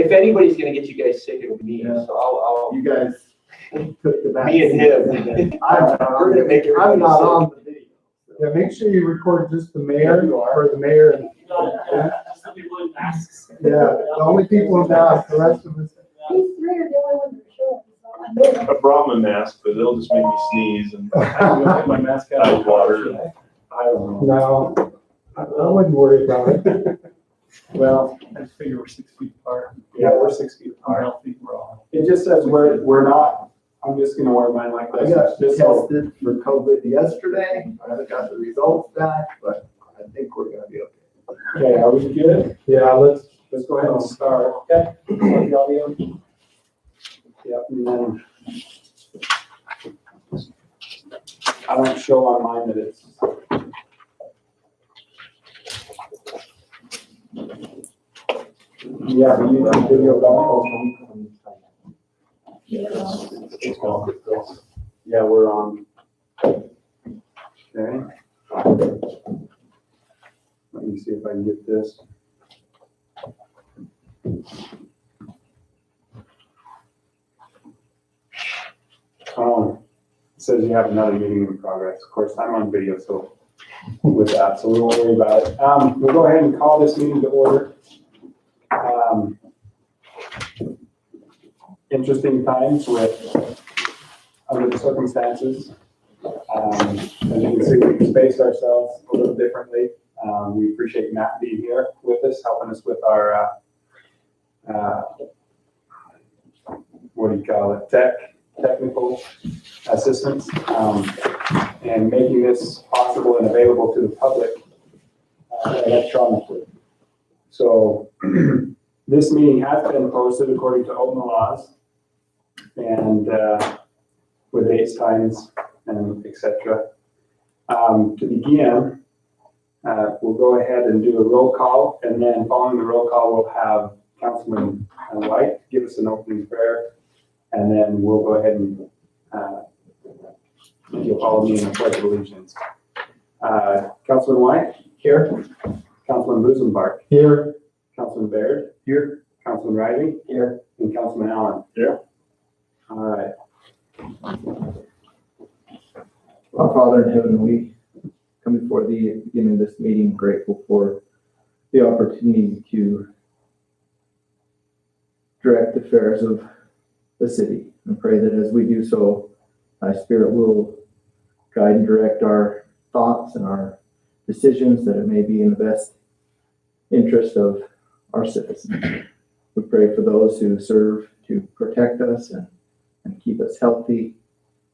if anybody's gonna get you guys sick, it'll be me, Yeah. so I'll, You guys took the back. me and seat. him. We're gonna make everybody I'm not sick. on the video. Yeah, make sure you record just the mayor, Yeah, you are. or the mayor, and, Some people in masks. yeah, the only people in mask, the rest of us. These three are the only ones that show up. I brought my mask, but it'll just make me sneeze and I'm gonna take my mask out. Ice water. I don't know. No, I wouldn't worry about it. Well, I just figure we're 6 feet apart. yeah, we're 6 feet I'm apart. healthy, we're all. It just says we're not, I'm just gonna wear mine like I this. got Just so- tested for COVID yesterday. I haven't got the results back, but I think we're gonna be okay. Okay, are we good? Yeah, let's, Let's go ahead and start. Okay. Start the audio. Yep, and then I don't show on mine that it's. Yeah, but you have video going. Yeah, we're on. Okay. Let me see if I can get this. Oh, it says you have another meeting in progress. Of course, I'm on video, so with that, so we won't worry about it. We'll go ahead and call this meeting to order. Interesting times under the circumstances. As you can see, we've spaced ourselves a little differently. We appreciate Matt being here with us, helping us with our, what do you call it, technical assistance, and making this possible and available to the public electronically. So this meeting has been posted according to open laws and with dates, times, and et cetera. To begin, we'll go ahead and do a roll call, and then following the roll call, we'll have Councilman White give us an opening prayer, and then we'll go ahead and you'll follow me in the Pledge of Allegiance. Councilman White? Here. Councilman Busenbark? here, Councilman Baird? Here. Councilman Riley? Here. And Councilman Allen? Here. All right. Our Father in heaven, we come before thee at the beginning of this meeting, grateful for the opportunity to direct the affairs of the city, and pray that as we do so, thy Spirit will guide and direct our thoughts and our decisions, that it may be in the best interest of our citizens. We pray for those who serve to protect us and keep us healthy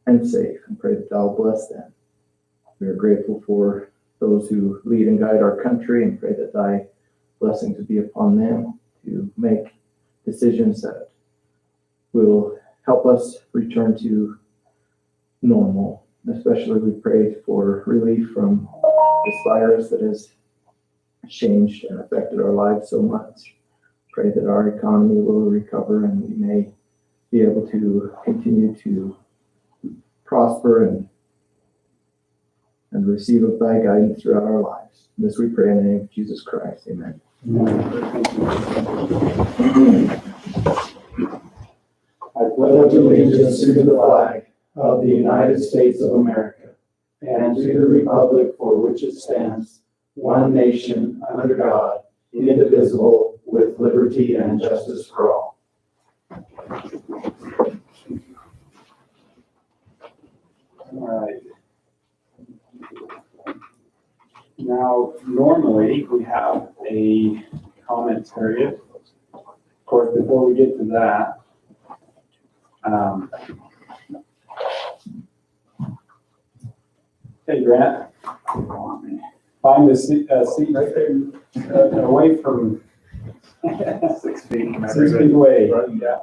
and safe, and pray that thou bless them. We are grateful for those who lead and guide our country, and pray that thy blessings be upon them to make decisions that will help us return to normal. Especially we pray for relief from this virus that has changed and affected our lives so much. Pray that our economy will recover and we may be able to continue to prosper and receive of thy guidance throughout our lives. This we pray in the name of Jesus Christ. Amen. I pledge allegiance to the flag of the United States of America and to the republic for which it stands, one nation, under God, indivisible, with liberty and justice for all. All right. Now, normally we have a comment period. Of course, before we get to that, hey, Grant, find a seat right there, away from 6 feet. 6 feet away. Yeah.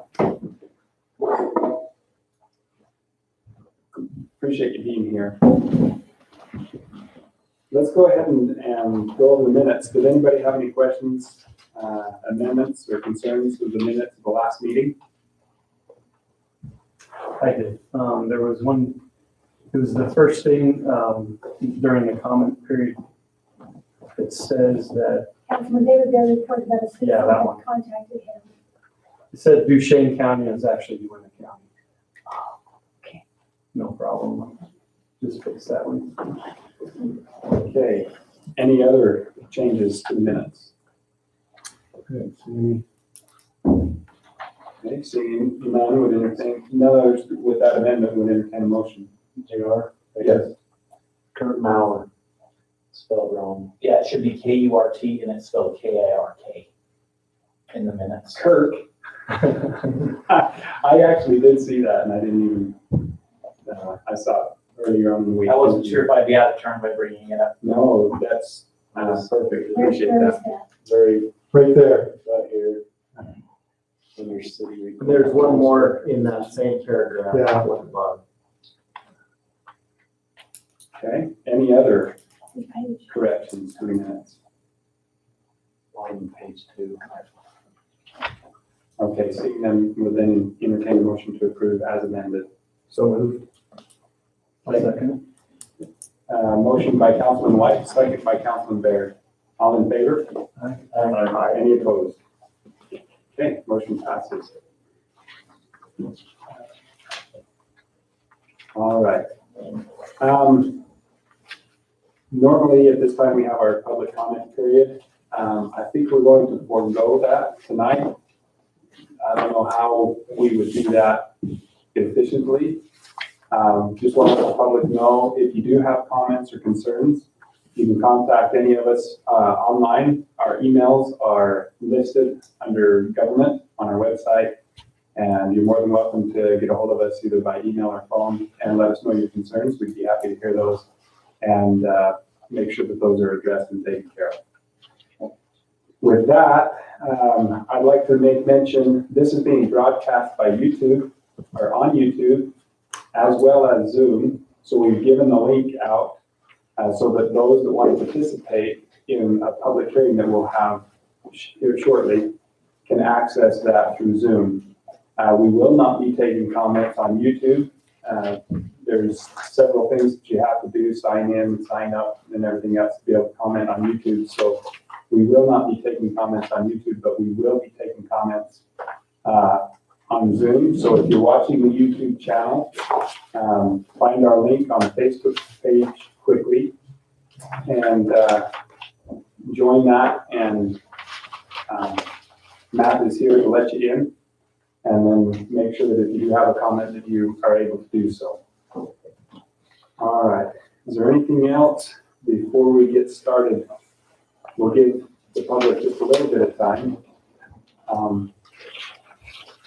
Appreciate you being here. Let's go ahead and go over the minutes. Did anybody have any questions, amendments, or concerns with the minutes of the last meeting? I did. There was one, it was the first thing during the comment period. It says that, Councilman David Bailey reported that a citizen Yeah, that had one. contacted him It said Duchesne County is actually Uinta County. No problem. Just fix that one. Okay, any other changes to the minutes? Okay, seeing none would entertain, none others with that amendment would entertain a motion. JR? Yes. Kurt Mauer, spelled wrong. Yeah, it should be K-U-R-T and it's spelled K-I-R-K in the minutes. Kirk. I actually did see that and I didn't even, I saw it earlier on in the week. I wasn't sure if I'd be out of turn by bringing it up. No, that's perfect. Where's Appreciate where's that. that? Very, Right there. right here. Under city. There's one more in that same paragraph. Yeah. One above. Okay, any other What page? corrections to the minutes? On page 2. Okay, seeing them, would then entertain a motion to approve as amended. So moved. Second. Motion by Councilman White, second by Councilman Baird. All in favor? Aye. Any opposed? Okay, motion passes. All right. Normally at this time we have our public comment period. I think we're going to forego that tonight. I don't know how we would do that efficiently. Just want to let the public know, if you do have comments or concerns, you can contact any of us online. Our emails are listed under government on our website, and you're more than welcome to get a hold of us either by email or phone and let us know your concerns. We'd be happy to hear those and make sure that those are addressed and taken care of. With that, I'd like to make mention, this is being broadcast by YouTube or on YouTube as well as Zoom. So we've given the link out so that those that want to participate in a public hearing that we'll have here shortly can access that through Zoom. We will not be taking comments on YouTube. There's several things that you have to do, sign in, sign up, and everything else to be able to comment on YouTube. So we will not be taking comments on YouTube, but we will be taking comments on Zoom. So if you're watching the YouTube channel, find our link on the Facebook page quickly and join that. And Matt is here to let you in. And then make sure that if you do have a comment that you are able to do so. All right, is there anything else before we get started? We'll give the public just a little bit of time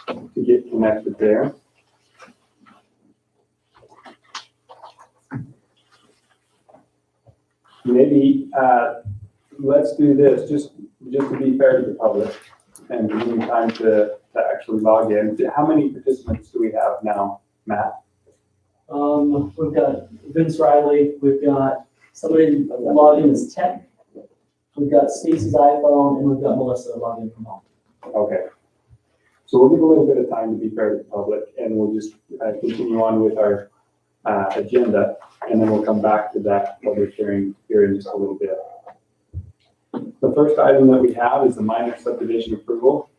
to get connected there. Maybe let's do this, just to be fair to the public and give me time to actually log in. How many participants do we have now, Matt? We've got Vince Riley, we've got somebody logged in as tech, we've got Stacy's iPhone, and we've got Melissa logged in from home. Okay. So we'll give a little bit of time to be fair to the public, and we'll just continue on with our agenda, and then we'll come back to that public hearing here in just a little bit. The first item that we have is the minor subdivision approval.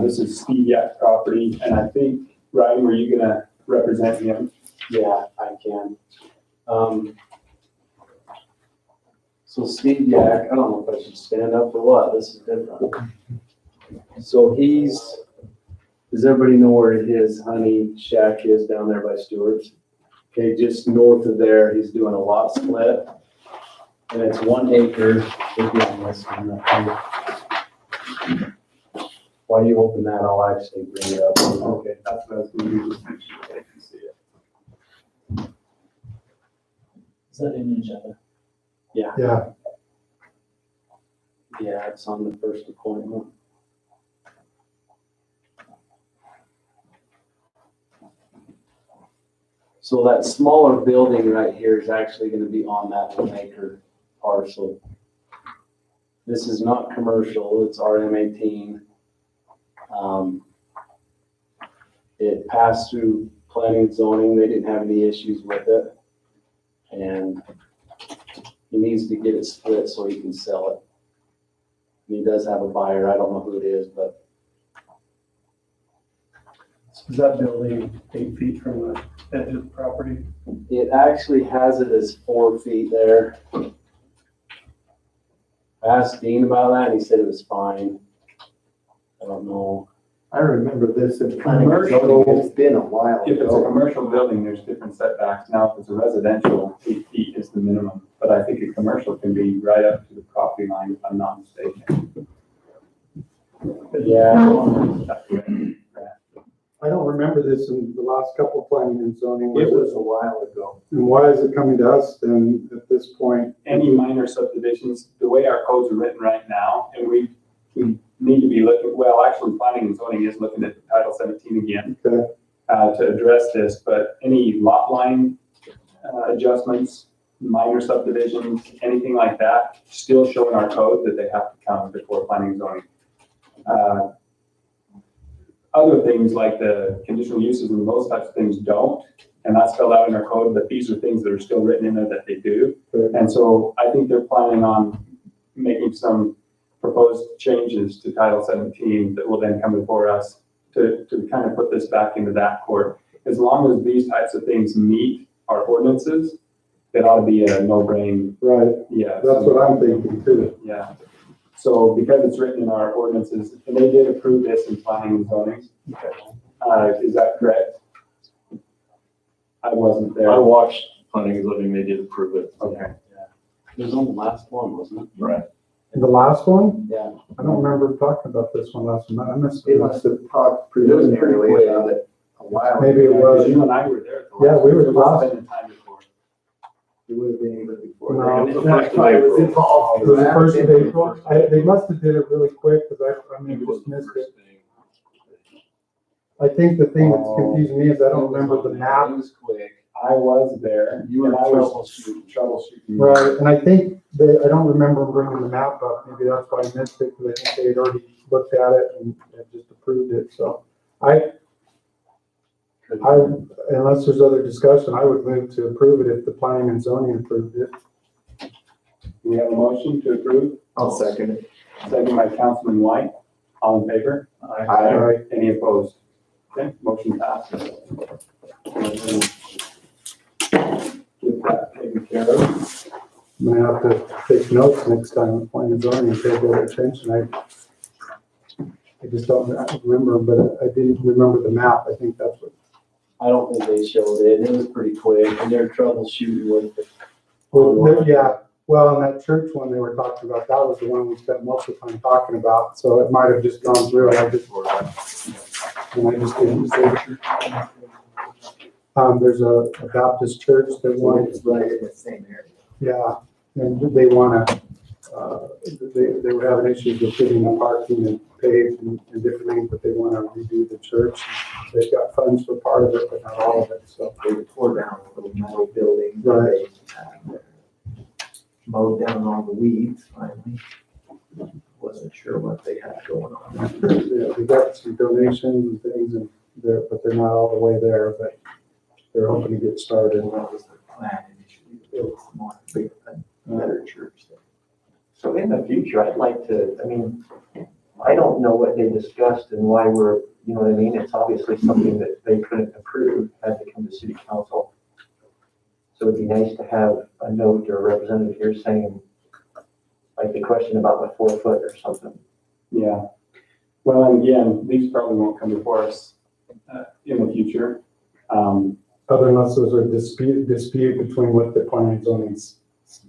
This is Steve Yak's property, and I think, Ryan, were you gonna represent him? Yeah, I can. So Steve Yak, I don't know if I should stand up or what, this is different. So does everybody know where his honey shack is down there by Stewart's? Okay, just north of there, he's doing a lot split. And it's 1 acre, it'd be on this one. While you open that, I'll actually bring it up. Okay, that's what I was gonna do, just make sure they can see it. Is that in the agenda? Yeah, Yeah, it's on the first appointment. So that smaller building right here is actually gonna be on that 1 acre parcel. This is not commercial, it's RM18. It passed through planning and zoning, they didn't have any issues with it. And he needs to get it split so he can sell it. And he does have a buyer, I don't know who it is, but Is that building 8 feet from the edge of the property? It actually has it as 4 feet there. I asked Dean about that, and he said it was fine. I don't know. I remember this in planning, and Commercial- zoning. It's been a while If it's a ago. commercial building, there's different setbacks. Now, if it's a residential, 8 feet is the minimum. But I think a commercial can be right up to the property line, if I'm not mistaken. I don't remember this in the last couple of planning and zoning. It was a while ago. And why is it coming to us then at this point? Any minor subdivisions, the way our codes are written right now, and we need to be looking, well, actually, planning and zoning is looking at Title 17 again Okay. to address this, but any lot line adjustments, minor subdivisions, anything like that, still show in our code that they have to come before planning and zoning. Other things like the conditional uses and those types of things don't, and that's spelled out in our code, but these are things that are still written in there that they do. Okay. And so I think they're planning on making some proposed changes to Title 17 that will then come before us to kind of put this back into that court. As long as these types of things meet our ordinances, it ought to be a no-brain, Right, yeah. that's what I'm thinking too. Yeah. So because it's written in our ordinances, and they did approve this in planning and zoning. Is that correct? I wasn't there. I watched planning and zoning, they did approve it. Okay. It was on the last one, wasn't it? Right. The last one? Yeah. I don't remember talking about this one last month. I missed They it. must have talked It was pretty preliminarily quick. about it a while ago. Maybe it was. You and I were there. at the Yeah, last we were one. It must have last- been the time before. It would have been even before. No, that. it was the first of I was April. involved. It was the That first of been April. before. They must have did it really quick because I mean, It was just the missed first it. thing. I think the thing that's confusing me is I don't remember the It map. was quick. I was there. You were and I was troubleshooting. Right, and I think I don't remember bringing the map up. Maybe that's why I missed it, because I think they had already looked at it and had just approved it, so. Unless there's other discussion, I would move to approve it if the planning and zoning approved it. We have a motion to approve, I'll second it. second by Councilman White. All in favor? All right, Any opposed? Okay, motion passes. Get that taken care of. I'm gonna have to take notes next time at planning and zoning and pay better attention. I just don't remember, but I didn't remember the map. I think that's what. I don't think they showed it. It was pretty quick, and they're troubleshooting with it. Yeah, well, in that church one they were talking about, that was the one we spent most of the time talking about, so it might have just gone through and I just didn't say. There's a Baptist church that wanted, It's right in the same area. yeah, and they wanna, they were having issues with getting the parking and paved and different things, but they wanna redo the church. They've got funds for part of it, but not all of it, so. They tore down a little metal building. Right. They mowed down all the weeds finally. Wasn't sure what they had going on. Yeah, we got some donations and things and but they're not all the way there, but they're hoping to get started. And that was the plan initially, to build some more big, better church there. So in the future, I'd like to, I mean, I don't know what they discussed and why we're, you know what I mean? It's obviously something that they couldn't approve had to come to city council. So it'd be nice to have a note or a representative here saying, like the question about the 4 foot or something. Yeah. Well, and again, these probably won't come before us in the future. Other unless there's a dispute between what the planning and zoning's,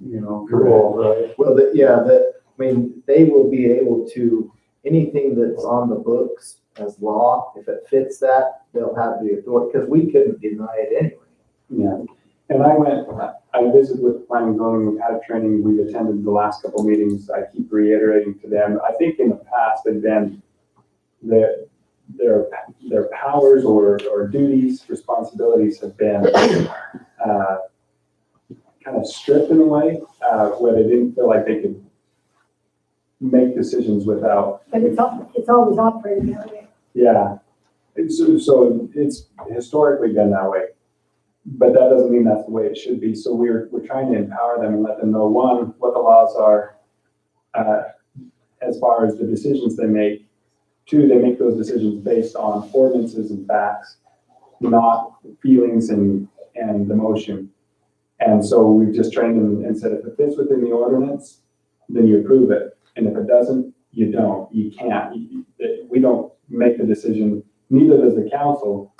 rule, right? Well, I mean, they will be able to, anything that's on the books as law, if it fits that, they'll have the authority, because we couldn't deny it anyway. Yeah. And I visited with planning and zoning, we've had a training, we've attended the last couple meetings, I keep reiterating to them, I think in the past they've been, their powers or duties, responsibilities have been kind of stripped in a way, where they didn't feel like they could make decisions But it's always operated that way. yeah. So it's historically been that way. But that doesn't mean that's the way it should be. So we're trying to empower them and let them know, one, what the laws are as far as the decisions they make. two, they make those decisions based on ordinances and facts, not feelings and emotion. And so we've just trained them and said, if it fits within the ordinance, then you approve it. And if it doesn't, you don't, you can't. We don't make the decision, neither does the council.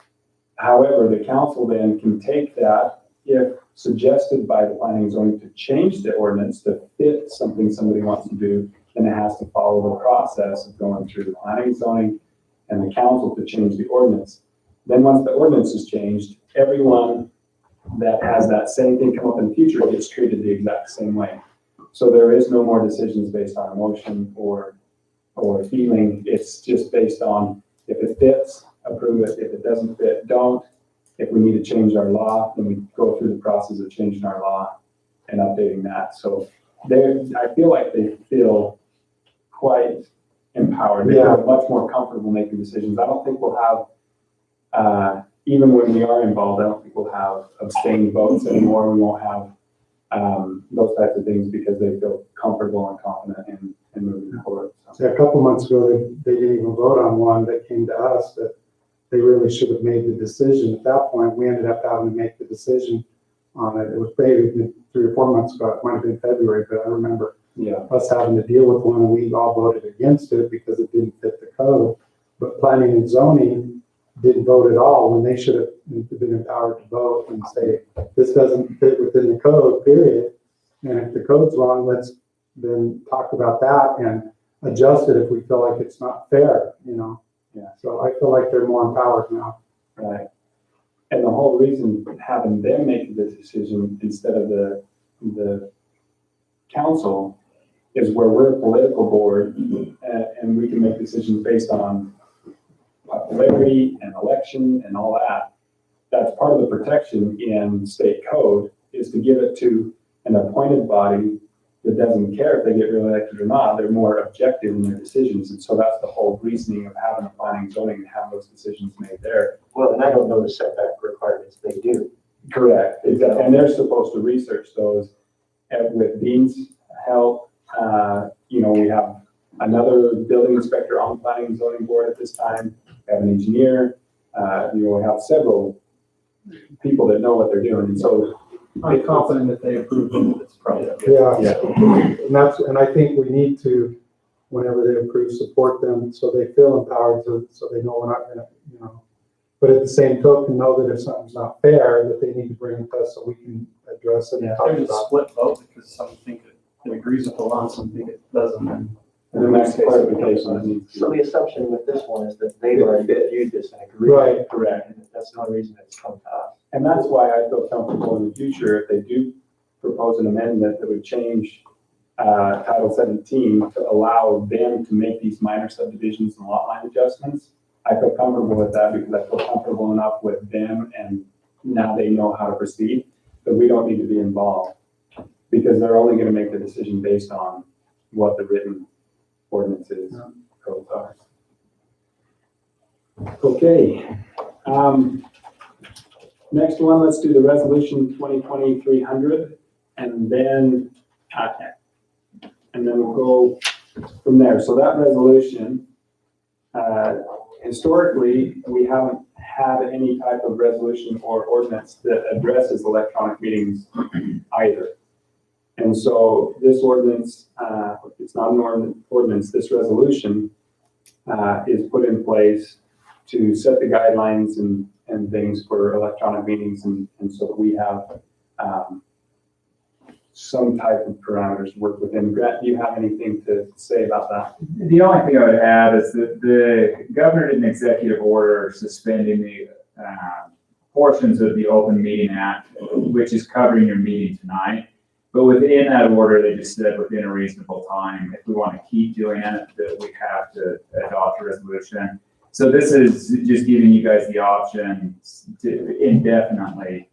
However, the council then can take that, if suggested by the planning and zoning to change the ordinance to fit something somebody wants to do, then it has to follow the process of going through the planning and zoning and the council to change the ordinance. Then once the ordinance is changed, everyone that has that same thing come up in the future gets treated the exact same way. So there is no more decisions based on emotion or feeling. It's just based on, if it fits, approve it. If it doesn't fit, don't. If we need to change our law, then we go through the process of changing our law and updating that. So I feel like they feel quite empowered. They feel much more comfortable making decisions. I don't think we'll have, even when we are involved, I don't think we'll have abstaining votes anymore. We won't have those types of things because they feel comfortable and confident in moving forward. So a couple months ago, they didn't even vote on one that came to us that they really should have made the decision. At that point, we ended up having to make the decision on it. It was maybe 3 or 4 months ago. It might have been February, but I remember us having to deal with one, and we all voted against it because it didn't fit the code. But planning and zoning didn't vote at all when they should have been empowered to vote and say, this doesn't fit within the code, period. And if the code's wrong, let's then talk about that and adjust it if we feel like it's not fair, you know? Yeah. So I feel like they're more empowered now. Right. And the whole reason having them make the decision instead of the council is where we're a political board and we can make decisions based on popularity and election and all that. That's part of the protection in state code, is to give it to an appointed body that doesn't care if they get reelected or not. They're more objective in their decisions. And so that's the whole reasoning of having a planning and zoning and have those decisions made there. Well, and I don't know the setback requirements they do. Correct, exactly. And they're supposed to research those with Dean's help. We have another building inspector on the planning and zoning board at this time. We have an engineer. We have several people that know what they're doing. And so I'm confident that they approve of this project. Yeah. And I think we need to, whenever they approve, support them so they feel empowered so they know we're not gonna, but at the same token, know that if something's not fair, that they need to bring it to us so we can address it and Yeah, talk there's a about split vote because some think it agrees with the law and some think it doesn't. And the next clarification that needs to So the assumption with this one is that they've already reviewed this and agreed. Right. correct. And that's the only reason it's come to us. And that's why I feel comfortable in the future, if they do propose an amendment that would change Title 17 to allow them to make these minor subdivisions and lot line adjustments. I feel comfortable with that because I feel comfortable enough with them and now they know how to proceed, but we don't need to be involved because they're only going to make the decision based on what the written ordinances, codes are. Okay. Next one, let's do the resolution 2020-300 and then we'll go from there. So that resolution, historically, we haven't had any type of resolution or ordinance that addresses electronic meetings either. And so this ordinance, it's not an ordinance, this resolution is put in place to set the guidelines and things for electronic meetings and so that we have some type of parameters to work within. Grant, do you have anything to say about that? The only thing I would add is that the governor did an executive order suspending the portions of the Open Meeting Act, which is covering your meeting tonight. But within that order, they just said within a reasonable time, if we want to keep doing it, that we have to adopt a resolution. So this is just giving you guys the option to indefinitely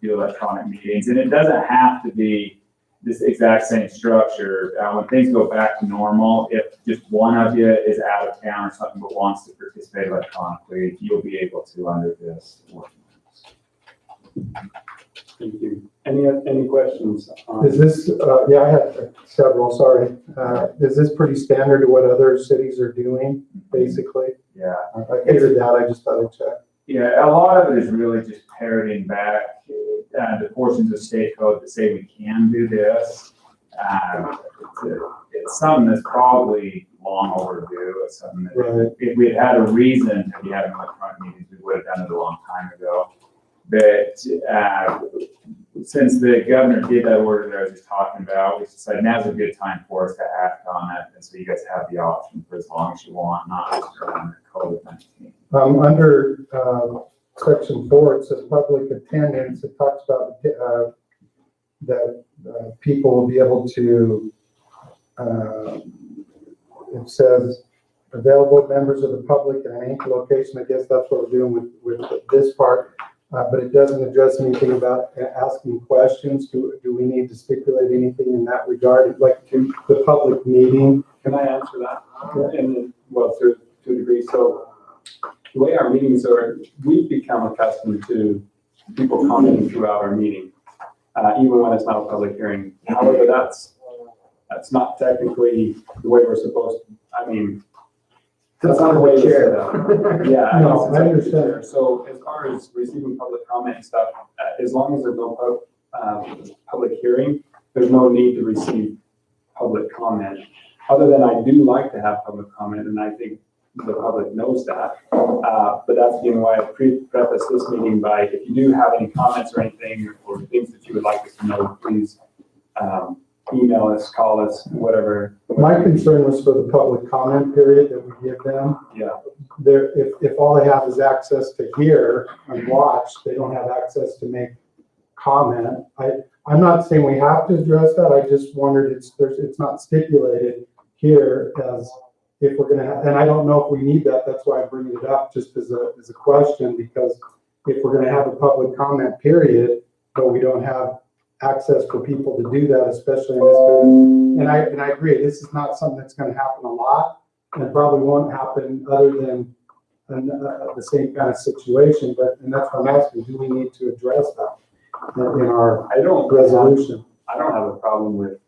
do electronic meetings. And it doesn't have to be this exact same structure. When things go back to normal, if just one of you is out of town or something but wants to participate electronically, you'll be able to under this ordinance. Thank you. Any questions? Is this, yeah, I had several, sorry. Is this pretty standard to what other cities are doing, basically? Yeah. I figured that, I just thought I'd check. Yeah, a lot of it is really just parroting back the portions of state code that say we can do this. It's something that's probably long overdue. It's something that Right. if we had had a reason to be having electronic meetings, we would have done it a long time ago. But since the governor did that order that I was just talking about, we decided now's a good time for us to act on it. And so you guys have the option for as long as you want, not just around COVID-19. Under section 4, it says public attendance. It talks about that people will be able to, it says available members of the public in any location. I guess that's what we're doing with this part. But it doesn't address anything about asking questions. Do we need to stipulate anything in that regard, like to the public meeting? Can I answer that? And, well, to a degree. So the way our meetings are, we've become accustomed to people commenting throughout our meeting, even when it's not a public hearing. However, that's not technically the way we're supposed to, I mean, that's not the way it's set up. Yeah. No, it's I up to the understand. chair. So as far as receiving public comment and stuff, as long as there's no public hearing, there's no need to receive public comment. Other than I do like to have public comment, and I think the public knows that. But that's again why I preface this meeting by, if you do have any comments or anything, or things that you would like us to know, please email us, call us, whatever. My concern was for the public comment period that we give them. Yeah. If all they have is access to hear and watch, they don't have access to make comment. I'm not saying we have to address that. I just wondered, it's not stipulated here as if we're gonna, and I don't know if we need that. That's why I'm bringing it up just as a question, because if we're gonna have a public comment period, but we don't have access for people to do that, especially in this period. And I agree, this is not something that's gonna happen a lot, and probably won't happen other than the same kind of situation, and that's what I'm asking, do we need to address that in our resolution? I don't have a problem with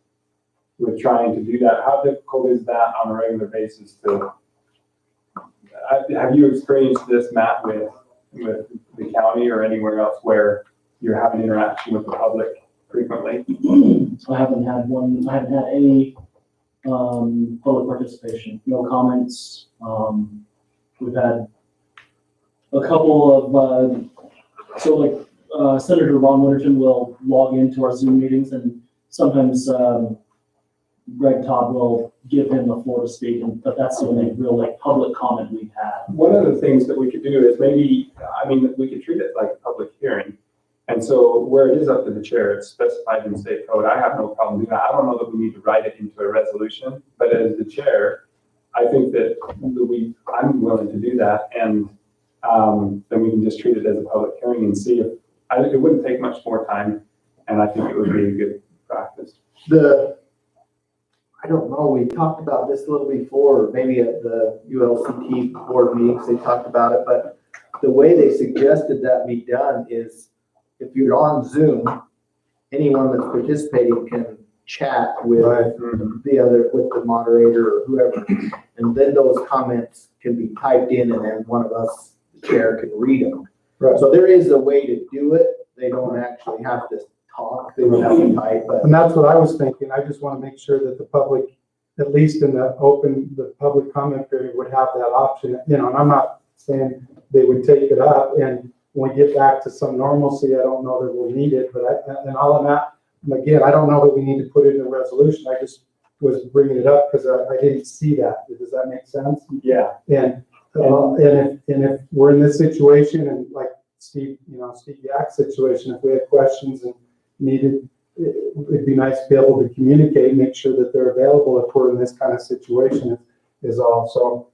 trying to do that. How difficult is that on a regular basis to, have you experienced this, Matt, with the county or anywhere else where you're having interaction with the public frequently? I haven't had any, public participation, no comments. We've had a couple of, Senator Ron Winterton will log into our Zoom meetings, and sometimes, Greg Todd will give him the floor to speak, but that's the only real public comment we've had. One of the things that we could do is maybe, we could treat it like a public hearing. And so where it is up to the chair, it's specified in state code. I have no problem doing that. I don't know that we need to write it into a resolution, but as the chair, I think that I'm willing to do that. And then we can just treat it as a public hearing and see if, it wouldn't take much more time. And I think it would be a good practice. I don't know, we talked about this a little before, maybe at the ULCT board meetings, they talked about it, but the way they suggested that be done is if you're on Zoom, anyone that's participating can chat with with the moderator or whoever, and then those comments can be typed in, and then one of us, the chair, can read them. Right. So there is a way to do it. They don't actually have to talk, they don't have to type, but. And that's what I was thinking. I just want to make sure that the public, at least in the public comment period, would have that option. And I'm not saying they would take it up, and when we get back to some normalcy, I don't know that we'll need it, but again, I don't know that we need to put it in a resolution. I just was bringing it up because I didn't see that. Does that make sense? Yeah. And if we're in this situation, and like Steve Yak's situation, if we had questions and needed, it'd be nice to be able to communicate, make sure that they're available if we're in this kind of situation is all. So,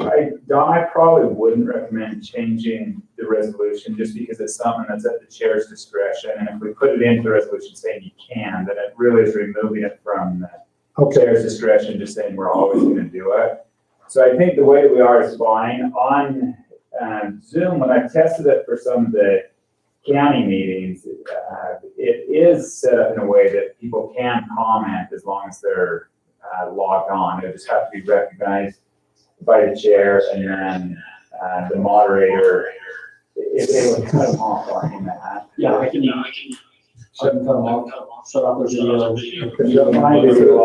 I probably wouldn't recommend changing the resolution just because it's something that's at the chair's discretion. And if we put it into the resolution saying you can, then it really is removing it from the chair's discretion, just saying we're always going to do it. So I think the way we are is fine. On Zoom, when I tested it for some of the county meetings, it is set up in a way that people can comment as long as they're logged on. It just have to be recognized by the chair, and then the moderator, if they would cut them off on that. Yeah, I can cut them off, shut off their video.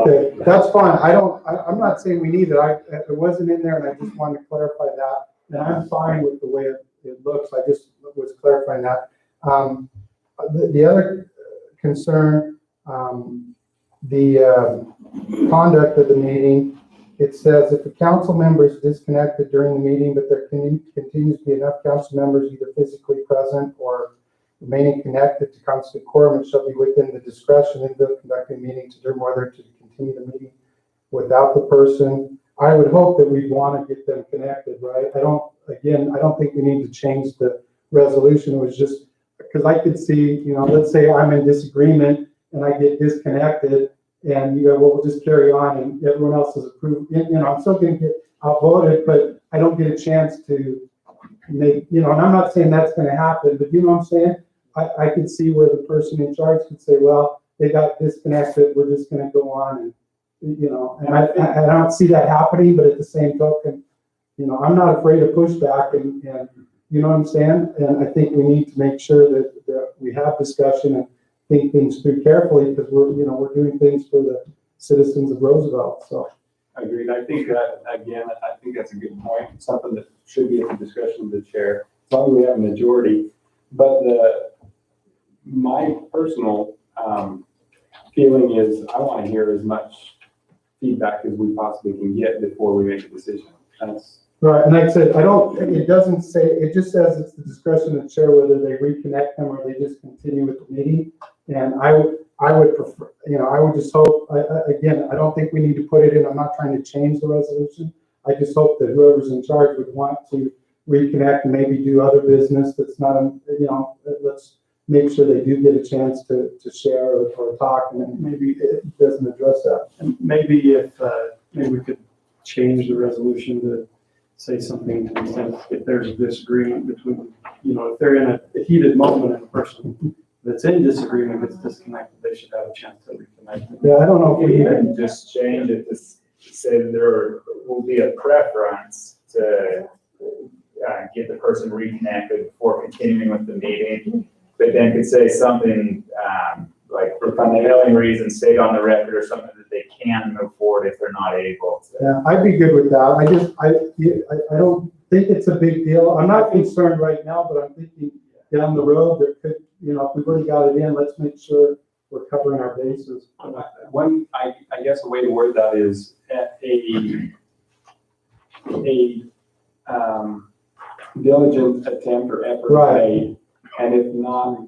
Okay, that's fine. I'm not saying we need it. It wasn't in there and I just wanted to clarify that. And I'm fine with the way it looks. I just was clarifying that. The other concern, the conduct of the meeting, it says if the council member is disconnected during the meeting, but there continues to be enough council members either physically present or remaining connected to constitute quorum, it shall be within the discretion of the conducting meeting to determine whether to continue the meeting without the person. I would hope that we'd want to get them connected, right? I don't think we need to change the resolution. It was just because I could see, let's say I'm in disagreement and I get disconnected and you go, well, we'll just carry on and everyone else is approved. I'm still going to get outvoted, but I don't get a chance to make, and I'm not saying that's going to happen, but you know what I'm saying? I could see where the person in charge could say, well, they got disconnected, we're just going to go on and I don't see that happening, but at the same token, I'm not afraid of pushback and you know what I'm saying? And I think we need to make sure that we have discussion and think things through carefully because we're doing things for the citizens of Roosevelt, so. Agreed. I think that, again, I think that's a good point. Something that should be at the discretion of the chair, as long as we have a majority. But my personal feeling is I want to hear as much feedback as we possibly can get before we make a decision. That's right. And like I said, it doesn't say, it just says it's the discretion of the chair whether they reconnect them or they just continue with the meeting. And I would prefer, I would just hope, again, I don't think we need to put it in. I'm not trying to change the resolution. I just hope that whoever's in charge would want to reconnect and maybe do other business that's not, let's make sure they do get a chance to share or talk, and then maybe it doesn't address that. And maybe maybe we could change the resolution to say something to the extent if there's a disagreement between, if they're in a heated moment and a person that's in disagreement gets disconnected, they should have a chance to reconnect. Yeah, I don't know if we You even, can just change it to say that there will be a preference to get the person reconnected before continuing with the meeting, but then could say something like for compelling reasons, state on the record or something that they can move forward if they're not able to. yeah, I'd be good with that. I don't think it's a big deal. I'm not concerned right now, but I'm thinking down the road, there could, if we've already got it in, let's make sure we're covering our bases. I guess a way to word that is a diligent attempt or effort Right. made, and if not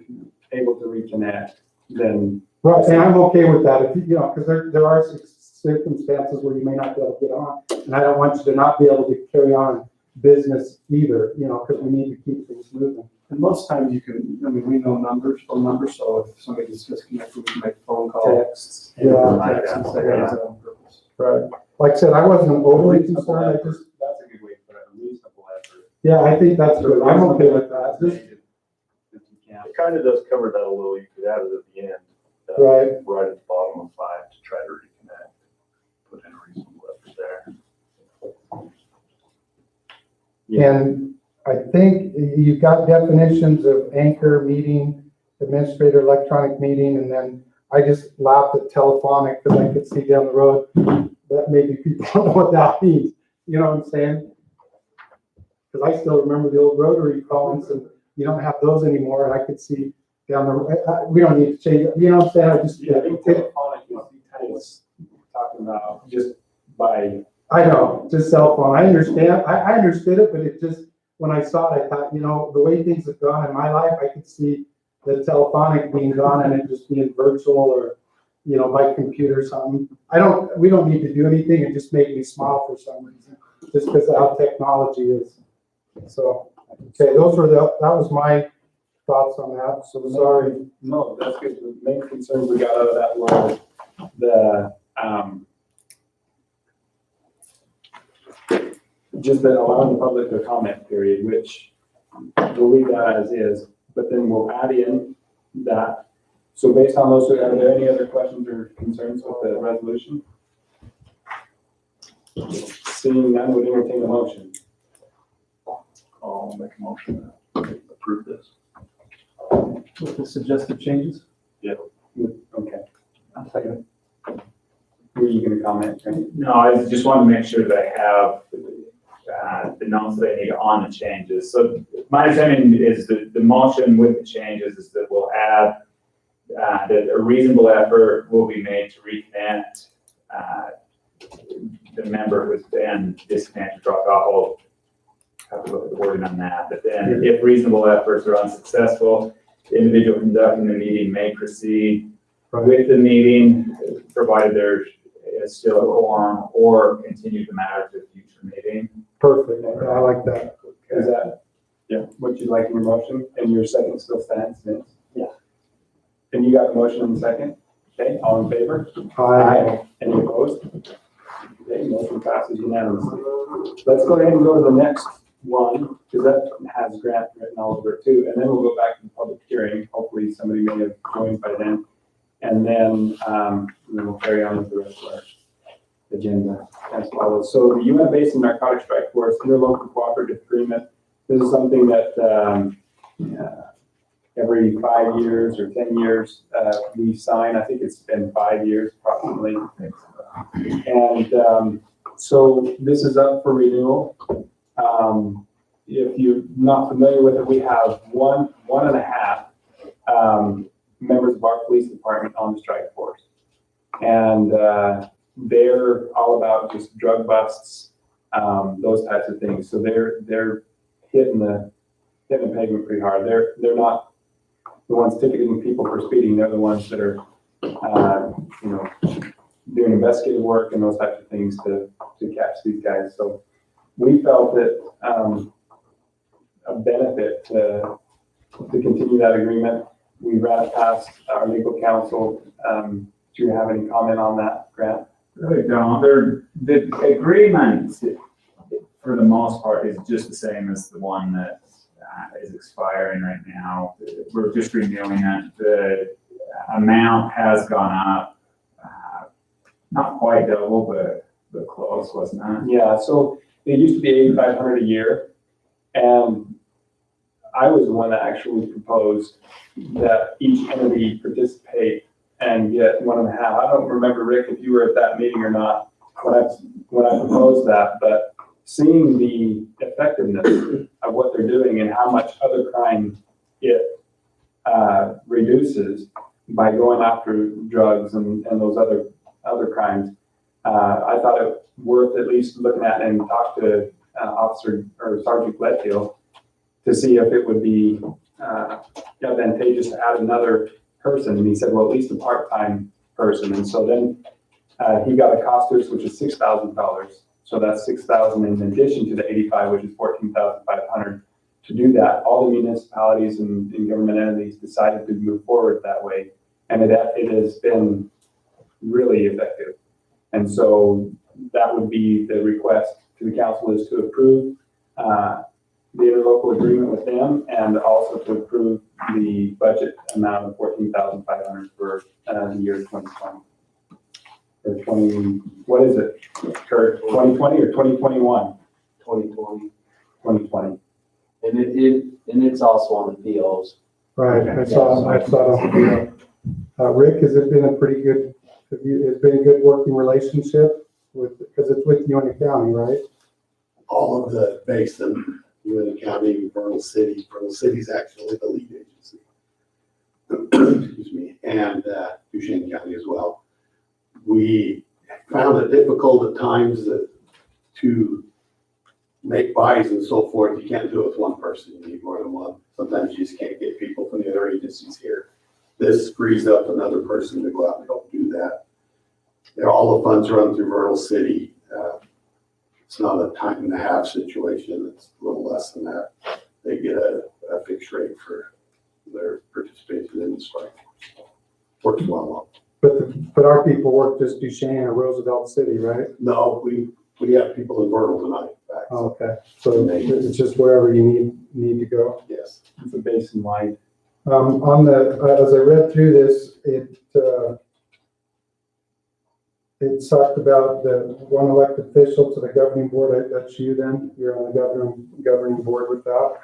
able to reconnect, then. Right, and I'm okay with that, if because there are circumstances where you may not be able to get on, and I don't want you to not be able to carry on business either, because we need to keep things moving. And most times you can, we know phone numbers, so if somebody's disconnected, we can make a phone call. Texts. Yeah. Text and say, hey, it's on purpose. Right. Like I said, I wasn't overly concerned, I just, That's a good way to put it, a reasonable effort. yeah, I think that's good, I'm okay with that. Just- If you can. It kind of does cover that a little. You could add it at the end. Right. Right at the bottom of 5 to try to reconnect. Put in a reasonable effort there. And I think you've got definitions of anchor, meeting, administrator, electronic meeting, and then I just laughed at telephonic because I could see down the road that maybe people don't know what that means. You know what I'm saying? Because I still remember the old rotary phones, and you don't have those anymore, and I could see down the, we don't need to change it. You know what I'm saying? I just, Yeah, I think telephonic is talking about just by. I know, just cell phone. I understand. I understood it, but it just, when I saw it, I thought, the way things have gone in my life, I could see the telephonic being gone and it just being virtual or, by computer or something. We don't need to do anything. It just made me smile for some reason, just because of how technology is. So, okay, that was my thoughts on that. So sorry. No, that's good. The main concerns we got out of that were just that allowing the public to comment period, which we'll leave that as is. but then we'll add in that. So based on those, are there any other questions or concerns with the resolution? Seeing none, would entertain a motion. I'll make a motion to approve this. With the suggested changes? Okay. I'll second it. Were you gonna comment, Frank? No, I just want to make sure that I have the notes that I need on the changes. So my understanding is that the motion with the changes is that we'll add that a reasonable effort will be made to reconnect the member who's been disconnected, dropped off. I'll have to look at the wording on that. But then if reasonable efforts are unsuccessful, the individual conducting the meeting may proceed with the meeting, provided there is still a quorum, or continue the matter to a future meeting. Perfect, I like that. Is that, what you'd like in your motion, and your second still stands, Vince? Yeah. And you got the motion in the second? Okay, all in favor? Any opposed? Okay, motion passes unanimously. Let's go ahead and go to the next one, because that has Grant written all over it too, and then we'll go back to the public hearing. Hopefully somebody may have joined by then. And then we'll carry on with the rest of our agenda as follows. So the Uinta Basin Narcotic Strike Force Interlocal Cooperative Agreement. This is something that every 5 years or 10 years we sign. I think it's been 5 years approximately. And so this is up for renewal. If you're not familiar with it, we have one and a half members of our police department on the strike force. And they're all about just drug busts, those types of things. So they're hitting the pavement pretty hard. They're not the ones ticketing people for speeding. They're the ones that are, doing investigative work and those types of things to catch these guys. So we felt that a benefit to continue that agreement. We ran it past our legal counsel. Do you have any comment on that, Grant? Really don't. The agreement, for the most part, is just the same as the one that is expiring right now. We're just renewing it. The amount has gone up, not quite double, but close, wasn't it? Yeah, so it used to be $8,500 a year, and I was the one that actually proposed that each entity participate and get 1.5. I don't remember, Rick, if you were at that meeting or not when I proposed that, but seeing the effectiveness of what they're doing and how much other crime it reduces by going after drugs and those other crimes, I thought it worth at least looking at and talk to Officer or Sergeant Gledhill to see if it would be advantageous to add another person. And he said, well, at least a part-time person. And so then he got a cost to us, which is $6,000. So that's $6,000 in addition to the 85, which is $14,500 to do that. All the municipalities and government entities decided to move forward that way. And it has been really effective. And so that would be the request to the council, is to approve the interlocal agreement with them, and also to approve the budget amount of $14,500 for the year 2020. Or 20, what is it, Kurt, 2020 or 2021? 2020. 2020. And it's also on the POs. Right, I saw it on the deal. Rick, has it been a pretty good, it's been a good working relationship with, because it's with Uinta County, right? All of the basin, Uinta County, Vernal City. Vernal City is actually the lead agency. Excuse me, and Duchesne County as well. We found it difficult at times to make buys and so forth. You can't do it with one person. You need more than one. Sometimes you just can't get people from the other agencies here. This frees up another person to go out and help do that. All the funds run through Vernal City. It's not a time and a half situation. It's a little less than that. They get a fixed rate for their participation in the strike. Works well. But our people work just Duchesne or Roosevelt City, right? No, we have people in Vernal tonight. Back. Oh, okay, so it's just wherever you need to go. Yes. It's a basin-wide As I read through this, it talked about the one elected official to the governing board. That's you then, you're on the governing board with that.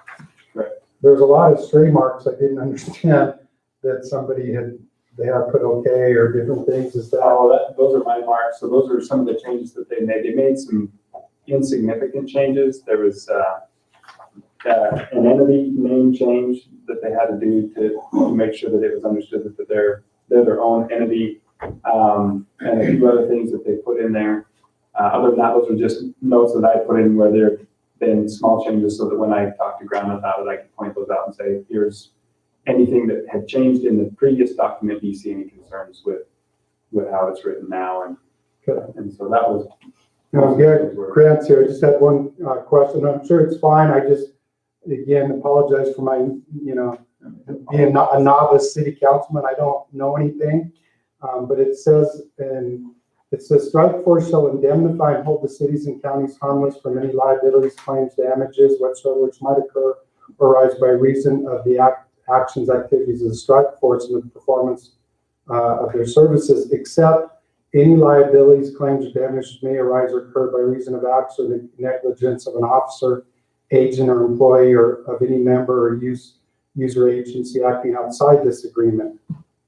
Correct. There's a lot of stray marks I didn't understand that they had put okay or different things. Is that? Oh, those are my marks. So those are some of the changes that they made. They made some insignificant changes. There was an entity name change that they had to do to make sure that it was understood that they're their own entity, and a few other things that they put in there. Other than that, those are just notes that I put in where there have been small changes so that when I talk to Graham about it, I can point those out and say, here's anything that had changed in the previous document. Do you see any concerns with how it's written now? And so that was. No, Grant's here. I just had one question. I'm sure it's fine. I just, again, apologize for my, being a novice city councilman. I don't know anything. But it says, strike force shall indemnify and hold the cities and counties harmless from any liabilities, claims, damages, whatsoever, which might occur or arise by reason of the actions, activities of the strike force and the performance of their services, except any liabilities, claims, or damages may arise or occur by reason of acts or the negligence of an officer, agent, or employee, or of any member or user agency acting outside this agreement.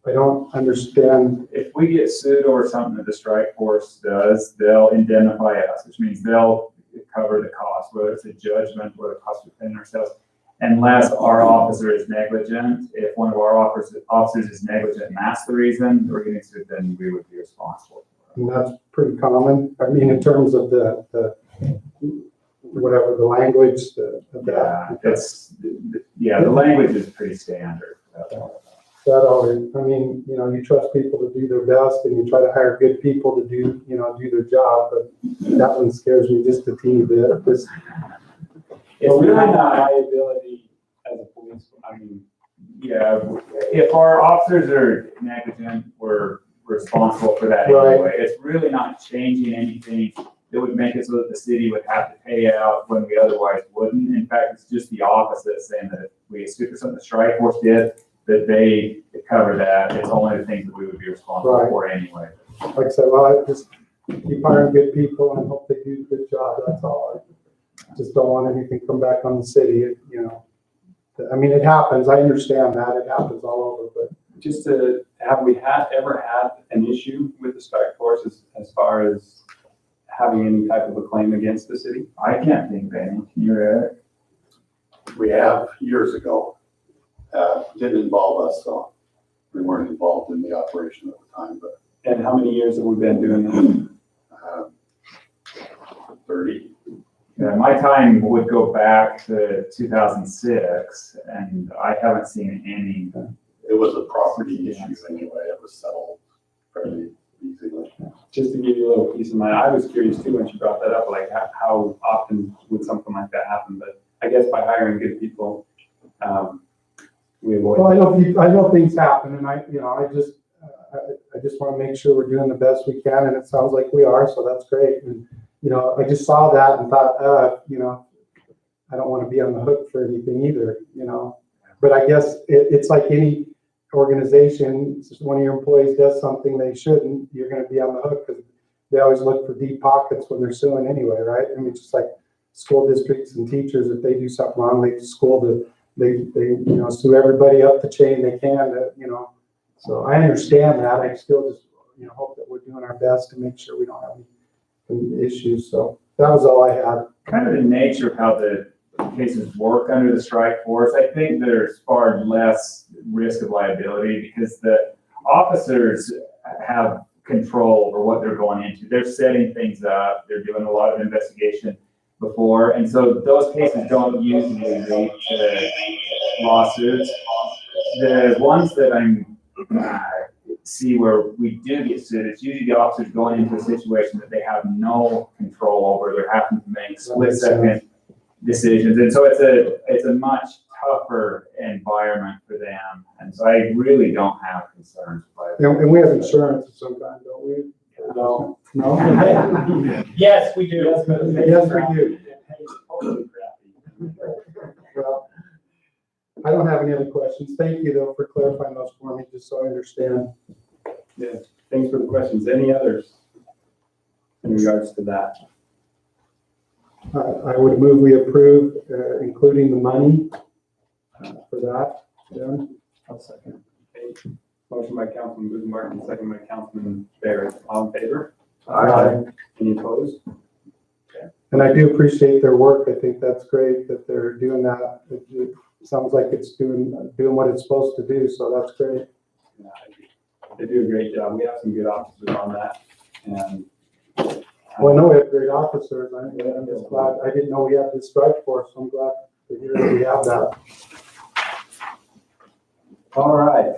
I don't understand. If we get sued over something that the strike force does, they'll indemnify us, which means they'll cover the cost, whether it's a judgment or the cost of defending ourselves, unless our officer is negligent. If one of our officers is negligent and that's the reason we're getting sued, then we would be responsible. And that's pretty common. I mean, in terms of the whatever the language, the language is pretty standard. That always, I mean, you trust people to do their best and you try to hire good people to do their job, but that one scares me just a teeny bit. It's really not liability as a police. I mean, yeah, if our officers are negligent, we're responsible for that Right. anyway. It's really not changing anything that would make it so that the city would have to pay out when we otherwise wouldn't. In fact, it's just the opposite, saying that if we sue for something the strike force did, that they cover that. It's only the things that we would be responsible Right. for anyway. Like I said, well, I just keep hiring good people and hope they do a good job. That's all. I just don't want anything to come back on the city, I mean, it happens. I understand that. It happens all over, but just have we ever had an issue with the strike force as far as having any type of a claim against the city? I can't think of any. Can you, Eric? We have years ago. Didn't involve us, so we weren't involved in the operation at the time, but And how many years have we been doing that? 30. Yeah, my time would go back to 2006, and I haven't seen any. It was a property issue anyway. It was settled fairly easily. Just to give you a little peace of mind, I was curious too when she brought that up, like how often would something like that happen? But I guess by hiring good people, we avoid. well, I know things happen, and I just want to make sure we're doing the best we can, and it sounds like we are, so that's great. And I just saw that and thought, I don't want to be on the hook for anything either, But I guess it's like any organization. If one of your employees does something they shouldn't, you're going to be on the hook because they always look for deep pockets when they're suing anyway, right? I mean, just like school districts and teachers, if they do something wrong, they sue everybody up the chain they can. So I understand that. I still just hope that we're doing our best to make sure we don't have any issues. So that was all I had. Kind of the nature of how the cases work under the strike force, I think there's far less risk of liability because the officers have control over what they're going into. They're setting things up. They're doing a lot of investigation before. And so those cases don't usually lead to lawsuits. The ones that see where we do get sued, it's usually the officers going into a situation that they have no control over. They're having to make split-second decisions. And so it's a much tougher environment for them. And so I really don't have concerns about it. And we have insurance of some kind, don't we? No. No? Yes, we do. Yes, we do. Well, I don't have any other questions. Thank you though for clarifying those for me, just so I understand. Yeah, thanks for the questions. Any others in regards to that? I would move we approve, including the money for that. Yeah. I'll second. Okay. Motion by Councilman Busenbark, second by Councilman Barrett. All in favor? Aye. Any opposed? And I do appreciate their work. I think that's great that they're doing that. It sounds like it's doing what it's supposed to do, so that's great. Yeah, they do a great job. We have some good officers on that. And Well, I know we have great officers. I'm just glad, I didn't know we had this strike force, so I'm glad to hear that we have that. all right,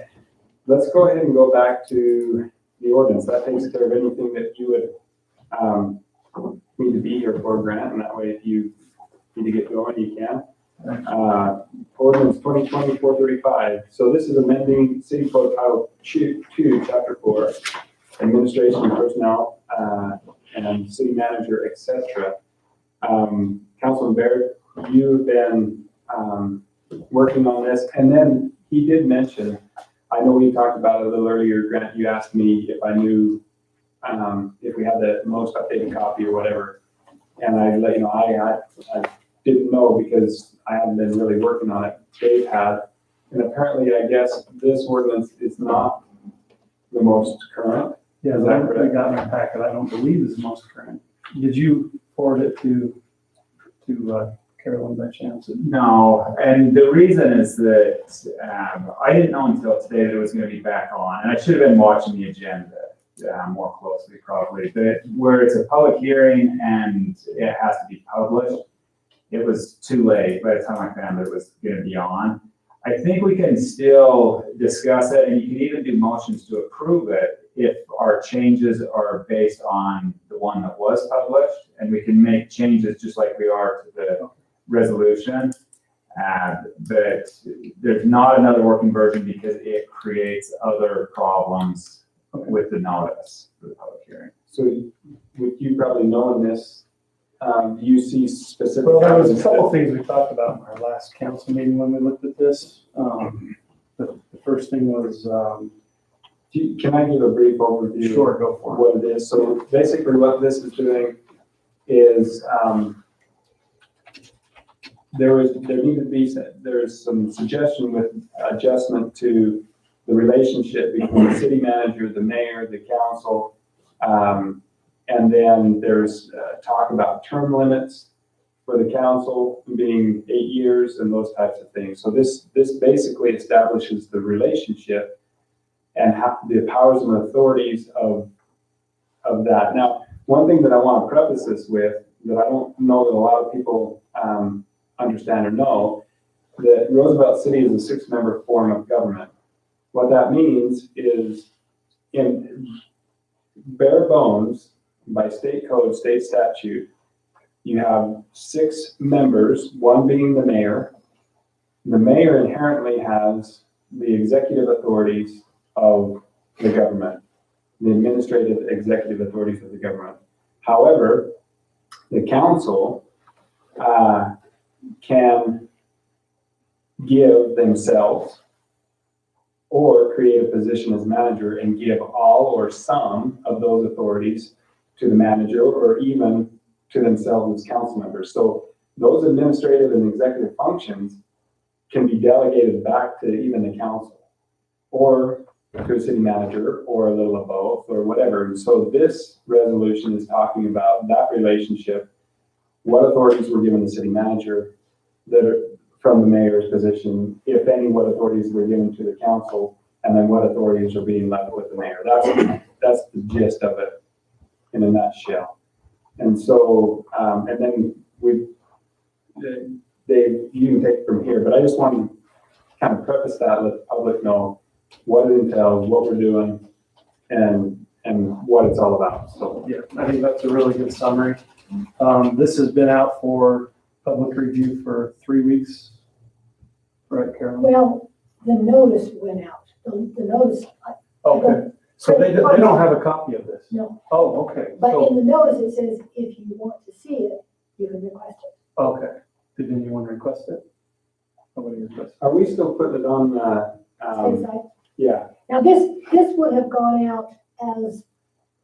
let's go ahead and go back to the ordinance. That takes care of anything that you would need to be here for, Grant, and that way if you need to get going, you can. Ordinance 2020-435. So this is amending City Code Title 2, Chapter 4, Administration and Personnel, and City Manager, etc. Councilman Barrett, you've been working on this, and then he did mention, I know we talked about it a little earlier, Grant, you asked me if I knew if we had the most updated copy or whatever. And I let you know, I didn't know because I haven't been really working on it. Dave had, and apparently I guess this ordinance is not the most current. Yeah, Is that that I correct? got in my packet, I don't believe is the most current. Did you forward it to Carolyn by chance? No, and the reason is that I didn't know until today that it was going to be back on, and I should have been watching the agenda more closely probably. But where it's a public hearing and it has to be published, it was too late by the time I found that it was going to be on. I think we can still discuss it, and you can even do motions to approve it if our changes are based on the one that was published, and we can make changes just like we are to the resolution. But there's not another working version because it creates other problems with the notice for the public hearing. So with you probably knowing this, you see specific. Well, there was a couple things we talked about in our last council meeting when we looked at this. The first thing was, Can I give a brief overview? sure, go Of for it. what it is. So basically what this is doing is, there's some suggestion with adjustment to the relationship between the city manager, the mayor, the council. And then there's talk about term limits for the council being 8 years and those types of things. So this basically establishes the relationship and the powers and authorities of that. Now, one thing that I want to preface this with that I don't know that a lot of people understand or know, that Roosevelt City is a 6-member form of government. What that means is, in bare bones, by state code, state statute, you have 6 members, one being the mayor. The mayor inherently has the executive authorities of the government, the administrative executive authorities of the government. However, the council can give themselves or create a position as manager and give all or some of those authorities to the manager or even to themselves as council members. So those administrative and executive functions can be delegated back to even the council or to a city manager or a little of both or whatever. And so this resolution is talking about that relationship, what authorities were given the city manager that are from the mayor's position, if any, what authorities were given to the council, and then what authorities are being left with the mayor. That's the gist of it in a nutshell. And so, and then Dave, you can take it from here, but I just want to kind of preface that, let the public know what it entails, what we're doing, and what it's all about. So Yeah, I think that's a really good summary. This has been out for public review for 3 weeks. Right, Carolyn? Well, the notice went out. The notice, Okay, so they don't have a copy of this? no, Oh, okay. but So, in the notice, it says if you want to see it, you can request it. okay. Did anyone request it? Nobody requested. Are we still putting it on the, State side. yeah, Now, this would have gone out as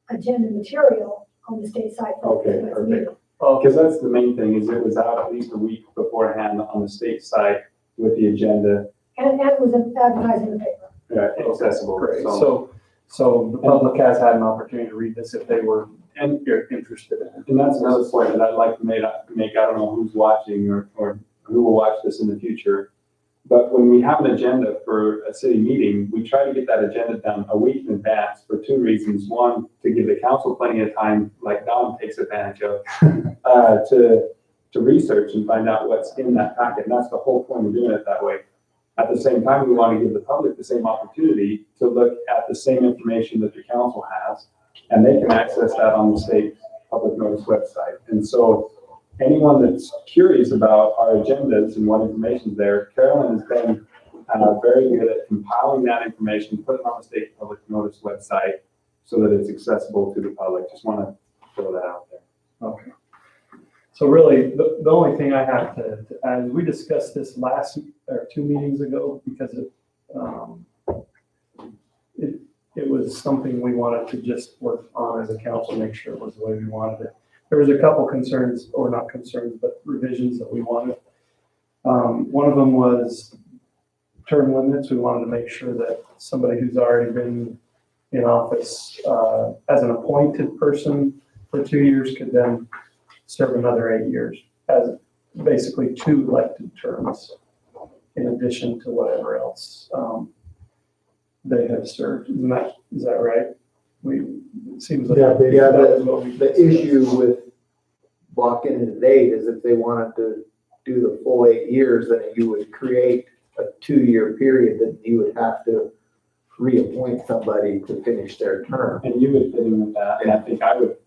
agenda material on the state site for Okay, this next perfect. meeting. because that's the main thing, is it was out at least a week beforehand on the state site with the agenda And it was advertised in the paper. accessible. Great, So, so the public has had an opportunity to read this if they were and, interested in it. and that's another point that I'd like to make, I don't know who's watching or who will watch this in the future. But when we have an agenda for a city meeting, we try to get that agenda done a week in advance for two reasons. One, to give the council plenty of time, like Don takes advantage of, to research and find out what's in that packet. And that's the whole point of doing it that way. At the same time, we want to give the public the same opportunity to look at the same information that the council has, and they can access that on the state public notice website. And so anyone that's curious about our agendas and what information's there, Carolyn has been very good at compiling that information, putting it on the state public notice website so that it's accessible to the public. Just want to throw that out there. Okay. So really, the only thing I have to add, is we discussed this two meetings ago, because it was something we wanted to just work on as a council, make sure it was the way we wanted it. There was a couple concerns, or not concerns, but revisions that we wanted. One of them was term limits. We wanted to make sure that somebody who's already been in office as an appointed person for 2 years could then serve another 8 years as basically 2 elected terms in addition to whatever else they have served. Is that right? It seems like. Yeah, Yeah, that was what we the discussed. issue with locking in the date is if they wanted to do the full 8 years, then you would create a 2-year period that you would have to reappoint somebody to finish their term. And you would fit in with that, and I think I would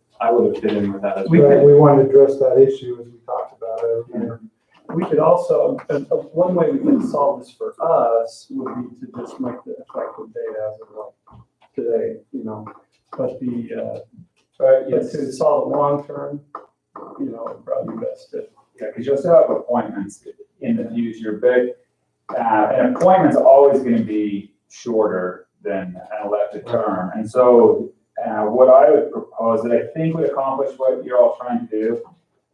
have fit in with that as We well. Right, we want to address that issue as we talked about it. We could also, one way we can solve this for us would be to just make the effective date as of like today, But but to solve the long term, it'd probably be best to. Yeah, because you'll still have appointments in the future, but an appointment's always going to be shorter than an elected term. And so what I would propose that I think would accomplish what you're all trying to do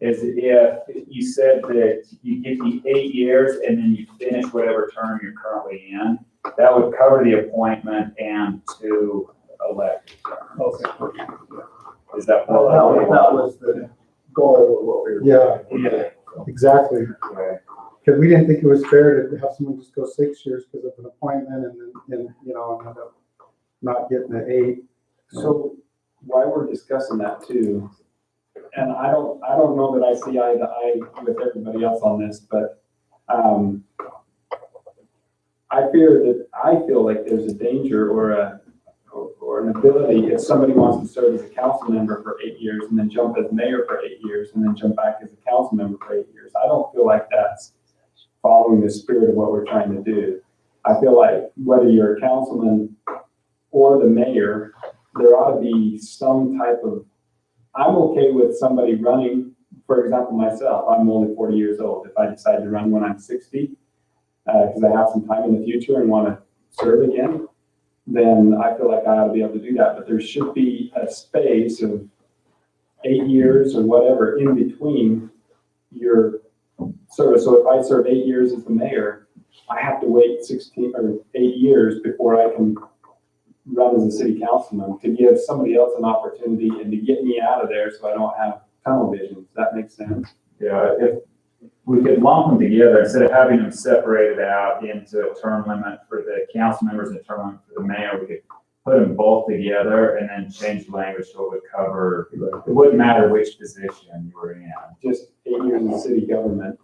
is if you said that you get the 8 years and then you finish whatever term you're currently in, that would cover the appointment and 2 elected terms. Okay. Is that? That was the goal of what we were doing. Yeah. Exactly, Okay. because we didn't think it was fair to have someone just go 6 years because of an appointment and then, end up not getting the 8. So while we're discussing that too, and I don't know that I see eye to eye with everybody else on this, but I feel like there's a danger or an ability if somebody wants to serve as a council member for 8 years and then jump as mayor for 8 years and then jump back as a council member for 8 years. I don't feel like that's following the spirit of what we're trying to do. I feel like whether you're a councilman or the mayor, there ought to be some type of, I'm okay with somebody running, for example, myself, I'm only 40 years old. If I decide to run when I'm 60, because I have some time in the future and want to serve again, then I feel like I ought to be able to do that. But there should be a space of 8 years or whatever in between your service. So if I serve 8 years as the mayor, I have to wait 16 or 8 years before I can run as a city councilman to give somebody else an opportunity and to get me out of there so I don't have tunnel vision. Does that make sense? Yeah, if we could lump them together instead of having them separated out into a term limit for the council members and a term limit for the mayor, we could put them both together and then change the language so it would cover, it wouldn't matter which position you were in. Just 8 years in city government.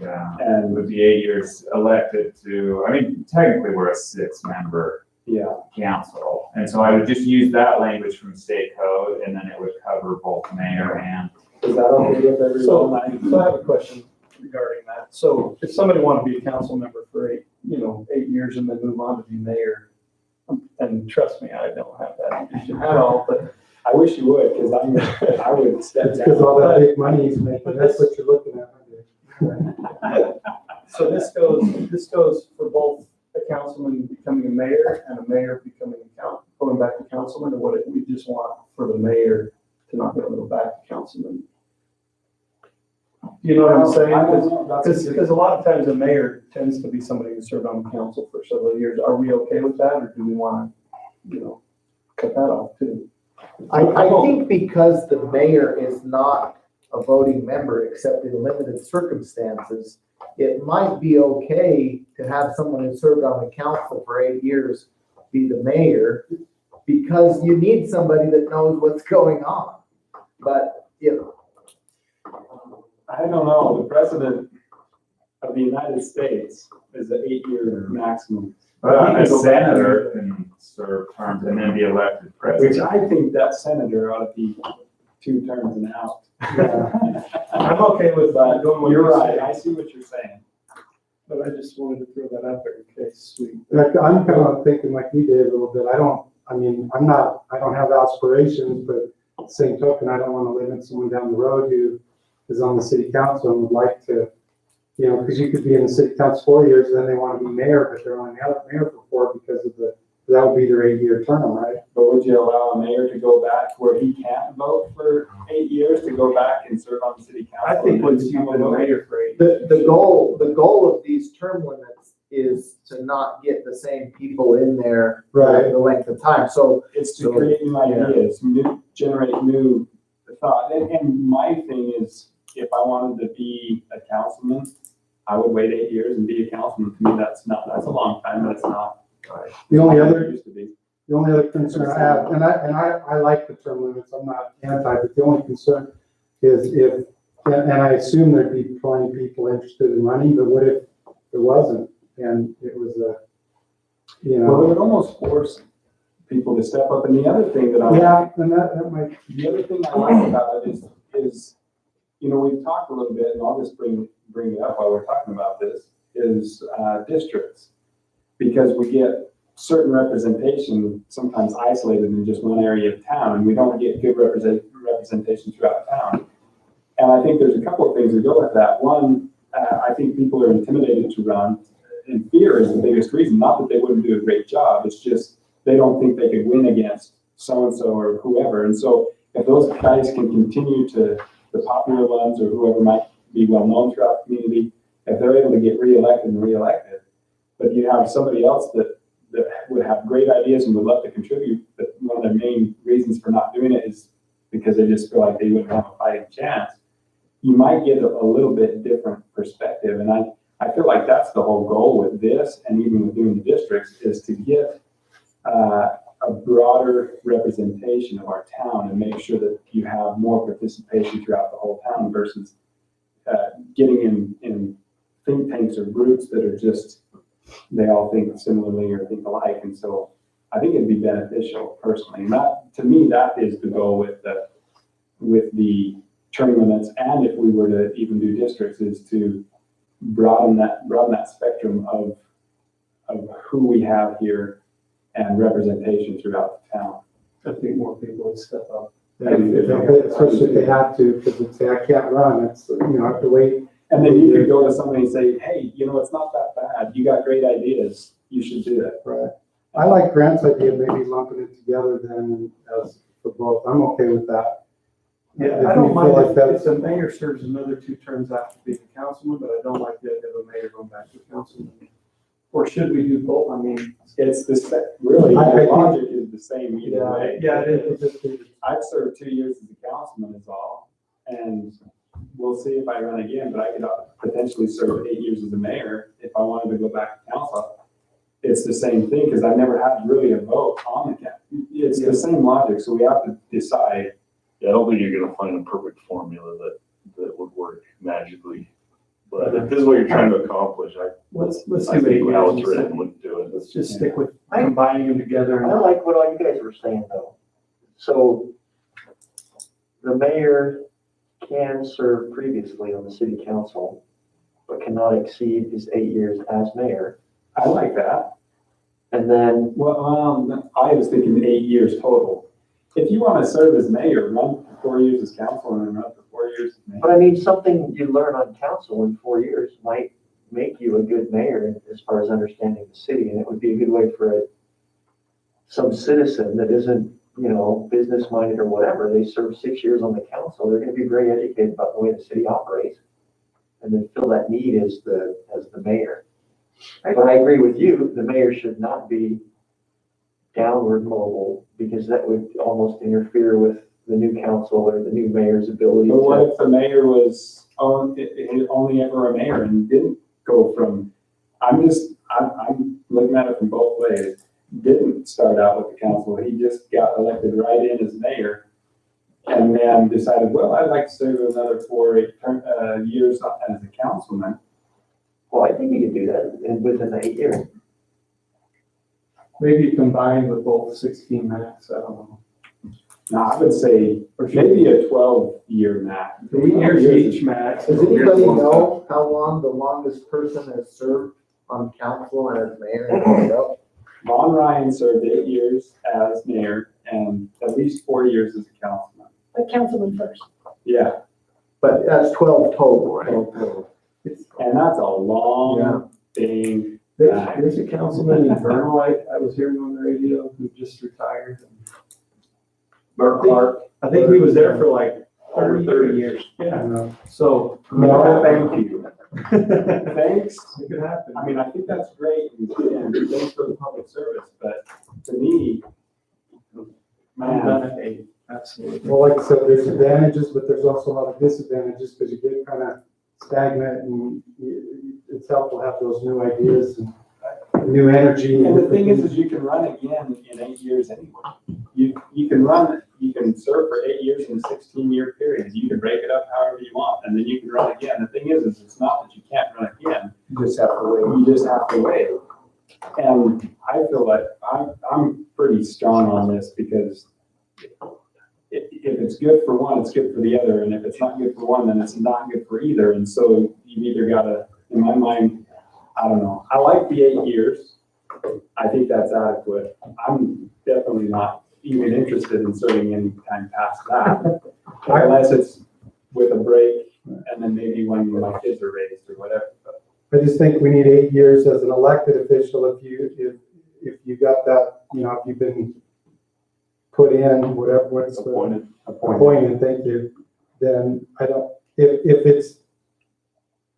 Yeah, And it would be 8 years elected to, technically we're a 6-member yeah, council. And so I would just use that language from state code and then it would cover both mayor and. is that okay with everyone? So I have a question regarding that. So if somebody wanted to be a council member for 8 years and then move on to be mayor, and trust me, I don't have that ambition at all, but I wish you would, because I would step It's because down. all that big money he's making, that's what you're looking at. So this goes for both a councilman becoming a mayor and a mayor becoming going back to councilman, or what, we just want for the mayor to not be able to go back to councilman? You know what I'm saying? I don't know. That's a Because a lot of times a mayor tends to be somebody who served on the council for several years. Are we okay with that, or do we want to, cut that off too? I think because the mayor is not a voting member except in limited circumstances, it might be okay to have someone who served on the council for 8 years be the mayor, because you need somebody that knows what's going on. But, I don't know, the president of the United States is an 8-year maximum. A senator can serve terms and then be elected Which president. I think that senator ought to be 2 terms and out. I'm okay with But going with you're this. right, I see what you're saying. But I just wanted to throw that out there in case we. I'm kind of thinking like you did a little bit. I don't have aspirations, but same token, I don't want to limit someone down the road who is on the city council and would like to, because you could be in the city council 4 years, and then they want to be mayor, but they're only mayor for 4 because of that would be their 8-year term, right? But would you allow a mayor to go back where he can't vote for 8 years to go back and serve on the city council? I think once you've been mayor for 8 years. the goal of these term limits is to not get the same people in there for Right. the length of time. So It's to create new ideas, generate new thought. And my thing is, if I wanted to be a councilman, I would wait 8 years and be a councilman. To me, that's a long time, but it's not. The only what it other used to be. concern I have, and I like the term limits, I'm not anti, but the only concern is and I assume there'd be plenty of people interested in running, but what if there wasn't? And it was Well, it would almost force people to step up. And the other thing that I. yeah, and that might, The other thing I like about it is, we've talked a little bit, and I'll just bring it up while we're talking about this, is districts. Because we get certain representation sometimes isolated in just one area of town, and we don't get good representation throughout town. And I think there's a couple of things that go with that. One, I think people are intimidated to run, and fear is the biggest reason. Not that they wouldn't do a great job, it's just they don't think they could win against so-and-so or whoever. And so if those guys can continue to, the popular ones or whoever might be well-known throughout the community, if they're able to get reelected, but you have somebody else that would have great ideas and would love to contribute, but one of their main reasons for not doing it is because they just feel like they wouldn't have a fighting chance, you might get a little bit different perspective. And I feel like that's the whole goal with this, and even with doing the districts, is to get a broader representation of our town and make sure that you have more participation throughout the whole town versus getting in think tanks or groups that are just, they all think similarly or think alike. And so I think it'd be beneficial personally. And that, to me, that is the goal with the term limits. And if we were to even do districts, is to broaden that spectrum of who we have here and representation throughout the town. I think more people would step up. especially if they have to, because they'd say, I can't run, it's, I have to wait. And then you could go to somebody and say, hey, it's not that bad. You got great ideas. You should do it. Right. I like Grant's idea, of maybe lumping it together then as for both. I'm okay with that. Yeah, If I you don't feel mind like if that's- the mayor serves another 2 terms after being a councilman, but I don't like the idea of a mayor going back to councilman. Or should we do both? I mean, It's really, I the think- logic is the same either way. yeah, it is. I've served 2 years as a councilman is all, and we'll see if I run again, but I could potentially serve 8 years as a mayor if I wanted to go back to council. It's the same thing, because I've never had really a vote on the council. It's the same logic, so we have to decide. Yeah, I don't think you're gonna find a perfect formula that would work magically. But if this is what you're trying to accomplish, Let's I do 8 think how it's years. written would do it. Let's just stick with combining them together. I like what all you guys were saying though. So the mayor can serve previously on the city council, but cannot exceed his 8 years as mayor. I like that. And then, Well, I was thinking 8 years total. If you want to serve as mayor, run for 4 years as council and then run for 4 years as mayor. but I mean, something you learn on council in 4 years might make you a good mayor as far as understanding the city, and it would be a good way for some citizen that isn't, you know, business minded or whatever, they serve 6 years on the council, they're gonna be very educated about the way the city operates. And then fill that need as the mayor. But I agree with you, the mayor should not be downward mobile, because that would almost interfere with the new council or the new mayor's ability But what to. if the mayor was only ever a mayor and didn't go from, I'm looking at it from both ways. Didn't start out with the council, he just got elected right in as mayor. And then decided, well, I'd like to serve another 4 years as a councilman. Well, I think you could do that within the 8 years. Maybe combined with both 16 max, I don't know. Now, I would say maybe a 12-year max. 3 years each max. Does anybody know how long the longest person has served on council and as mayor in Rosedale? Ron Ryan served 8 years as mayor and at least 4 years as a councilman. But councilman first. Yeah, But that's 12 total, right? and that's a long thing. There's a councilman in Vernal, I was hearing on the radio, who just retired. Bert Clark. I think he was there for like Over 30 years. I Yeah, know. so. No, thank you. Thanks. It could happen. I mean, I think that's great, and thanks for the public service, but to me, I'm man, done at 8, absolutely. Well, like I said, there's advantages, but there's also a lot of disadvantages because you get kind of stagnant and it's helpful to have those new ideas and new energy. and the thing is you can run again in 8 years anyway. You can serve for 8 years in 16-year periods. You can break it up however you want, and then you can run again. The thing is it's not that you can't run again. You just have to wait. You just have to wait. And I feel like I'm pretty strong on this because if it's good for one, it's good for the other. And if it's not good for one, then it's not good for either. And so you've either got to, in my mind, I don't know. I like the 8 years. I think that's adequate. I'm definitely not even interested in serving any time past that. Unless it's with a break and then maybe when my kids are raised or whatever. But I just think we need 8 years as an elected official if you got that, you know, if you've been put in, whatever, what's the appointed, thank you, then I don't, if it's,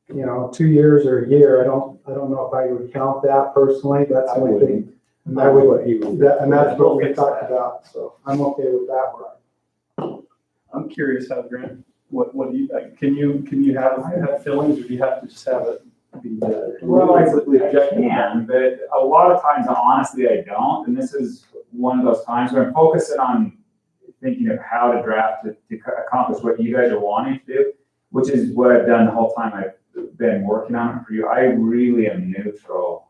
you know, 2 years or a year, I don't know if I would count that personally, that's I my wouldn't. thing. And I would, and that's what we talked about, so I'm okay with that one. I'm curious how, Grant, what do you, can you have feelings, or do you have to just have it be? Well, I objective? can, but a lot of times, honestly, I don't. And this is one of those times where I'm focusing on thinking of how to draft to accomplish what you guys are wanting to do, which is what I've done the whole time I've been working on it for you. I really am neutral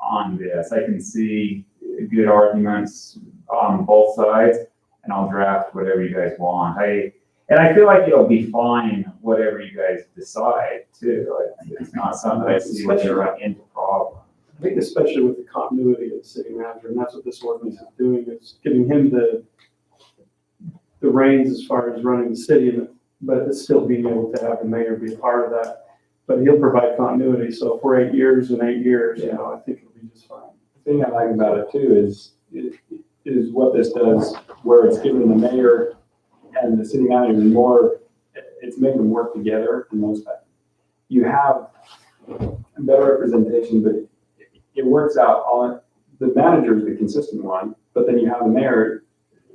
on this. I can see good arguments on both sides, and I'll draft whatever you guys want. And I feel like it'll be fine, whatever you guys decide too. It's not something that I see where they're running into problems. I think especially with the continuity of the city manager, and that's what this ordinance is doing, is giving him the reins as far as running the city, but it's still being able to have the mayor be a part of that. But he'll provide continuity, so for 8 years and 8 years, you know, I think it'll be just fine. the thing I like about it too is what this does, where it's giving the mayor and the city manager more, it's making them work together in those factors. You have better representation, but it works out on, the manager is the consistent one, but then you have the mayor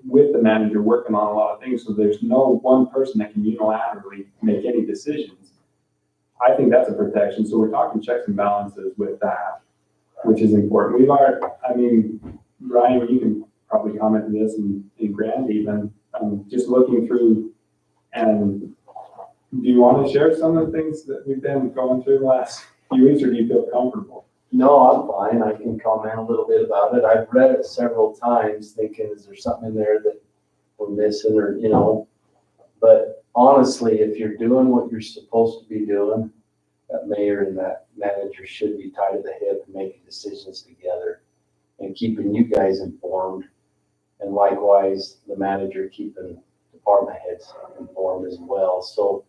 with the manager working on a lot of things, so there's no one person that can unilaterally make any decisions. I think that's a protection, so we're talking checks and balances with that, which is important. We've already, I mean, Brian, you can probably comment on this, and Grant even, just looking through, and do you want to share some of the things that we've been going through the last few weeks, or do you feel comfortable? No, I'm fine. I can comment a little bit about it. I've read it several times thinking, is there something in there that we're missing or, you know? But honestly, if you're doing what you're supposed to be doing, that mayor and that manager should be tied to the hip and making decisions together and keeping you guys informed. And likewise, the manager keeping department heads informed as well. So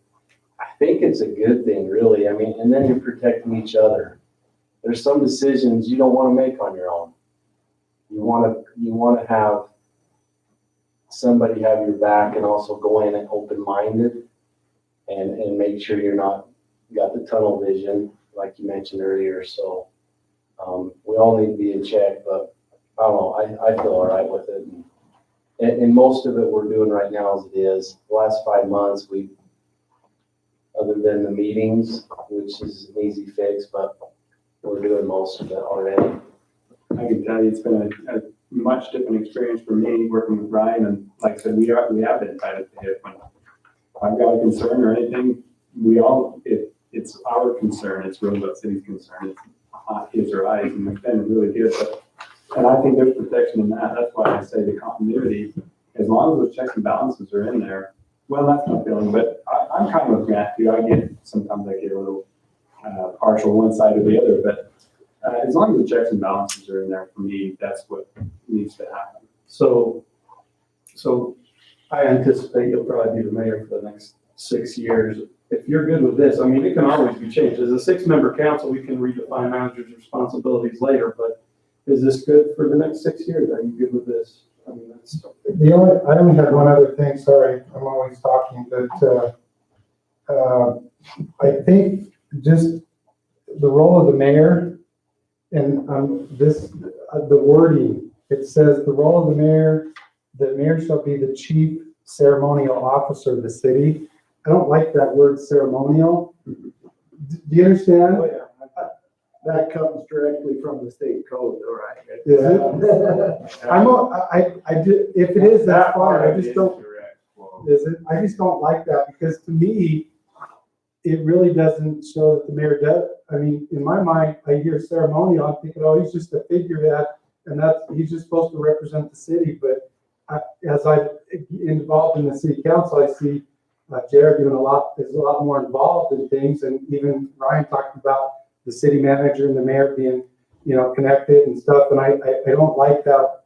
think it's a good thing, really. I mean, and then you're protecting each other. There's some decisions you don't want to make on your own. You want to have somebody have your back and also go in and open-minded and make sure you're not got the tunnel vision, like you mentioned earlier. So we all need to be in check, but I don't know, I feel all right with it. And most of it we're doing right now as it is. The last 5 months, other than the meetings, which is an easy fix, but we're doing most of it already. I can tell you, it's been a much different experience for me working with Ryan, and like I said, we have been tied at the hip. When I've got a concern or anything, it's our concern, it's Roosevelt City's concern, it's not his or I's, and it's been really good. And I think there's protection in that. That's why I say the continuity, as long as those checks and balances are in there. Well, that's my feeling, but I'm kind of with Grant too. Sometimes I get a little partial one side or the other, but as long as the checks and balances are in there, for me, that's what needs to happen. So I anticipate you'll probably be the mayor for the next 6 years. If you're good with this, I mean, it can always be changed. As a 6-member council, we can redefine managers' responsibilities later, but is this good for the next 6 years? Are you good with this? I mean, I only had one other thing, sorry, I'm always talking, but, I think just the role of the mayor and, the wording, it says the role of the mayor shall be the chief ceremonial officer of the city. I don't like that word ceremonial. Do you understand? That comes directly from the state code, though, right? Is it? I do, if it is, that's fine, I just don't, is it? I just don't like that, because to me, it really doesn't show that the mayor does. I mean, in my mind, I hear ceremonial, I'm thinking, oh, he's just a figurehead, and he's just supposed to represent the city. But as I'm involved in the city council, I see Jared is a lot more involved in things, and even Ryan talked about the city manager and the mayor being, connected and stuff. And I don't like that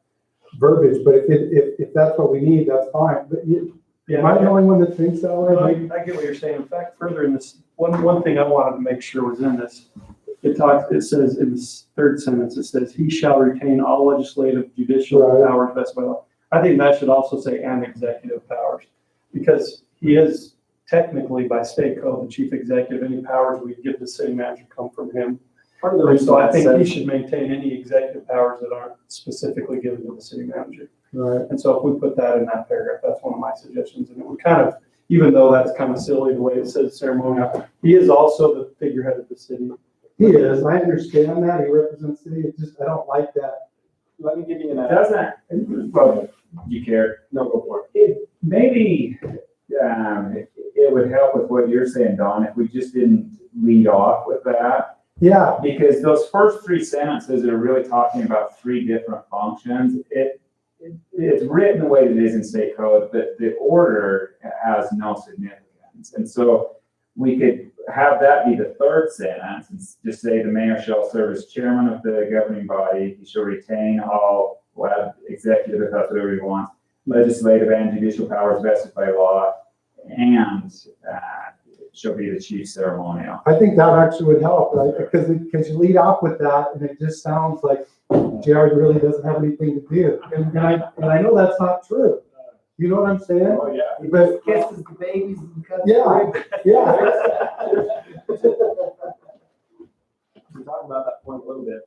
verbiage, but if that's what we need, that's fine. But am I the only one that thinks that way? Well, I get what you're saying. In fact, further in this, one thing I wanted to make sure was in this. It says in the third sentence, it says, he shall retain all legislative, judicial powers vested by law. I think that should also say and executive powers, because he is technically by state code, the chief executive. Any powers we give the city manager come from him. Part of the reason So I think he says, should maintain any executive powers that aren't specifically given to the city manager. Right. And so if we put that in that paragraph, that's one of my suggestions. And it would kind of, even though that's kind of silly the way it says ceremonial, he is also the figurehead of the city. He is. I understand that. He represents the city. It's just, I don't like that. let me give you an Doesn't, well, you care? No, go for it. Maybe, it would help with what you're saying, Don, if we just didn't lead off with that. Yeah, Because those first 3 sentences are really talking about 3 different functions. It's written the way it is in state code, but the order has no significance. And so we could have that be the third sentence and just say the mayor shall serve as chairman of the governing body. He shall retain all executive, if that's whatever he wants, legislative and judicial powers vested by law, and shall be the chief ceremonial. I think that actually would help, right? Because you lead off with that and it just sounds like Jared really doesn't have anything to do. And I know that's not true. You know what I'm saying? Oh, yeah. But Kisses the babies and cuts yeah, yeah. To talk about that point a little bit,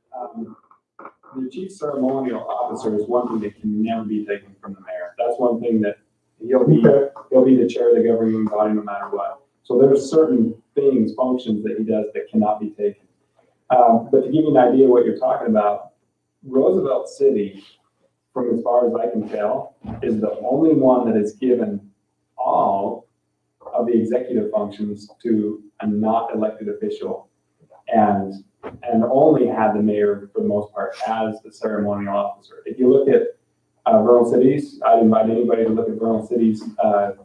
the chief ceremonial officer is one thing that can never be taken from the mayor. That's one thing that he'll be the chair of the governing body no matter what. So there's certain things, functions that he does that cannot be taken. But to give you an idea of what you're talking about, Roosevelt City, from as far as I can tell, is the only one that has given all of the executive functions to a not elected official, and only had the mayor for the most part as the ceremonial officer. If you look at Vernal Cities, I'd invite anybody to look at Vernal Cities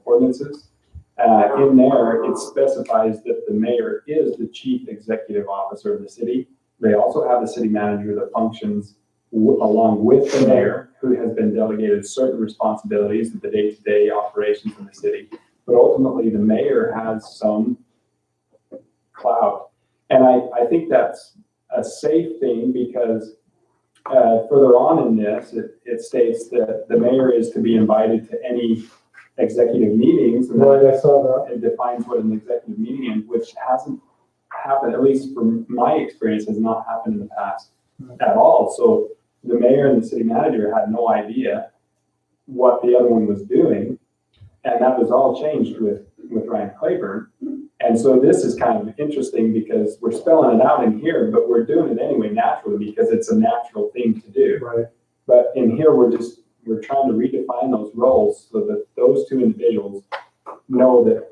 ordinances. In there, it specifies that the mayor is the chief executive officer of the city. They also have the city manager that functions along with the mayor, who has been delegated certain responsibilities of the day-to-day operations in the city. But ultimately, the mayor has some clout. And I think that's a safe thing because further on in this, it states that the mayor is to be invited to any executive meetings. And Right, I saw that. it defines what an executive meeting is, which hasn't happened, at least from my experience, has not happened in the past at all. So the mayor and the city manager had no idea what the other one was doing. And that was all changed with Ryan Claiborne. And so this is kind of interesting because we're spelling it out in here, but we're doing it anyway naturally because it's a natural thing to do. Right. But in here, we're trying to redefine those roles so that those two individuals know that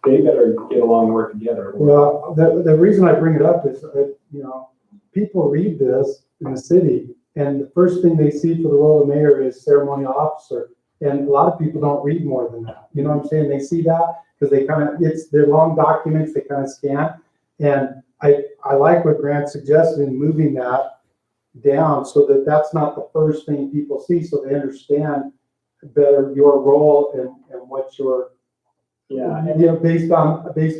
they better get along and work together. Well, the reason I bring it up is that, you know, people read this in the city, and the first thing they see for the role of mayor is ceremonial officer. And a lot of people don't read more than that. You know what I'm saying? They see that because they're long documents, they kind of scan. And I like what Grant suggested in moving that down so that that's not the first thing people see, so they understand better your role and what your, Yeah. you know, based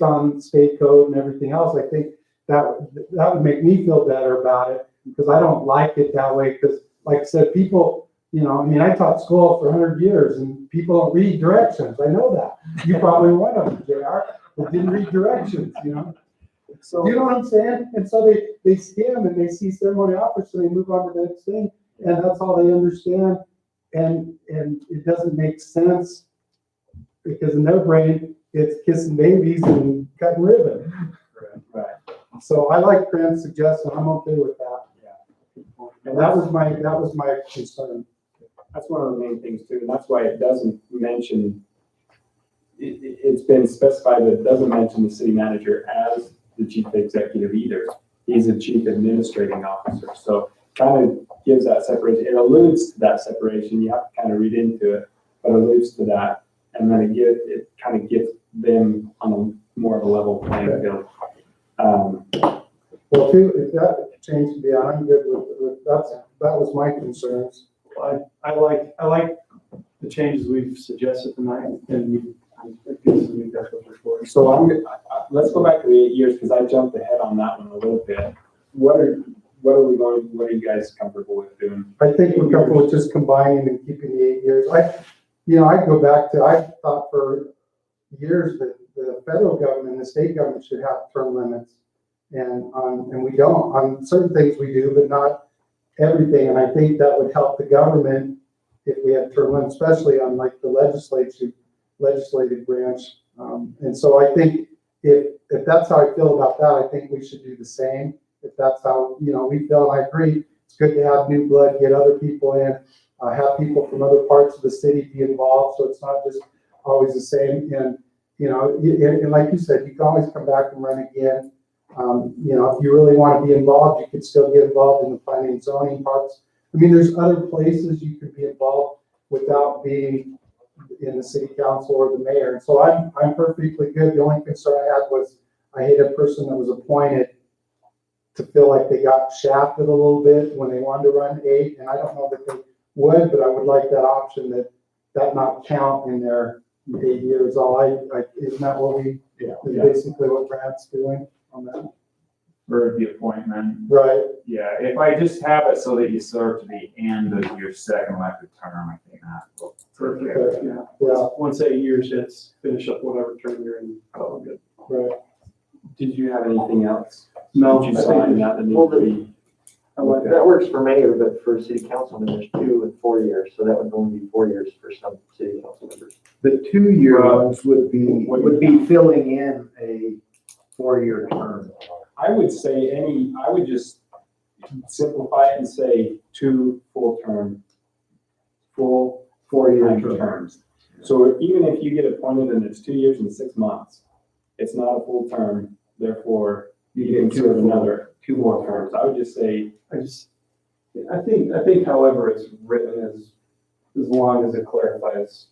on state code and everything else. I think that would make me feel better about it because I don't like it that way. Because like I said, people, you know, I mean, I taught school for 100 years and people don't read directions. I know that. You probably one of them, JR, that didn't read directions, you know? So, You know what I'm saying? And so they skim and they see ceremony officer and they move on to the next thing. And that's all they understand. And it doesn't make sense because in their brain, it's kissing babies and cutting ribbon. right. So I like Grant's suggestion. I'm okay with that. Yeah. And that was my concern. That's one of the main things too, and that's why it doesn't mention, it's been specified that it doesn't mention the city manager as the chief executive either. He's a chief administrating officer, so kind of gives that separation. It alludes to that separation. You have to kind of read into it, but alludes to that. And then it kind of gets them on a more of a level playing field. Well, too, if that change to be, I'm good with that was my concerns. I like the changes we've suggested tonight, and it gives me that's what we're for. So let's go back to the 8 years, because I jumped ahead on that one a little bit. What are you guys comfortable with doing? I think we're comfortable with just combining and keeping the 8 years. I go back to, I thought for years that the federal government and the state government should have term limits. And we don't. On certain things we do, but not everything. And I think that would help the government if we had term limits, especially on like the legislative branch. And so I think if that's how I feel about that, I think we should do the same. If that's how, we feel, and I agree, it's good to have new blood, get other people in, have people from other parts of the city be involved, so it's not just always the same. And, and like you said, you can always come back and run again. If you really want to be involved, you could still get involved in the planning and zoning parts. I mean, there's other places you could be involved without being in the city council or the mayor. And so I'm perfectly good. The only concern I had was I hate a person that was appointed to feel like they got shafted a little bit when they wanted to run 8. And I don't know that they would, but I would like that option that not count in their 8 years. Isn't that what is basically what Brad's doing on that? For the appointment. Right. Yeah, if I just have it so that you serve to the end of your second elected term, I think that will. Perfect, yeah. Yeah. Once 8 years hits, finish up whatever term you're in, all good. Right. Did you have anything else? No, Did you I sign that needs to be? That works for mayor, but for city councilman, there's 2 and 4 years, so that would only be 4 years for some city council members. The 2-year Well, ones would be filling in a 4-year term. I would just simplify it and say 2 full 4-year terms. So even if you get appointed and it's 2 years and 6 months, it's not a full term, therefore you can serve another 2 more terms. I would just say, I think however it's written is, as long as it clarifies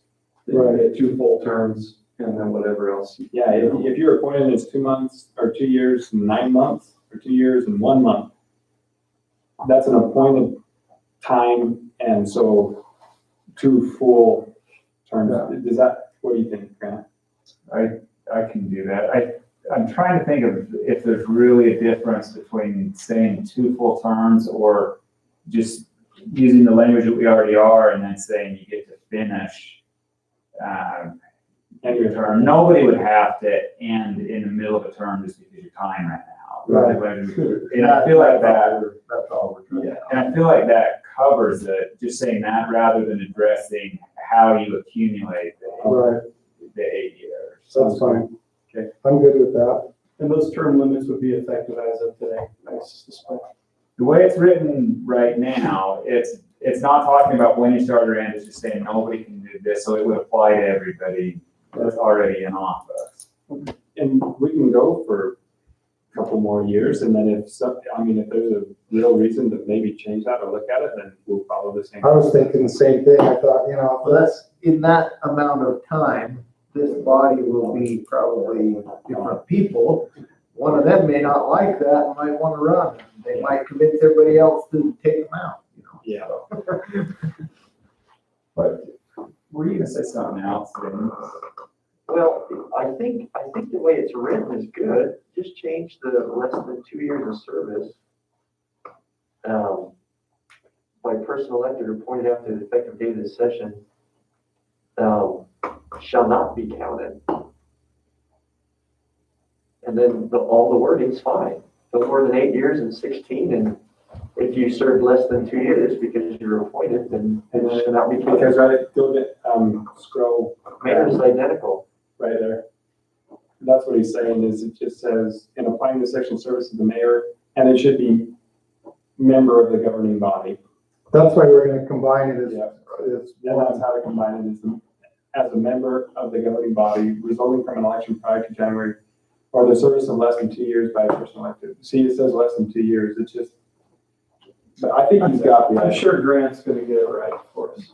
that you get 2 full terms and then whatever else. yeah, if you're appointed and it's 2 months or 2 years and 9 months or 2 years and 1 month, that's an appointed time, and so 2 full terms. Does that, what do you think, Grant? I can do that. I'm trying to think of if there's really a difference between saying 2 full terms or just using the language that we already are and then saying you get to finish your term. Nobody would have to end in the middle of a term just because your time ran out. Right. And I feel like that, That's all we're trying to. and I feel like that covers it, just saying that rather than addressing how you accumulate Right, the 8 years. that's fine. Okay. I'm good with that. And those term limits would be effective as of today, I suspect. The way it's written right now, it's not talking about when you start or end, it's just saying nobody can do this, so it would apply to everybody that's already in office. And we can go for a couple more years, and then if if there's a real reason to maybe change that or look at it, then we'll follow the same. I was thinking the same thing. I thought, you know, Well, that's, in that amount of time, this body will be probably different people. One of them may not like that and might want to run. They might convince everybody else to take them out, you know. Yeah. But were you gonna say something else? Then? Well, I think the way it's written is good. Just change the less than 2 years of service. By person elected or appointed after the effective date of the session, shall not be counted. And then all the wording's fine. No more than 8 years and 16, and if you served less than 2 years because you're appointed, then it shall not be counted. Because go get, scroll Mayor is identical. right there. That's what he's saying, is it just says, in applying the section service of the mayor, and it should be member of the governing body. that's why we're gonna combine it as, Yeah. as Then that's how to combine it, as a member of the governing body resulting from an election prior to January, or the service of less than 2 years by a person elected. See, it says less than 2 years, it's just, but I think he's got the I'm idea. sure Grant's gonna get it right for us.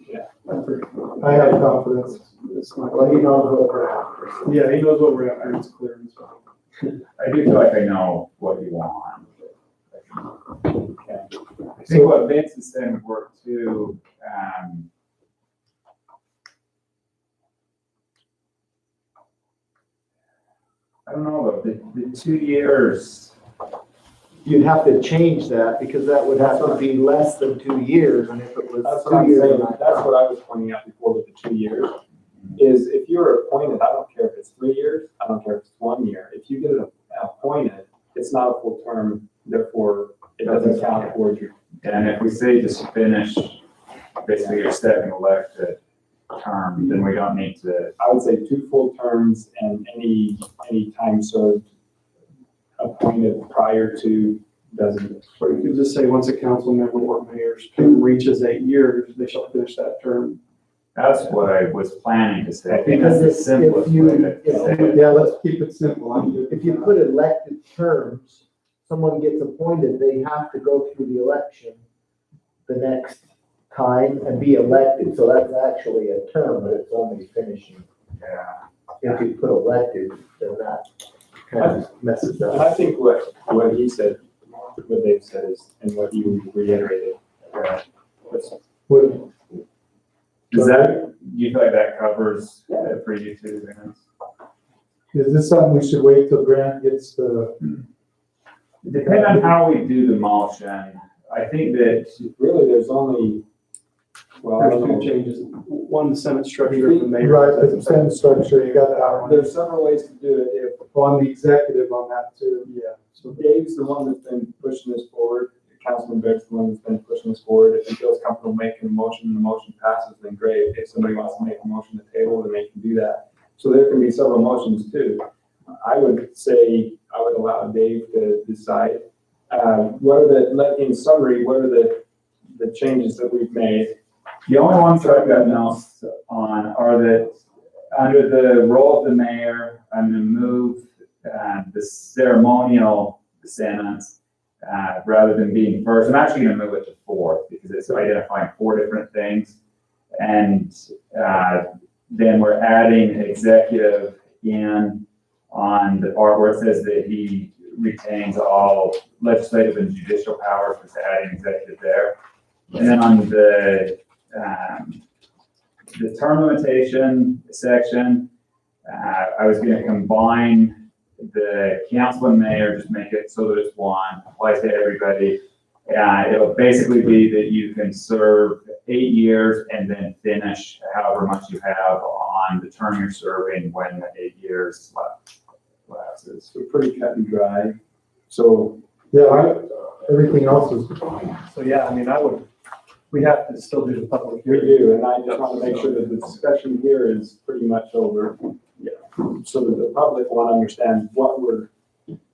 Yeah. I have confidence. It's not- Well, he knows what we're after. Yeah, he knows what we're after, it's clear. and so. I do feel like I know what you want. I think what Vince is saying would work too. I don't know, the 2 years. You'd have to change that because that would have to be less than 2 years, and if it was That's what 2 I'm years. saying, that's what I was pointing out before with the 2 years, is if you're appointed, I don't care if it's 3 years, I don't care if it's 1 year. If you get appointed, it's not a full term, therefore it doesn't count towards your. And if we say just finish basically your second elected term, then we don't need to. I would say 2 full terms and any time served appointed prior to doesn't. Or you could just say, once a council member or mayor's term reaches 8 years, they shall finish that term. That's what I was planning to say. I think that's Because the if simplest you- way to say it. Yeah, let's keep it simple. I'm good with If you that. put elected terms, someone gets appointed, they have to go through the election the next time and be elected, so that's actually a term, but it's only finishing. Yeah. If you put elected, then that kind of messes And up. I think what he said, what Dave said is, and what you reiterated, Would- Does that, you feel like that covers for you too, Vince? Is this something we should wait till Grant gets the, Depending on how we do the motion, I think that really, there's only, well, I There's don't two know. changes. One, the Senate structure of the mayor. right, the percent structure, you got that one. There's several ways to do it. If On the executive on that too. Yeah, so Dave's the one that's been pushing this forward, Councilman Beck's the one that's been pushing this forward. If he feels comfortable making a motion and the motion passes, then great. If somebody wants to make a motion to table, then they can do that. So there can be several motions too. I would say, I would allow Dave to decide, in summary, what are the changes that we've made? the only ones that I've got notes on are that under the role of the mayor, I'm gonna move the ceremonial sentence rather than being first. I'm actually gonna move it to fourth because it's identifying 4 different things. And then we're adding executive in on the part where it says that he retains all legislative and judicial powers, just adding executive there. And then on the term limitation section, I was gonna combine the council and mayor, just make it so that it's one, applies to everybody. It'll basically be that you can serve 8 years and then finish however much you have on the term you're serving when the 8 years lapses. So pretty cut and dry. So, Yeah, everything else is fine. So, yeah, I mean, we have to still do the public we hearing. do, and I just want to make sure that the discussion here is pretty much over. So that the public want to understand what we're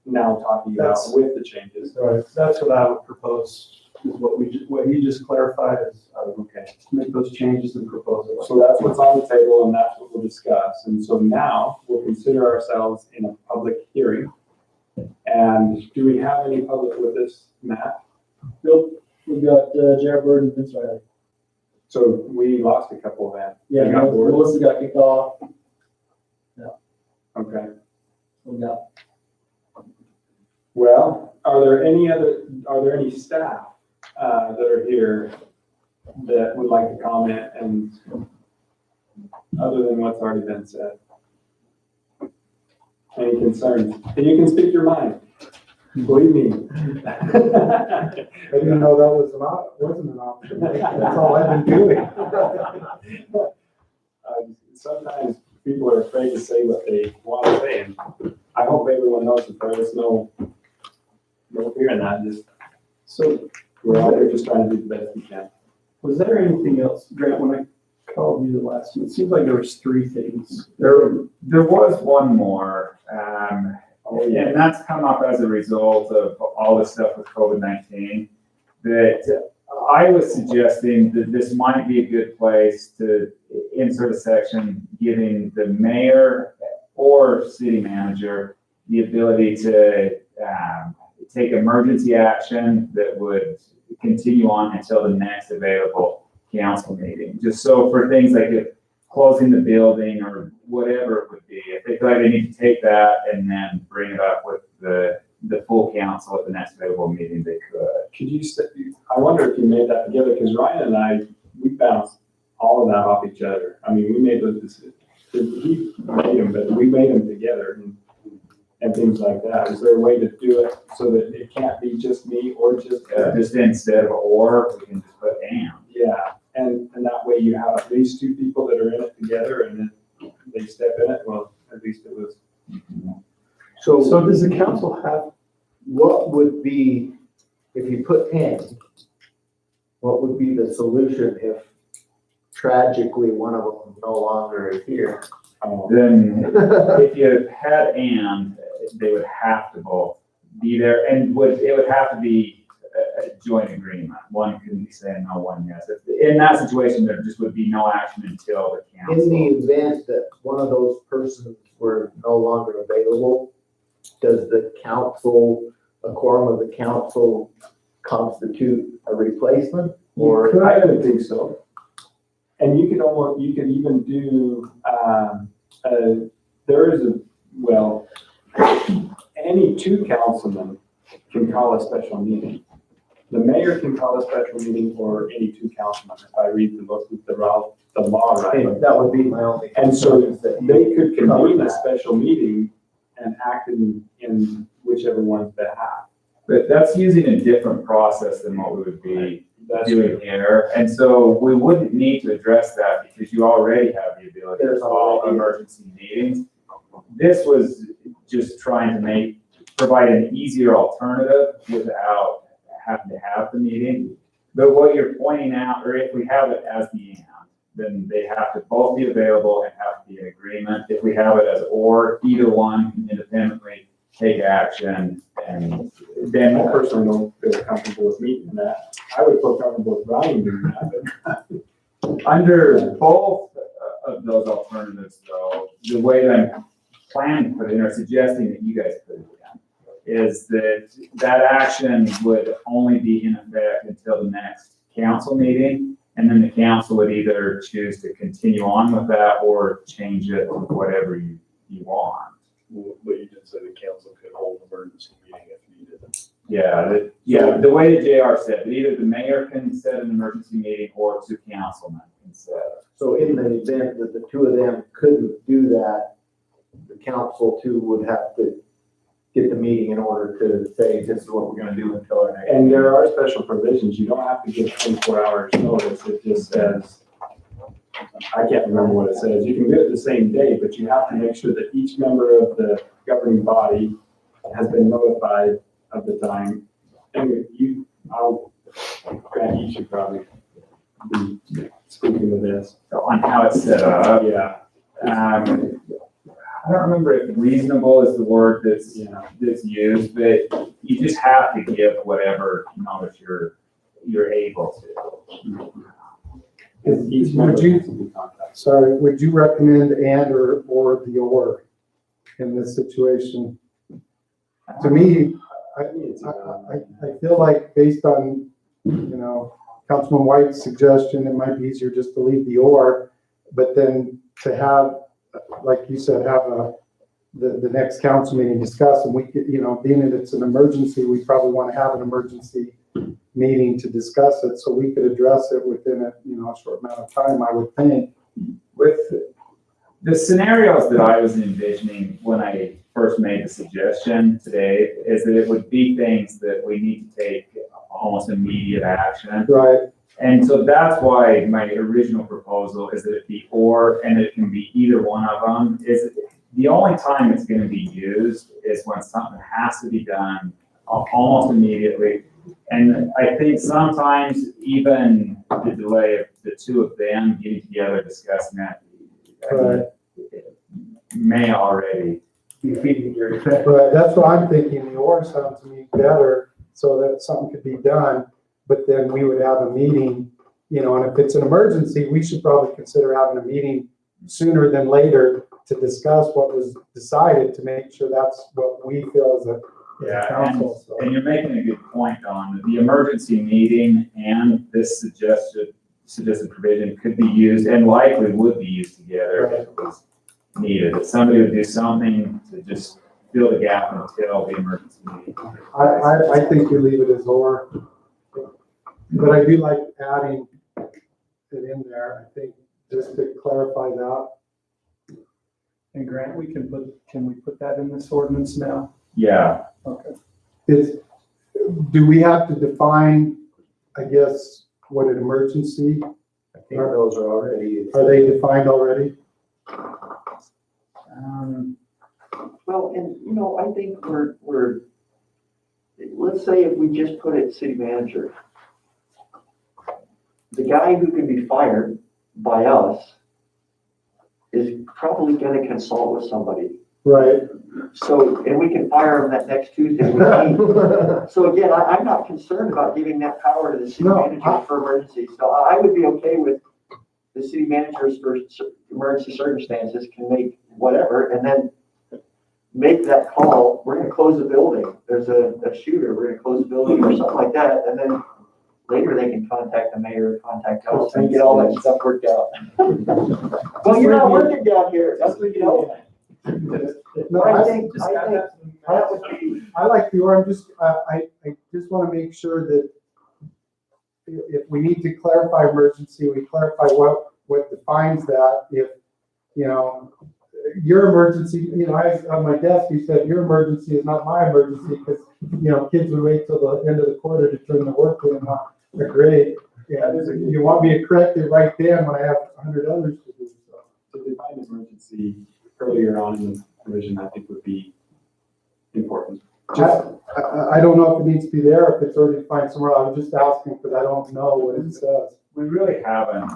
now talking about That's- with the changes. Right. That's what I would propose, is what he just clarified is, Okay. make those changes and propose it. So that's what's on the table and that's what we'll discuss. And so now we'll consider ourselves in a public hearing. And do we have any public with us, Matt? Nope, we've got Jared Bird and Vince Riley. So we lost a couple then. Yeah, We got bored. Melissa got kicked off. Okay. We got Well, are there any staff that are here that would like to comment and other than what's already been said? Any concerns? And you can speak your mind. Believe me. I didn't know that wasn't an option. That's all I've been doing. Sometimes people are afraid to say what they want to say, and I hope everyone knows that there is no fear in that. Just, So we're out there just trying to do the best we can. was there anything else, Grant, when I called you the last one? It seems like there was 3 things. There was one more, Oh, yeah. and that's come up as a result of all the stuff with COVID-19, that I was suggesting that this might be a good place to insert a section giving the mayor or city manager the ability to take emergency action that would continue on until the next available council meeting. Just so for things like if closing the building or whatever it would be, if they feel like they need to take that and then bring it up with the full council at the next available meeting, they could. Could you say, I wonder if you made that together, because Ryan and I, we bounced all of that off each other. I mean, we made those decisions. He made them, but we made them together and things like that. Is there a way to do it so that it can't be just me or just? Just instead of or, we can just put and. Yeah, and that way you have at least 2 people that are in it together and then they step in it, well, at least it was. So So does the council have, what would be, if you put and, what would be the solution if tragically one of them no longer is here? Then if you had and, they would have to both be there and it would have to be a joint agreement. One couldn't be saying no, one yes. In that situation, there just would be no action until the council. In the event that one of those persons were no longer available, does the council, a quorum of the council constitute a replacement? Or I would think so. And you could even do, there is any 2 councilmen can call a special meeting. The mayor can call a special meeting or any 2 councilmen, if I read the law right. that would be my only. And so concern is that they could convene a special meeting and act in whichever one's behalf. But that's using a different process than what we would be That's doing here. And so we wouldn't need to address that because you already have the ability to There's call already- emergency meetings. This was just trying to provide an easier alternative without having to have the meeting. But what you're pointing out, or if we have it as the and, then they have to both be available and have to be in agreement. If we have it as or, either one can independently take action, and then I personally don't feel comfortable with me doing that. I would feel comfortable with Ryan doing that, but under both of those alternatives, though, the way that I'm planning to put it in, or suggesting that you guys put it in, is that action would only be in effect until the next council meeting, and then the council would either choose to continue on with that or change it to whatever you want. But you did say the council could hold an emergency meeting if needed. Yeah, the way that JR said, either the mayor can set an emergency meeting or 2 councilmen can set it. So in the event that the 2 of them couldn't do that, the council too would have to get the meeting in order to say, this is what we're gonna do until our next. And there are special provisions. You don't have to give 24 hours notice. It just says, I can't remember what it says. You can do it the same day, but you have to make sure that each member of the governing body has been notified of the time. And Grant, you should probably be speaking to this. So on how it's set up, Yeah, I don't remember if reasonable is the word that's used, but you just have to give whatever notice you're able to. each Would member you- has to be contacted. Sorry, would you recommend and or the or in this situation? To me, I feel like based on, Councilman White's suggestion, it might be easier just to leave the or, but then to have, like you said, have the next council meeting discuss, and we could, being that it's an emergency, we probably want to have an emergency meeting to discuss it, so we could address it within a short amount of time, I would think. With the scenarios that I was envisioning when I first made the suggestion today is that it would be things that we need to take almost immediate action. Right. And so that's why my original proposal is that it be or, and it can be either one of them. Is the only time it's going to be used is when something has to be done almost immediately. And I think sometimes even the delay of the two of them getting together, discussing that, may already be feeding your effect. But that's what I'm thinking, the or sounds to me better, so that something could be done, but then we would have a meeting, and if it's an emergency, we should probably consider having a meeting sooner than later to discuss what was decided, to make sure that's what we feel as a council. So. And you're making a good point on the emergency meeting and this suggested provision could be used and likely would be used together if it was needed. If somebody would do something to just fill the gap until the emergency meeting. I think we leave it as or, but I do like adding it in there, I think, just to clarify that. And Grant, can we put that in this ordinance now? Yeah. Okay. Do we have to define, I guess, what an emergency? I think those are they defined already? Well, and, I think we're, let's say if we just put it city manager, the guy who can be fired by us is probably gonna consult with somebody. Right. So, and we can fire him that next Tuesday. We meet. So again, I'm not concerned about giving that power to the city manager for emergencies. So I would be okay with the city managers for emergency circumstances can make whatever, and then make that call. We're gonna close the building. There's a shooter. We're gonna close the building or something like that. And then later they can contact the mayor, contact us and get all that stuff worked out. Well, you're not working down here. That's what you know. No, I think that would be. I like the or, I just want to make sure that if we need to clarify emergency, we clarify what defines that. If, your emergency, on my desk, you said your emergency is not my emergency because, kids would wait till the end of the quarter to turn the work in, not a grade. Yeah, you want me to correct it right then when I have 100 others to do. So. to define emergency earlier on in the provision, I think would be important. I don't know if it needs to be there, if it's already defined somewhere. I'm just asking because I don't know what it says. We really haven't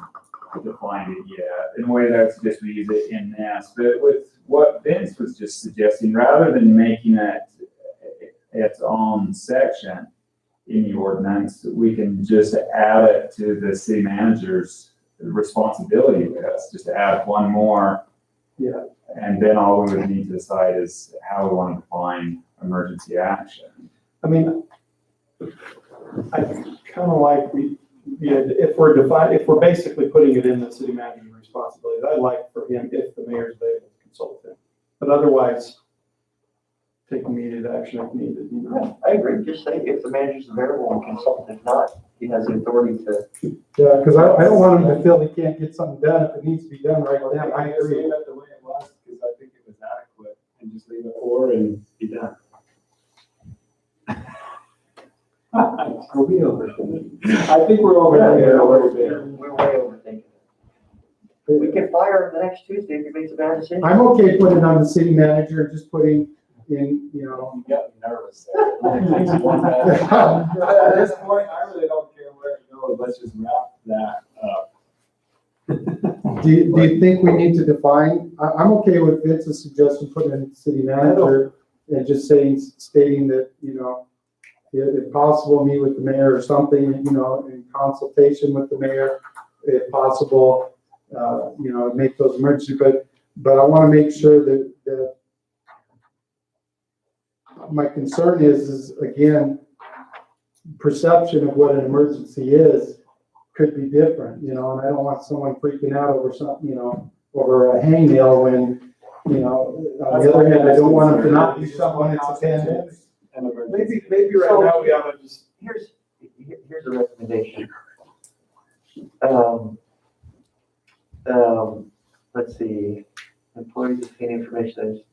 defined it yet in a way that's just we use it in this, but with what Vince was just suggesting, rather than making it its own section in the ordinance, we can just add it to the city manager's responsibility list, just add one more. Yeah. And then all we would need to decide is how we want to define emergency action. I mean, I kind of like if we're basically putting it in the city manager's responsibility, I'd like for him, if the mayor's available, to consult him. But otherwise, take immediate action if needed, I agree. Just say if the manager's available and consult. If not, he has the authority to. Yeah, because I don't want him to feel he can't get something done if it needs to be done right then. I agree. Leave it the way it was, because I think it was adequate. or and be done. Are we overthinking? I think we're over there a little bit. We're way overthinking it. We can fire him the next Tuesday if he makes a bad decision. I'm okay putting it on the city manager, just putting in, you know. You got me nervous there. At this point, I really don't care where it goes, let's just wrap that up. Do you think we need to define, I'm okay with Vince's suggestion, putting in city manager and just stating that, you know, if possible, meet with the mayor or something, you know, in consultation with the mayor, if possible, you know, make those emergency, but I want to make sure that my concern is again, perception of what an emergency is could be different, you know, and I don't want someone freaking out over something, you know, over a hangnail when, you know, on the other hand, I don't want them to not do something when it's a pandemic. Maybe right now we ought to just. Here's a recommendation. Let's see, employees obtain information.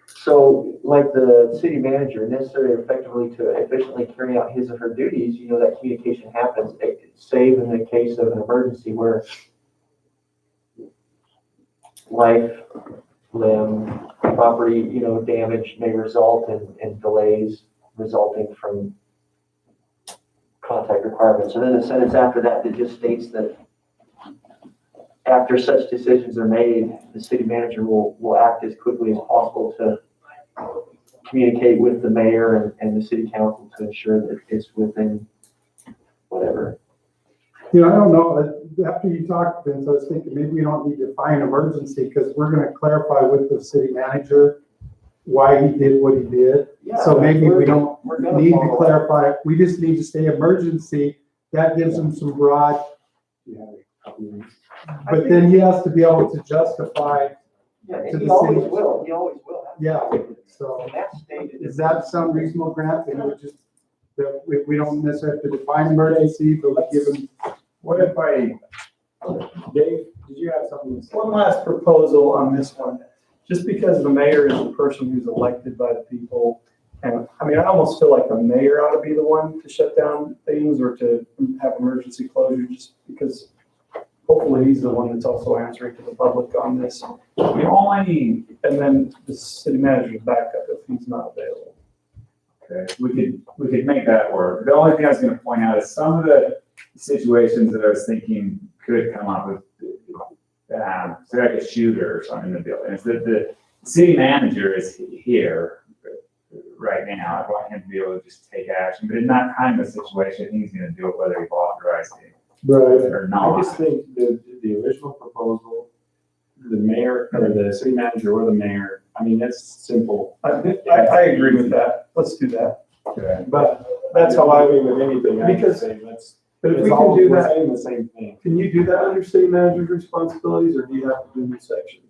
So like the city manager, necessary effectively to efficiently carry out his or her duties, you know, that communication happens, save in the case of an emergency where life, limb, property, you know, damage may result in delays resulting from contact requirements. And then the sentence after that just states that after such decisions are made, the city manager will act as quickly as possible to communicate with the mayor and the city council to ensure that it's within whatever. You know, I don't know, after you talked, Vince, I was thinking maybe we don't need to define emergency because we're gonna clarify with the city manager why he did what he did. So maybe we don't need to clarify it. We just need to say emergency. That gives him some broad, but then he has to be able to justify. Yeah, To and he the always city. will, he always will. Yeah, so And that's stated. is that some reasonable, Grant? That we just, that we don't necessarily have to define emergency, but we give him. What if Dave, did you have something to say? One last proposal on this one. Just because the mayor is the person who's elected by the people, and I mean, I almost feel like the mayor ought to be the one to shut down things or to have emergency closure, just because hopefully he's the one that's also answering to the public on this. the only, And then the city manager's backup if he's not available. okay, we could make that work. The only thing I was gonna point out is some of the situations that I was thinking could come up with, say like a shooter or something in the building. It's that the city manager is here right now. I want him to be able to just take action, but in that kind of situation, he's gonna do it whether he's authorized to Right. or I not. just think the original proposal, the mayor or the city manager or the mayor, I mean, that's simple. I agree with that. Let's do that. Okay. But that's how I, With anything, I would Because- say, let's. but if it's we can all- do we're that, saying the same thing. can you do that under city manager's responsibilities or do you have to do this section?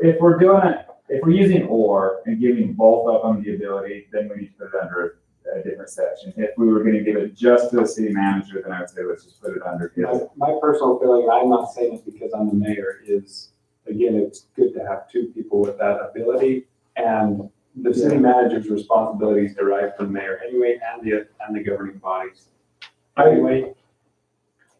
If we're doing it, if we're using or and giving both of them the ability, then we need to put it under a different section. If we were gonna give it just to the city manager, then I would say let's just put it under his. My personal feeling, I'm not saying it because I'm the mayor, is, again, it's good to have two people with that ability. And the city manager's responsibilities derive from the mayor anyway, and the governing bodies. Anyway,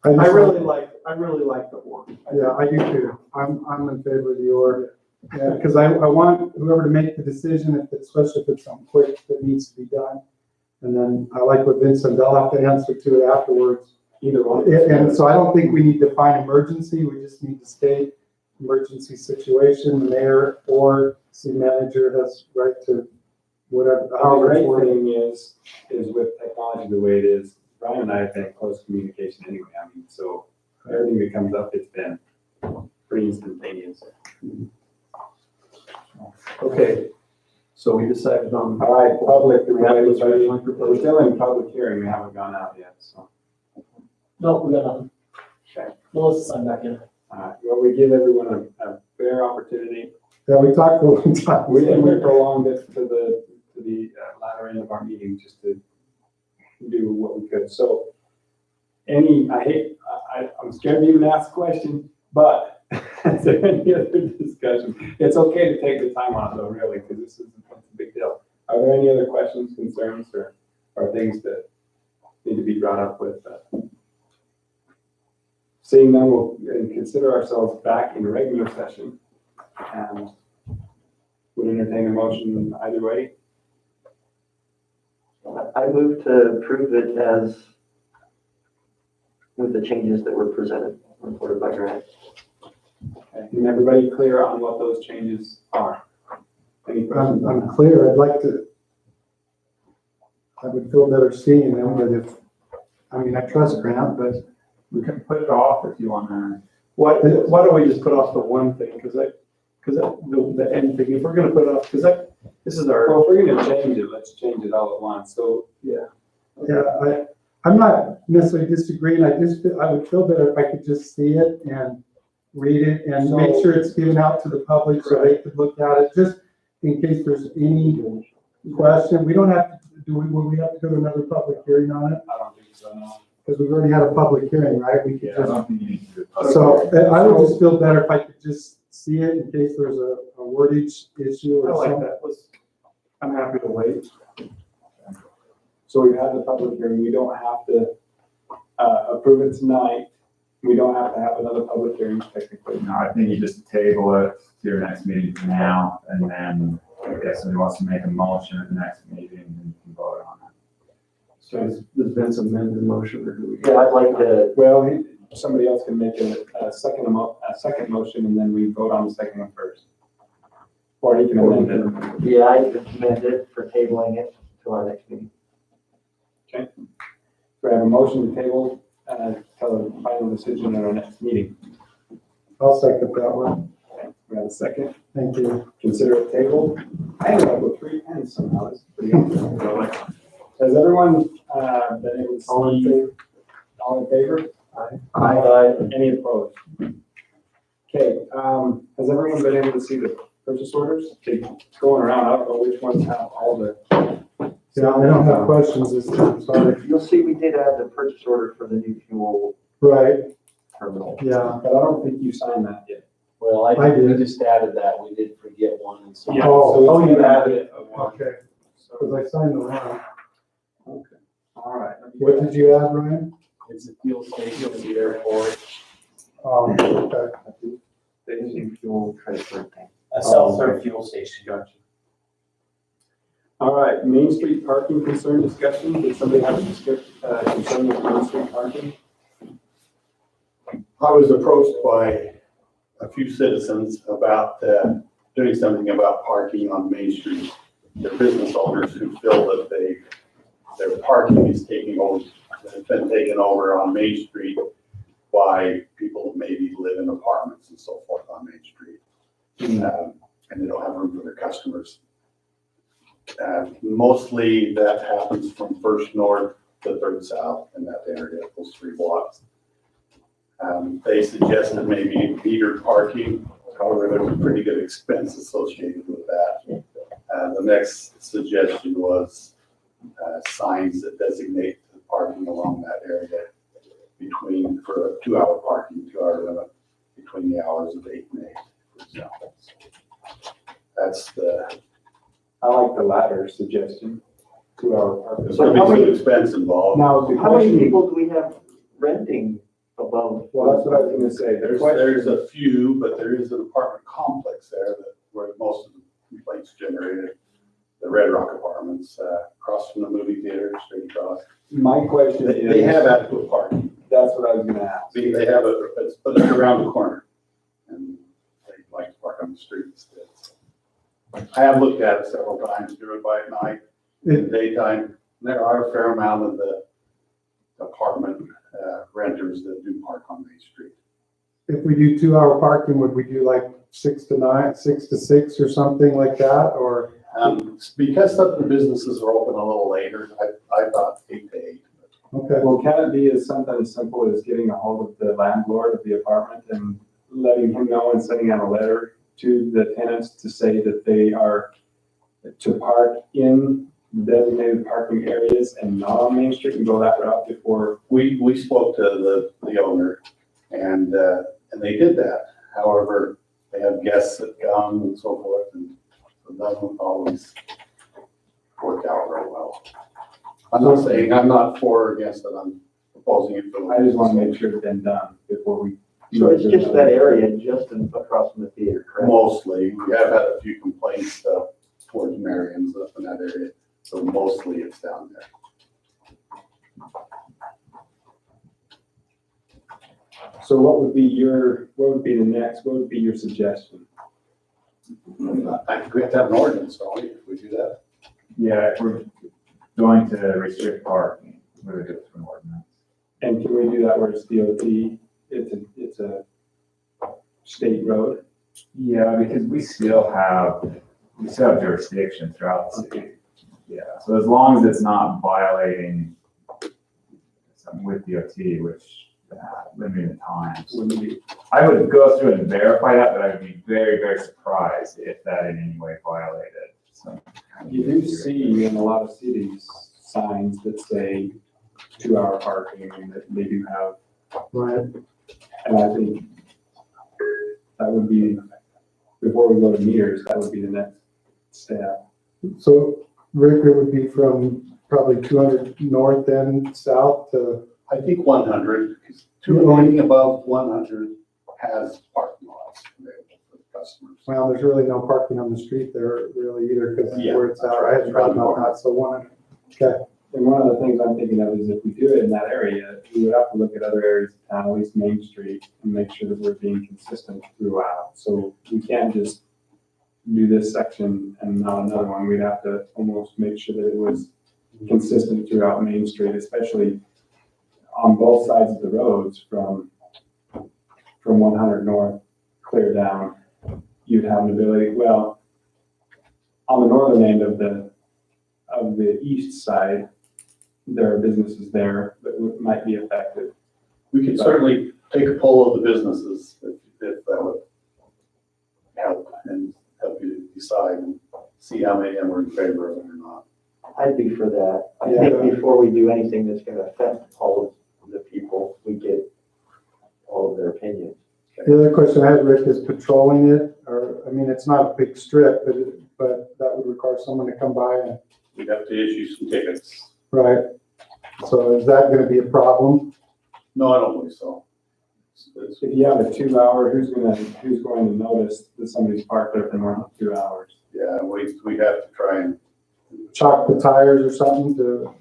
I really like the work. Yeah, I do too. I'm in favor of the order. Yeah, because I want whoever to make the decision, especially if it's something quick that needs to be done. And then I like what Vince said, they'll have to answer to it afterwards. either one. And so I don't think we need to define emergency, we just need to state emergency situation, the mayor or city manager has right to whatever, The however it's great worded. thing is with technology the way it is, Brian and I have been in close communication anyway, I mean, so everything that comes up, it's been pretty instantaneous. Okay, so we decided on. All right, public, That was we're originally proposed. still in public hearing, we haven't gone out yet, so. No, we got nothing. Okay. Melissa signed back in. Well, we give everyone a fair opportunity. Yeah, we talked a long time. We prolonged it to the latter end of our meeting just to do what we could. So I'm scared to even ask a question, but Is there any other discussion? It's okay to take the time on it though, really, because this is a big deal. Are there any other questions, concerns, or things that need to be brought up with? Seeing none, we'll consider ourselves back in regular session and would entertain a motion either way. I move to approve it as with the changes that were presented, reported by Grant. Okay, and everybody clear on what those changes are? Any questions on I'm that? clear, I would feel better seeing them, but I trust Grant, but We can put it off if you wanna. Why don't we just put off the one thing, the end thing, if we're gonna put it off, this is our, Well, if we're gonna change it, let's change it all at once, so. yeah. I'm not necessarily disagreeing, I would feel better if I could just see it and read it and make sure it's given out to the public so they could look at it, just in case there's any question. We don't have to, will we have to go to another public hearing on it? I don't think so, no. Because we've already had a public hearing, right? We could I just, don't think you need to do it. so I would just feel better if I could just see it in case there's a wordage issue I or like something. that, I'm happy to wait. So we've had the public hearing, we don't have to, approve it tonight. We don't have to have another public hearing technically. No, I think you just table it to your next meeting for now, and then I guess somebody wants to make a motion at the next meeting, and you can vote on it. So does Vince amend the motion, or do we? Yeah, I'd like to, Well, somebody else can make a second motion and then we vote on the second one first. Or he can amend it. yeah, I amend it for tabling it to our next meeting. Okay. Do I have a motion to table, till the final decision at our next meeting? I'll second that one. Okay. We have a second. Thank you. Consider it tabled. I ended up with 3 pens somehow. That's pretty awesome. Has everyone, been able to see? All in favor? Aye. Any opposed? Okay, has everyone been able to see the purchase orders? Okay, going around, I don't know which ones have all the. Yeah, I don't have questions this time, sorry. You'll see we did add the purchase order for the new fuel Right, terminal. yeah. But I don't think you signed that yet. Well, I did. we just added that, we did forget one, and so. Yeah, Oh, so it's you gonna added it. Okay, because I signed the one. Okay, all right. What did you add, Ryan? It's a fuel station at the airport. Okay. Station fuel transfer tank. A self-serve fuel station, gotcha. All right, Main Street parking concern discussion. Did somebody have a concern with Main Street parking? I was approached by a few citizens about doing something about parking on Main Street. They're business owners who feel that their parking is has been taken over on Main Street by people who maybe live in apartments and so forth on Main Street. And they don't have room for their customers. Mostly that happens from First North to Third South in that area, those 3 blocks. They suggested maybe metered parking, however, there's a pretty good expense associated with that. The next suggestion was signs that designate the parking along that area for a 2-hour parking, 2-hour limit between the hours of 8 and 8, for example. That's I like the latter suggestion, 2-hour parking. there's gonna be some expense involved. Now, the How many question, people do we have renting above? well, that's what I was gonna say. The There's question- a few, but there is an apartment complex there where most of the complaints generated. The Red Rock Apartments, across from the movie theater, straight across. My question is. They have adequate parking. That's what I was gonna ask. They have but it's around the corner. And they like to park on the street instead. I have looked at it several times, driven by at night, in the daytime. There are a fair amount of the apartment renters that do park on Main Street. If we do 2-hour parking, would we do like 6 to 9, 6 to 6 or something like that, or? Because some of the businesses are open a little later, I thought 8 to 8. Okay, Well, can it be something as simple as getting a hold of the landlord of the apartment and letting him know and sending out a letter to the tenants to say that they are to park in designated parking areas and not on Main Street and go that route before? We spoke to the owner and they did that. However, they have guests that come and so forth, and it doesn't always work out very well. I'm not saying, I'm not for or against it, I'm proposing it for. I just want to make sure it's been done before we. So it's just that area, just across from the theater, correct? Mostly, we have had a few complaints towards Marion's up in that area, so mostly it's down there. So what would be your suggestion? I think we have to have an ordinance, don't we, if we do that? Yeah, if we're going to restrict parking, we would do it through an ordinance. And can we do that where it's DOT, it's a state road? Yeah, because we still have jurisdiction throughout the city. Yeah, so as long as it's not violating something with DOT, which limiting times. I would go through and verify that, but I would be very, very surprised if that in any way violated. So You do see in a lot of cities signs that say 2-hour parking, and that they do have. Right. And I think that would be, before we go to meters, that would be the next step. So Rick, it would be from probably 200 north and south to, I think 100, because anything above 100 has parking lots available for the customers. well, there's really no parking on the street there really either, because Yeah, where it's out, I hadn't thought about that, so 100. Okay, And one of the things I'm thinking of is if we do it in that area, we would have to look at other areas of town, at least Main Street, and make sure that we're being consistent throughout. So we can't just do this section and not another one. We'd have to almost make sure that it was consistent throughout Main Street, especially on both sides of the roads from 100 north clear down. You'd have an ability, well, on the northern end of the east side, there are businesses there that might be affected. We could certainly take a poll of the businesses if that would help and help you decide and see how many of them are in favor of it or not. I'd be for that. I think before we do anything that's gonna affect all of the people, we get all of their opinions. the other question I had, Rick, is patrolling it, or, I mean, it's not a big strip, but that would require someone to come by and, We'd have to issue some tickets. right? So is that gonna be a problem? No, I don't believe so. It's- If you have a 2-hour, who's going to notice that somebody's parked there for more than 2 hours? Yeah, we have to try and, Chalk the tires or something to,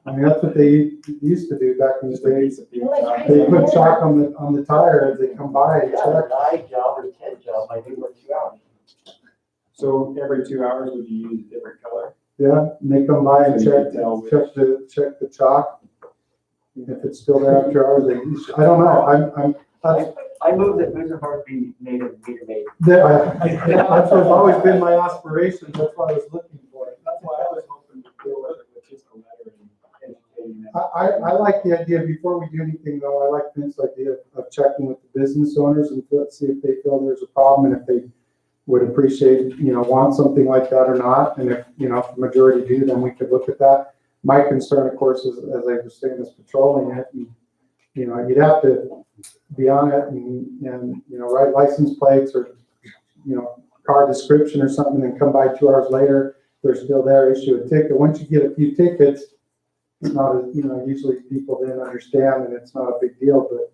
I mean, that's what they used to do back in the days. They put chalk on the tire as they come by and Yeah, check. a 9 job or 10 job, I do work 2 hours. So every 2 hours, would you use a different color? Yeah, and they come by and So you check, can tell which- check the chalk. If it's still there after hours, I don't know, I move that Moosenhart be made a meter maid. that's what's always been my aspiration, that's why I was looking for it. That's why I was hoping to deal with it with just a letter and educating them. I like the idea, before we do anything though, I like Vince's idea of checking with the business owners and see if they feel there's a problem and if they would appreciate, want something like that or not. And if, if the majority do, then we could look at that. My concern, of course, is, as I was saying, is patrolling it. And, you'd have to be on it and write license plates or, car description or something and come by 2 hours later, they're still there, issue a ticket. Once you get a few tickets, it's not, usually people then understand and it's not a big deal, but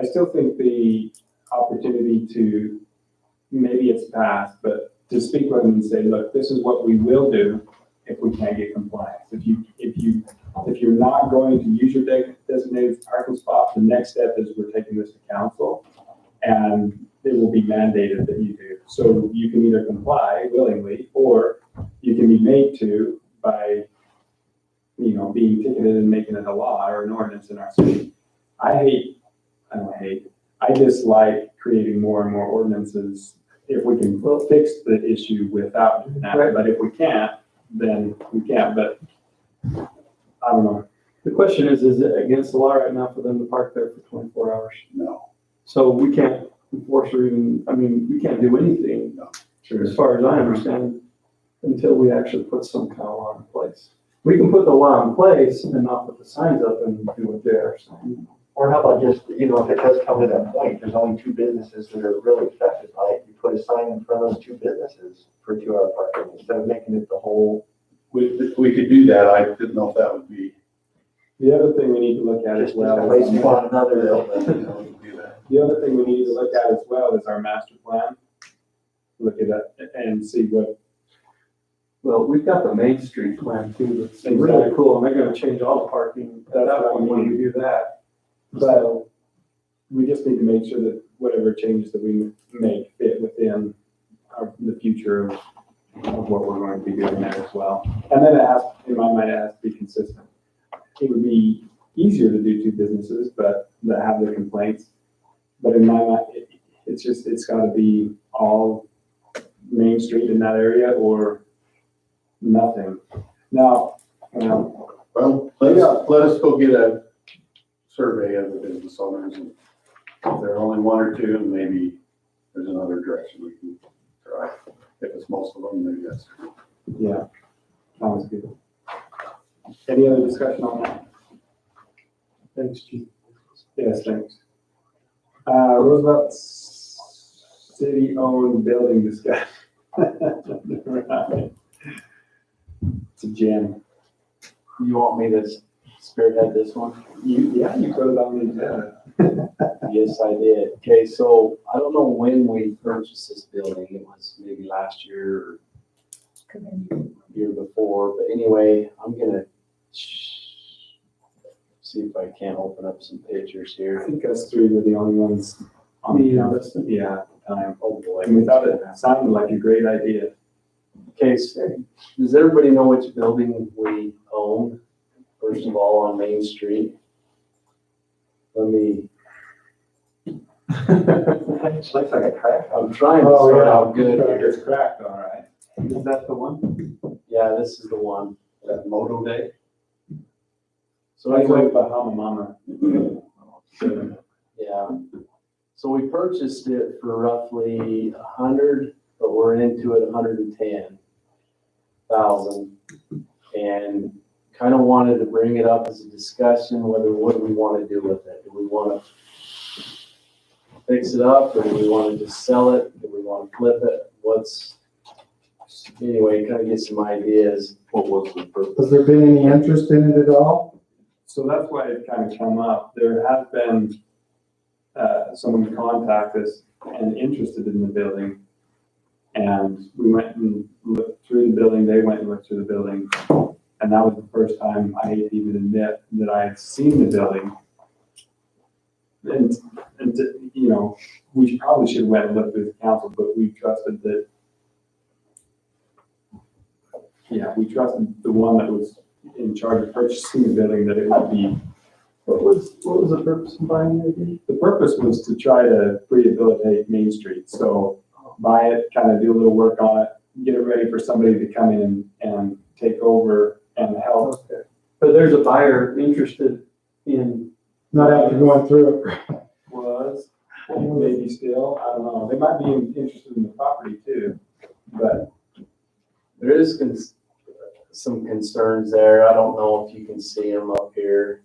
I still think the opportunity to, maybe it's past, but to speak with them and say, look, this is what we will do if we can't get compliance. If you're not going to use your designated parking spot, the next step is we're taking this to council and it will be mandated that you do. So you can either comply willingly or you can be made to by, being ticketed and making it a law or an ordinance in our city. I dislike creating more and more ordinances if we can fix the issue without doing that. Right. But if we can't, then we can't. But I don't know. The question is it against the law right now for them to park there for 24 hours? no. So we can't enforce or we can't do anything, as far as I understand, until we actually put some kind of law in place. We can put the law in place and not put the signs up and do what they are saying. Or how about just, you know, if it does come to that point, there's only two businesses that are really affected by it, you put a sign in front of those two businesses for 2-hour parking instead of making it the whole. We could do that. I didn't know if that would be. The other thing we need to look at as Just well. place is- on another. The other thing we need to look at as well is our master plan. Look at that and see what. Well, we've got the Main Street plan too, that's Exactly. Really cool, and they're gonna change all the parking at that point when we do that. But we just need to make sure that whatever changes that we make fit within the future of what we're going to be doing there as well. And then it has, in my mind, it has to be consistent. It would be easier to do two businesses, but that have the complaints. But in my mind, it's gotta be all Main Street in that area or nothing. Now, Well, let us go get a survey of the business owners, and if there are only one or two, and maybe there's another direction we can try. If it's most of them, maybe that's. yeah, sounds good. Any other discussion on that? Thanks, Chief. Yes, thanks. Roosevelt city-owned building discussion. Right. It's a gem. You want me to spearhead this one? Yeah, you put it on the agenda. Yes, I did. Okay, so I don't know when we purchased this building. It was maybe last year or year before, but anyway, I'm gonna see if I can't open up some pictures I here. think us three were the only ones on the Yeah, list. Yeah, at the time. Oh, boy. And we thought it sounded like a great idea. Okay, so does everybody know which building we own? First of all, on Main Street. Let me. Looks like a crack. I'm trying to Oh, start yeah. out good here. It's cracked, all right. Is that the one? Yeah, this is the one. That Moto Day? So That's anyway, like Bahama Mama. yeah. So we purchased it for roughly 100, but we're into it 110,000. And kind of wanted to bring it up as a discussion, what do we want to do with it? Do we want to fix it up, or do we want to just sell it? Do we want to flip it? Anyway, kind of get some ideas. What was the purpose? Has there been any interest in it at all? So that's why it kind of come up. There has been someone contact us and interested in the building. And we went and looked through the building, they went and looked through the building. And that was the first time, I hate to even admit, that I had seen the building. And you know, we probably should have went and looked with the council, but we trusted that. Yeah, we trusted the one that was in charge of purchasing the building, that it would be. What was the purpose of buying it again? The purpose was to try to rehabilitate Main Street, so buy it, kind of do a little work on it, get it ready for somebody to come in and take over and help. Okay. But there's a buyer interested in. Not after going through it. Was, maybe still, I don't know, they might be interested in the property too, but There is some concerns there. I don't know if you can see them up here.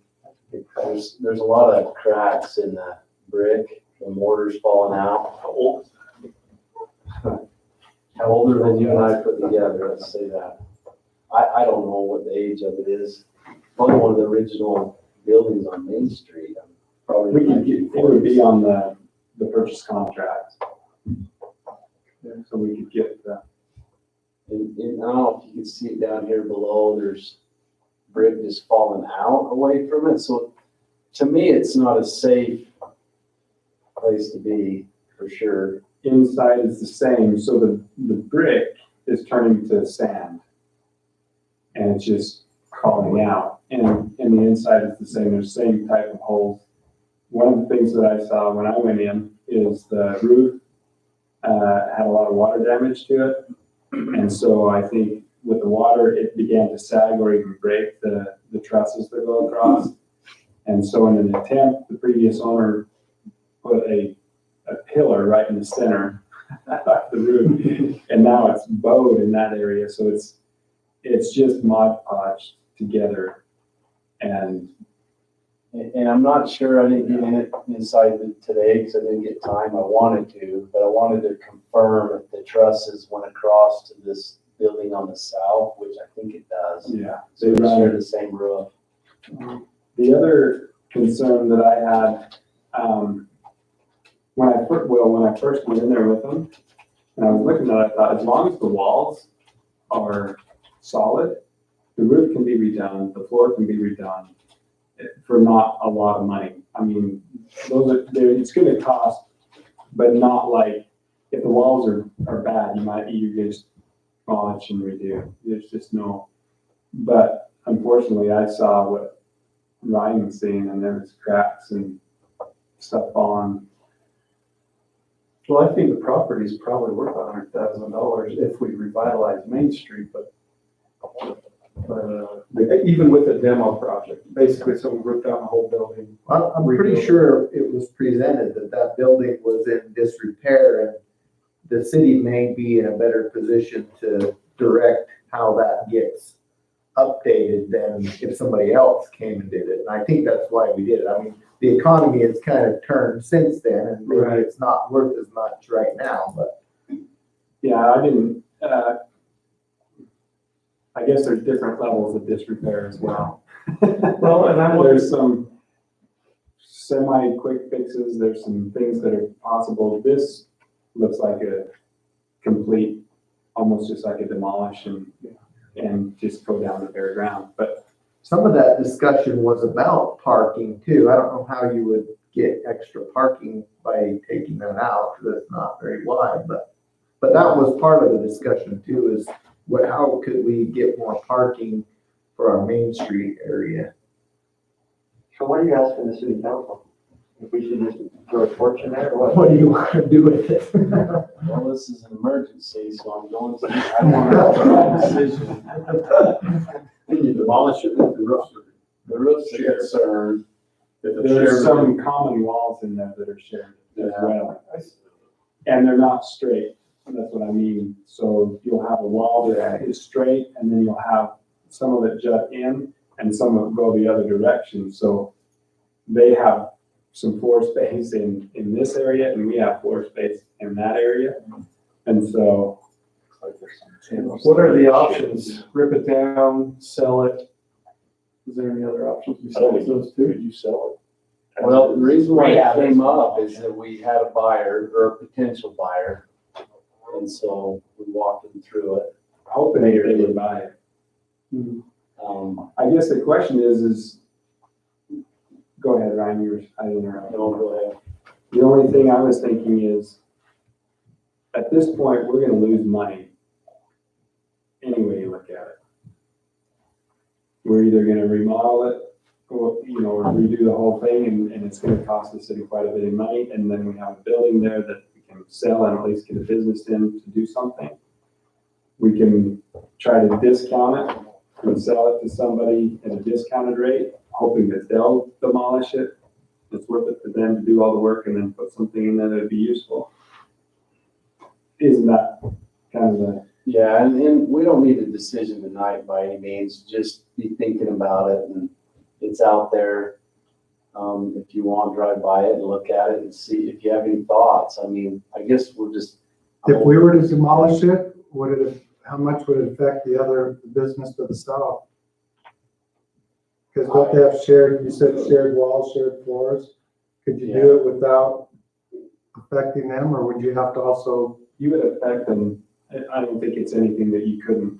There's a lot of cracks in the brick, the mortar's falling out. Older than you and I put together, let's say that. I don't know what the age of it is. Probably one of the original buildings on Main Street. Probably. we could get, it would be on the purchase contract. So we could get the. And I don't know if you can see it down here below, there's brick just falling out away from it. So to me, it's not a safe place to be, for sure. Inside is the same, so the brick is turning to sand. And it's just calling out, and the inside is the same, there's the same type of holes. One of the things that I saw when I went in is the roof had a lot of water damage to it. And so I think with the water, it began to sag or even break the trusses that go across. And so in an attempt, the previous owner put a pillar right in the center of the roof. And now it's bowed in that area. So it's just Mod Podge together. And And I'm not sure, I didn't get in it inside today because I didn't get time. I wanted to, but I wanted to confirm if the trusses went across to this building on the south, which I think it does. Yeah. So they share the same roof. The other concern that I had, when I first went in there with them, and I was looking at it, I thought, as long as the walls are solid, the roof can be redone, the floor can be redone for not a lot of money. I mean, it's gonna cost, but not like, if the walls are bad, you just polish and redo. There's just no, but unfortunately, I saw what Ryan was seeing, and there was cracks and stuff on. Well, I think the property is probably worth $100,000 if we revitalize Main Street, but even with a demo project, basically someone ripped down the whole building. I'm pretty sure it was presented that that building was in disrepair, and the city may be in a better position to direct how that gets updated than if somebody else came and did it. And I think that's why we did it. I mean, the economy has kind of turned since then, and maybe Right. it's not worth as much right now, but Yeah, I didn't, I guess there's different levels of disrepair as well. Well, and I wonder- There's some semi-quick fixes, there's some things that are possible. This looks like a complete, almost just like a demolish and just go down to bare ground. But some of that discussion was about parking too. I don't know how you would get extra parking by taking that out, because it's not very wide, but that was part of the discussion too, is how could we get more parking for our Main Street area? So what are you asking the city council? If we should just throw a torch in there or what? What do you want to do with it? Well, this is an emergency, so I'm going to, I don't want to have a decision. When you demolish it, the The roof's a concern. there's some common walls in there that are shared as well. And they're not straight, that's what I mean. So you'll have a wall that is straight, and then you'll have some of it jut in, and some of it go the other direction. So they have some floor space in this area, and we have floor space in that area. And so, What are the options? Rip it down, sell it? Is there any other options besides those two? Could you sell it? Well, the reason why it Rehab is came one up option. is that we had a buyer or a potential buyer. And so we walked them through it. hoping that they would buy it. I guess the question is, go ahead, Ryan, I interrupted. No, go ahead. The only thing I was thinking is, at this point, we're gonna lose money. Any way you look at it. We're either gonna remodel it, or, or redo the whole thing, and it's gonna cost the city quite a bit of money, and then we have a building there that we can sell and at least get a business in to do something. We can try to discount it and sell it to somebody at a discounted rate, hoping that they'll demolish it. It's worth it for them to do all the work and then put something in there that'd be useful. Isn't that kind of the, Yeah, and we don't need a decision tonight by any means, just be thinking about it, and it's out there. If you want, drive by it and look at it and see if you have any thoughts. I mean, I guess we'll just. If we were to demolish it, how much would it affect the other business to the south? Because don't they have shared, you said shared walls, shared floors? Could you do it without affecting them, or would you have to also? you would affect them. I don't think it's anything that you couldn't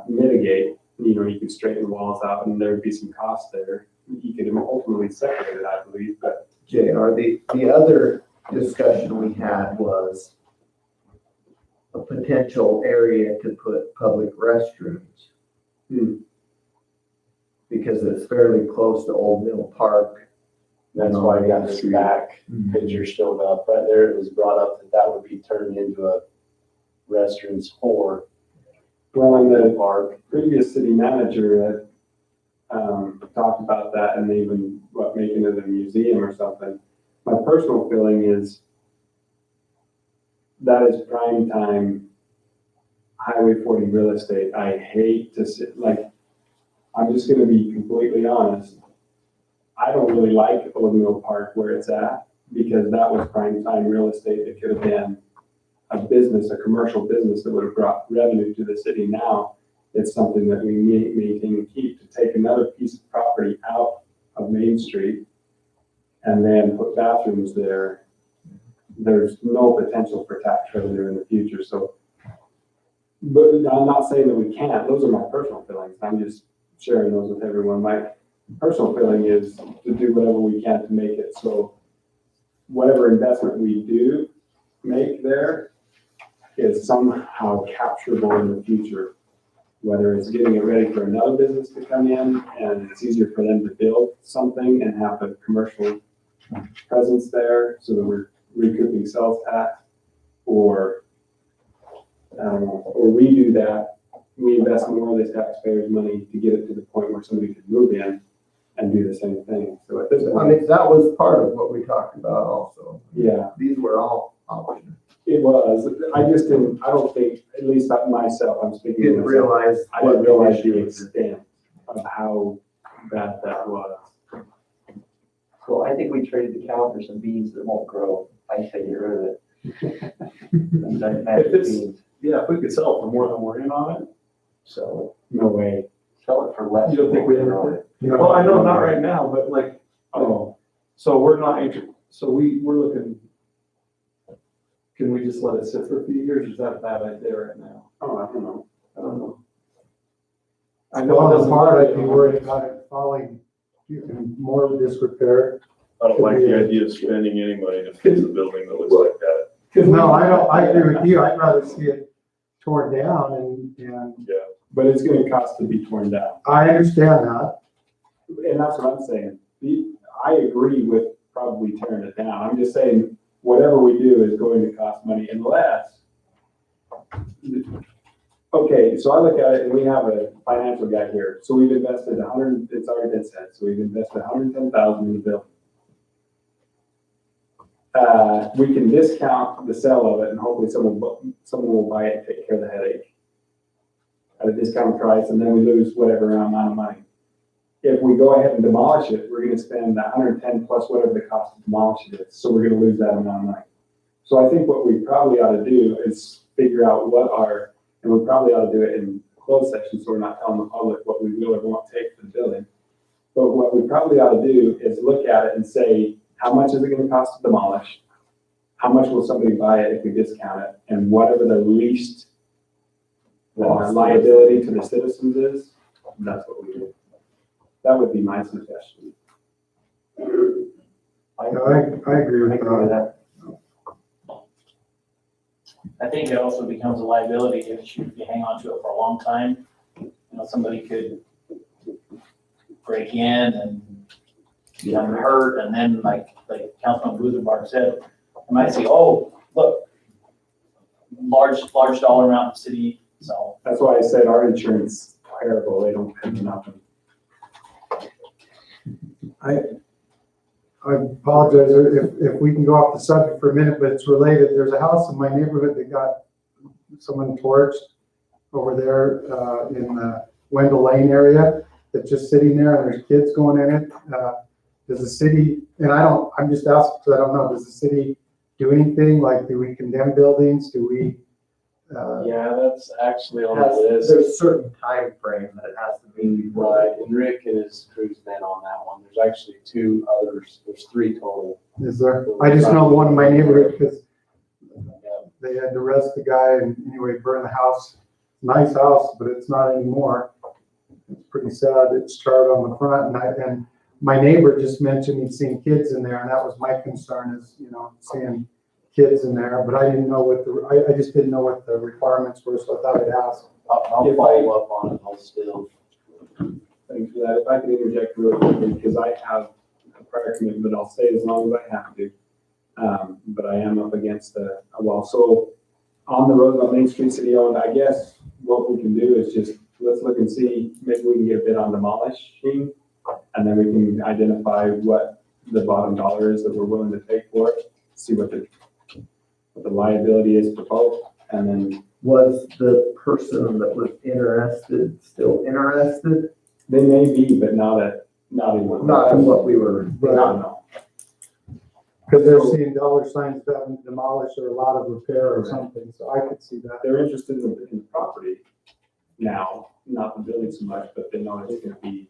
mitigate. You could straighten the walls out and there'd be some cost there. You could ultimately separate it, I believe, but JR, the other discussion we had was a potential area to put public restrooms. Because it's fairly close to Old Mill Park. That's why I got this back picture still up. Right there, it was brought up that would be turned into a restrooms for well, in the park. previous city manager had talked about that and even making it a museum or something. My personal feeling is that is prime time Highway 40 real estate. I hate to sit, I'm just gonna be completely honest. I don't really like Old Mill Park where it's at, because that was prime time real estate. It could have been a business, a commercial business that would have brought revenue to the city. Now, it's something that we maintain and keep. To take another piece of property out of Main Street and then put bathrooms there, there's no potential for tax revenue in the future. So, but I'm not saying that we can't. Those are my personal feelings. I'm just sharing those with everyone. My personal feeling is to do whatever we can to make it so whatever investment we do make there is somehow capturable in the future. Whether it's getting it ready for another business to come in and it's easier for them to build something and have a commercial presence there so that we're recouping sales tax, or or we do that, we invest more of the taxpayers' money to get it to the point where somebody could move in and do the same thing. So at this I point, mean, that was part of what we talked about also. yeah, These were all options. it was. I just didn't, I don't think, at least not myself, I'm speaking. Didn't of myself, realize. I didn't realize the extent of how bad that was. Well, I think we traded the cow for some beans that won't grow. I say get rid of it. Those are magic If it's- beans. Yeah, if we could sell it for more than we're in on it, So No way. sell it for less. you don't think we ever could? Well, I know not right now, but like, Oh, so we're not, so we're looking, can we just let it sit for a few years? Is that a bad idea right now? oh, I don't know. I don't know. I know it Falling doesn't. apart, I'd be worried about it falling in more disrepair. I don't like the idea of spending any money to fix a building that looks like that. No, I don't, I agree with you. I'd rather see it torn down and But it's gonna cost to be torn down. I understand that. And that's what I'm saying. I agree with probably tearing it down. I'm just saying, whatever we do is going to cost money unless. Okay, so I look at it and we have a financial guy here. So we've invested it's already been said, so we've invested 110,000 in the building. We can discount the sale of it and hopefully someone will buy it and take care of the headache at a discounted price, and then we lose whatever amount of money. If we go ahead and demolish it, we're gonna spend 110 plus whatever the cost to demolish it is, so we're gonna lose that amount of money. So I think what we probably ought to do is figure out and we probably ought to do it in closed session, so we're not telling the public what we will or won't take for the building. But what we probably ought to do is look at it and say, how much is it gonna cost to demolish? How much will somebody buy it if we discount it? And whatever the least liability to the citizens is, that's what we do. That would be my suggestion. I agree with that. I think it also becomes a liability if you hang on to it for a long time. You know, somebody could break in and become hurt, and then like Councilman Buzenbark said, I might say, oh, look, large dollar amount in city, so. That's why I said our insurance is terrible. They don't pay nothing. I apologize if we can go off the subject for a minute, but it's related. There's a house in my neighborhood that got someone torched over there in the Wendell Lane area that's just sitting there and there's kids going in it. Does the city, and I'm just asking because I don't know, does the city do anything? Like, do we condemn buildings? Do we? Yeah, that's actually on the list. There's a certain time frame that it has to be. Right, and Rick and his crew's been on that one. There's actually two others, there's three total. Is there? I just know one in my neighborhood because they had to arrest the guy and anyway, burn the house. Nice house, but it's not anymore. It's pretty sad. It's charred on the front and my neighbor just mentioned he'd seen kids in there and that was my concern is, seeing kids in there, but I didn't know I just didn't know what the requirements were, so I thought I'd ask. I'll follow up on it, I'll still. Thanks for that. If I can interject really quickly, because I have a prior commitment, I'll stay as long as I have to. But I am up against a wall. So on the road on Main Street city owned, I guess what we can do is just, let's look and see, maybe we can get a bid on demolishing. And then we can identify what the bottom dollar is that we're willing to take for it, see what the liability is for both, and then. Was the person that was interested still interested? They may be, but now that Not in what. Not in what we were. Right. No. Because they're seeing dollar signs having demolished or a lot of repair or Right. something, so I could see that. They're interested in the property now, not the building so much, but they know it's gonna be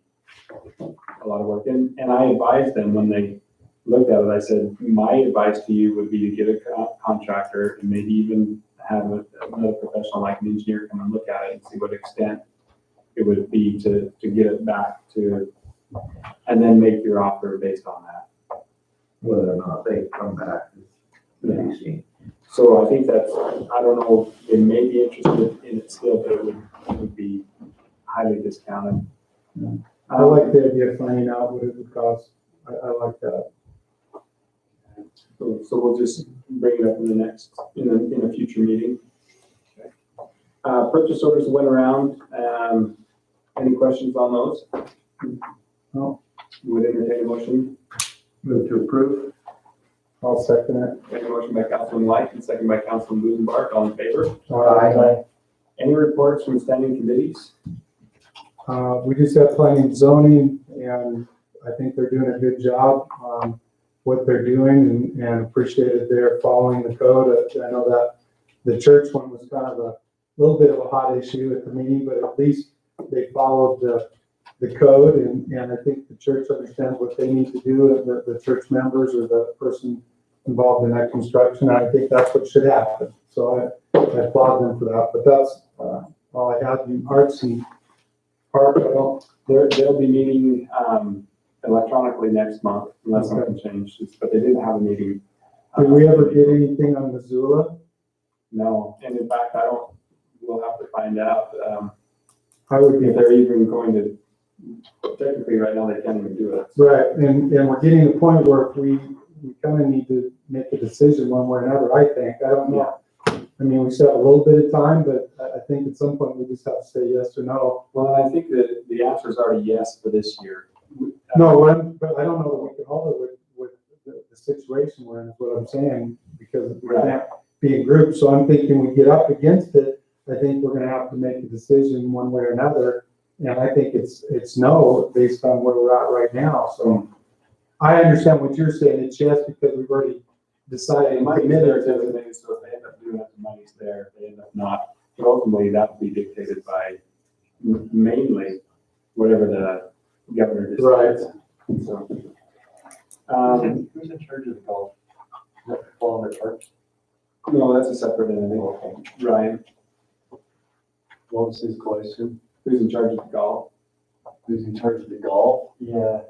a lot of work. And I advised them when they looked at it, I said, my advice to you would be to get a contractor and maybe even have another professional like an engineer come and look at it and see what extent it would be to get it back to, and then make your offer based on that. Whether or not they come back is to be seen. So I think that's, I don't know, they may be interested in it still, but it would be highly discounted. I like the idea of finding out what it would cost. I like that. So we'll just bring it up in the next, in a future meeting. Okay. Purchase orders went around. Any questions on those? No. Would entertain a motion. Move to approve. I'll second it. Okay, motion by Councilman White and second by Councilman Busenbark. All in favor? Any reports from standing committees? We just have planning and zoning, and I think they're doing a good job, what they're doing, and appreciated their following the code. I know that the church one was kind of a little bit of a hot issue at the meeting, but at least they followed the code, and I think the church understands what they need to do, and the church members or the person involved in that construction. I think that's what should happen. So I applaud them for that, but that's all I have. In Arts and Park, They'll be meeting electronically next month unless something changes, but they didn't have a meeting. Did we ever get anything on Missoula? No, and in fact, we'll have to find out I would be if they're even going to, technically right now they can't even do it. right, and we're getting to the point where we kind of need to make a decision one way or another, I think. I don't know. I mean, we still have a little bit of time, but I think at some point we just have to say yes or no. Well, I think that the answer is already yes for this year. No, but I don't know that we can hold it with the situation we're in, is what I'm saying, because we can't be in groups. So I'm thinking we get up against it, I think we're gonna have to make a decision one way or another. And I think it's no, based on where we're at right now. So I understand what you're saying, it's yes, because we've already decided. The money's there, designated, so if they end up doing it, the money's there, if they end up not. But ultimately, that will be dictated by mainly whatever the governor decides. So, Who's in charge of the golf? Is that fall under parks? no, that's a separate entity. Ryan, What was his question? who's in charge of the golf? Who's in charge of the golf Yeah,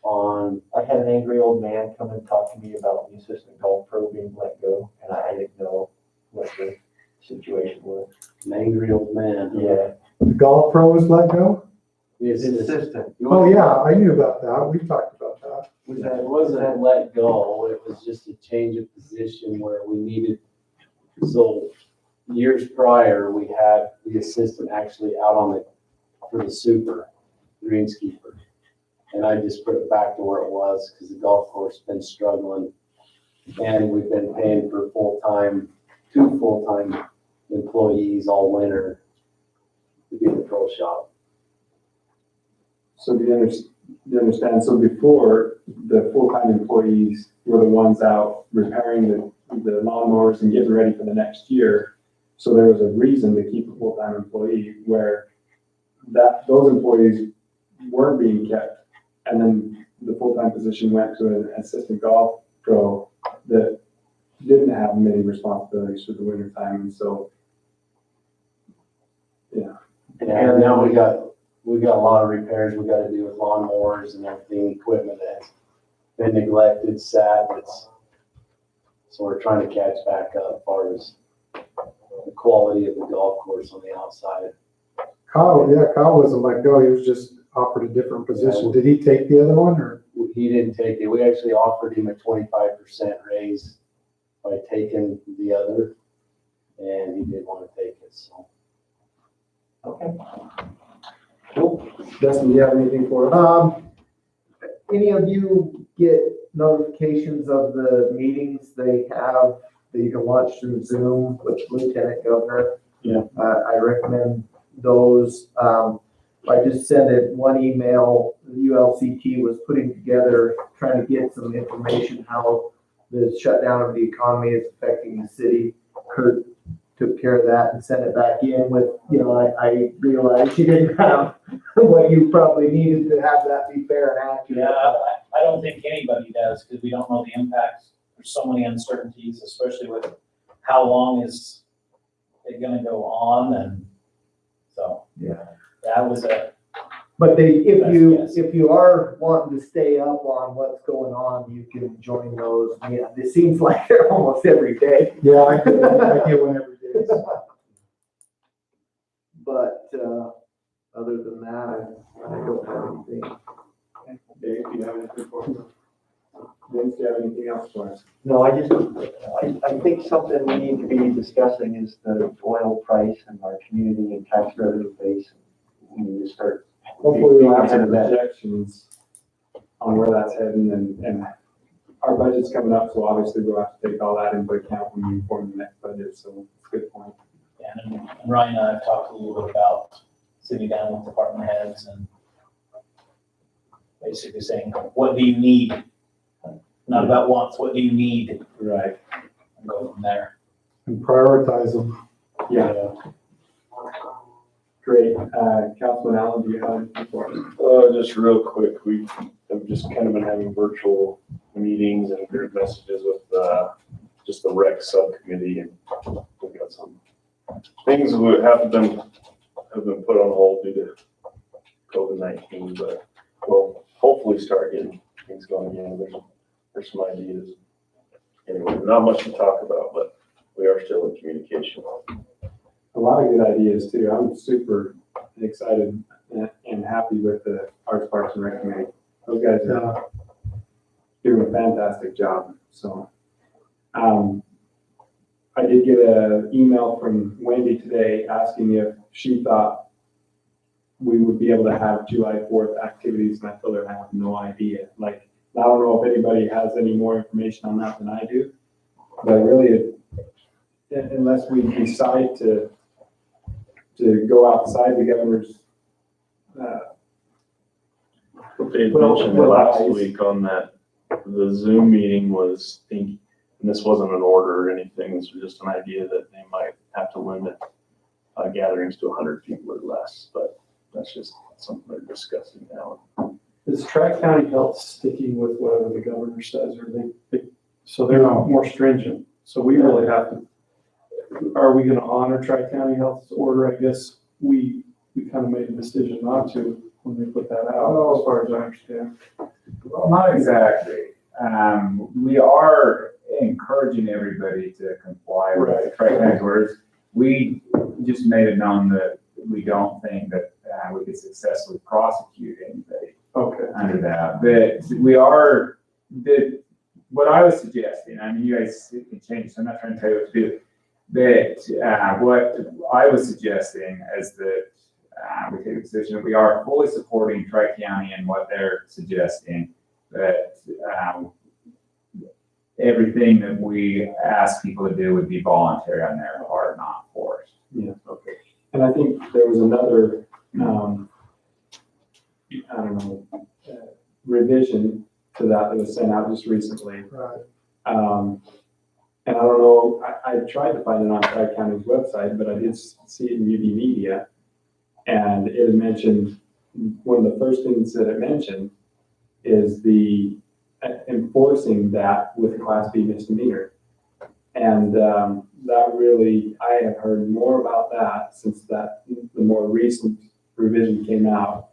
on, I had an angry old man come and talk to me about the assistant golf pro being let go, and I didn't know what the situation was. an angry old man? Yeah, The golf pro was let go? The his assistant. assistant. Oh, yeah, I knew about that. We talked about that. It wasn't let go, it was just a change of position where we needed, so years prior, we had the assistant actually out for the super greenskeeper. And I just put it back to where it was because the golf course has been struggling. And we've been paying for two full-time employees all winter to be in the pro shop. So do you understand? So before, the full-time employees were the ones out repairing the lawnmowers and getting ready for the next year. So there was a reason to keep a full-time employee where those employees weren't being kept. And then the full-time position went to an assistant golf pro that didn't have many responsibilities for the winter time. And so, yeah. Yeah, and now we got a lot of repairs we gotta do with lawnmowers and everything, equipment that's been neglected, sat, so we're trying to catch back up as far as the quality of the golf course on the outside. Kyle wasn't let go. He was just offered a different position. Did he take the other one, or? He didn't take it. We actually offered him a 25% raise by taking the other, and he didn't want to take it, so. Okay. Cool. Dustin, do you have anything for us? Any of you get notifications of the meetings they have that you can watch through Zoom with Lieutenant Governor? Yeah. I recommend those. I just sent it one email, ULCT was putting together, trying to get some information, how the shutdown of the economy is affecting the city. Kurt took care of that and sent it back in with, I realized you didn't have what you probably needed to have that be fair and accurate. Yeah, I don't think anybody does, because we don't know the impacts. There's so many uncertainties, especially with how long is it gonna go on, and so. Yeah. That was But Yes. if you are wanting to stay up on what's going on, you can join those. Yeah, it seems like they're almost every day. Yeah, I get one every day. But, other than that, I don't have anything. Dave, do you have anything for us? Vince, do you have anything else for us? No, I think something we need to be discussing is the oil price and our community and tax revenue base. We need to start. Hopefully we'll have ahead some of that. projections on where that's heading, and our budget's coming up, so obviously we'll have to take all that into account when we form the next budget, so it's a good point. and Ryan and I have talked a little bit about sitting down with department heads and basically saying, what do you need? Not about wants, what do you need? Right. And go from there. And prioritize them. Yeah. Great. Councilman Allen, do you have anything for us? Just real quick, we have just kind of been having virtual meetings and group messages with, just the rec subcommittee, and we've got some things that have been put on hold due to COVID-19, but we'll hopefully start getting things going again. There's some ideas. Anyway, not much to talk about, but we are still in communication. A lot of good ideas too. I'm super excited and happy with the Arts, Parks and Rec Committee. Those guys are doing a fantastic job. So, I did get an email from Wendy today asking if she thought we would be able to have July 4th activities, and I told her I have no idea. Like, I don't know if anybody has any more information on that than I do, but really, unless we decide to go outside the governor's, They had Well, mentioned well, last I- week on that, the Zoom meeting was thinking, and this wasn't an order or anything, this was just an idea that they might have to limit gatherings to 100 people or less, but that's just something they're discussing now. Is Tri-County Health sticking with whatever the governor says, or so they're No. more stringent? So we really have to, are we gonna honor Tri-County Health's order? I guess we kind of made a decision not to when they put that out, as far as I understand. Well, not exactly. We are encouraging everybody to comply with the Tri-County's orders. We just made it known that we don't think that we could successfully prosecute anybody Okay. under that. But we are, what I was suggesting, I mean, you guys can change, so I'm not trying to tell you what to do. But what I was suggesting is that we take a position that we are fully supporting Tri-County and what they're suggesting, that everything that we ask people to do would be voluntary on their part, not forced. yeah, okay. And I think there was another, I don't know, revision to that was sent out just recently. Right. And I don't know, I tried to find it on Tri-County's website, but I did see it in UD Media. And it had mentioned, one of the first things that it mentioned is the enforcing that with Class B misdemeanor. And that really, I have heard more about that since that, the more recent revision came out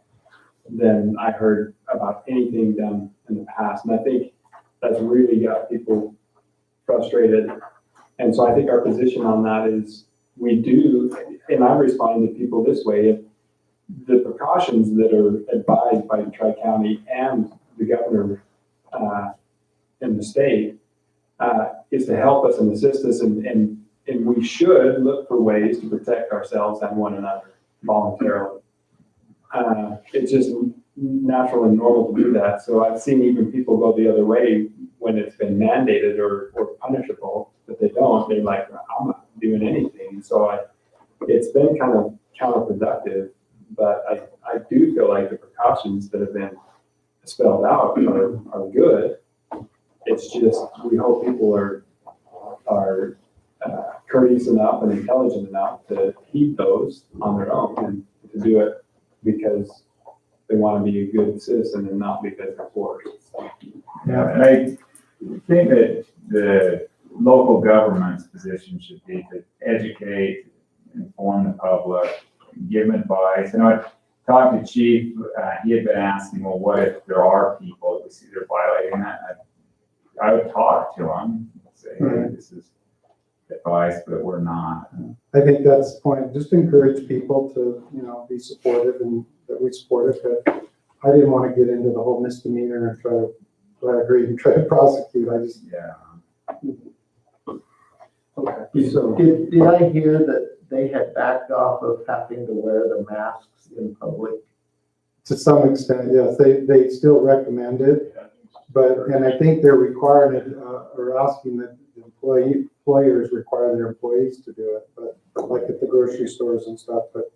than I heard about anything done in the past. And I think that's really got people frustrated. And so I think our position on that is we do, and I respond to people this way, if the precautions that are advised by Tri-County and the governor in the state is to help us and assist us, and we should look for ways to protect ourselves and one another voluntarily. It's just natural and normal to do that. So I've seen even people go the other way when it's been mandated or punishable, but they don't. They're like, I'm not doing anything. So it's been kind of counterproductive But I do feel like the precautions that have been spelled out are good. It's just, we hope people are courteous enough and intelligent enough to heed those on their own and to do it because they want to be a good citizen and not because they're forced. So, Yeah, and I think that the local government's position should be to educate, inform the public, give them advice. And I talked to Chief, he had been asking, well, what if there are people that we see they're violating that? I would talk to them, say, hey, this is advice, but we're not. I think that's the point, just encourage people to, be supportive and that we support it, but I didn't want to get into the whole misdemeanor and try to prosecute, I just. Yeah. Okay. So, Did I hear that they had backed off of having to wear the masks in public? to some extent, yes, they still recommend it, and I think they're requiring it, or asking that employers require their employees to do it, but like at the grocery stores and stuff, but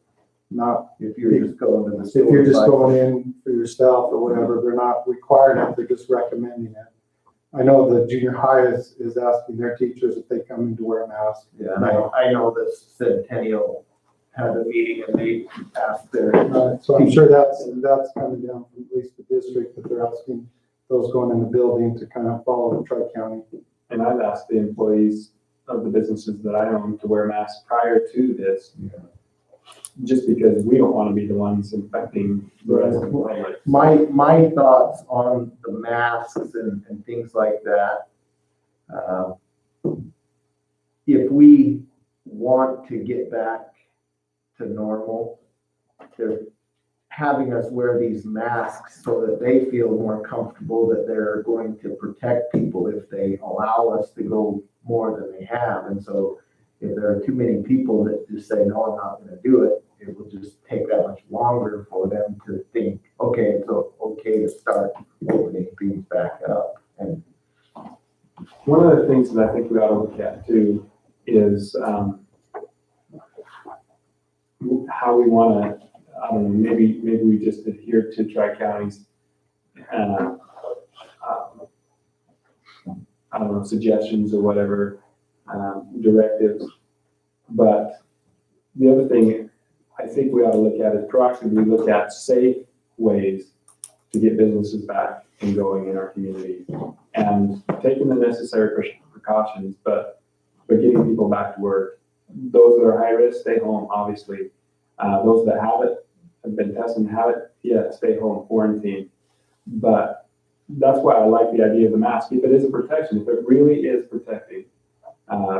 not If you're just going to the if store. you're just going in for yourself or whatever, they're not requiring it, they're just recommending it. I know the junior high is asking their teachers if they come in to wear a mask. Yeah, and I know the Centennial had a meeting and they asked their, So I'm sure that's coming down from at least the district, that they're asking those going in the building to kind of follow the tri-county. And I've asked the employees of the businesses that I own to wear masks prior to this. Just because we don't want to be the ones infecting the rest of the public. my thoughts on the masks and things like that. If we want to get back to normal, they're having us wear these masks so that they feel more comfortable that they're going to protect people if they allow us to go more than they have. And so if there are too many people that just say, no, I'm not gonna do it, it will just take that much longer for them to think, okay, it's okay to start opening things back up. And One of the things that I think we ought to look at too is how we want to, I don't know, maybe we just adhere to Tri-County's, I don't know, suggestions or whatever, directives. But the other thing I think we ought to look at is proactively look at safe ways to get businesses back and going in our community and taking the necessary precautions, but getting people back to work. Those that are high risk, stay home, obviously. Those that have it, have been tested and have it, yeah, stay home, quarantine. But that's why I like the idea of the mask. If it is a protection, if it really is protecting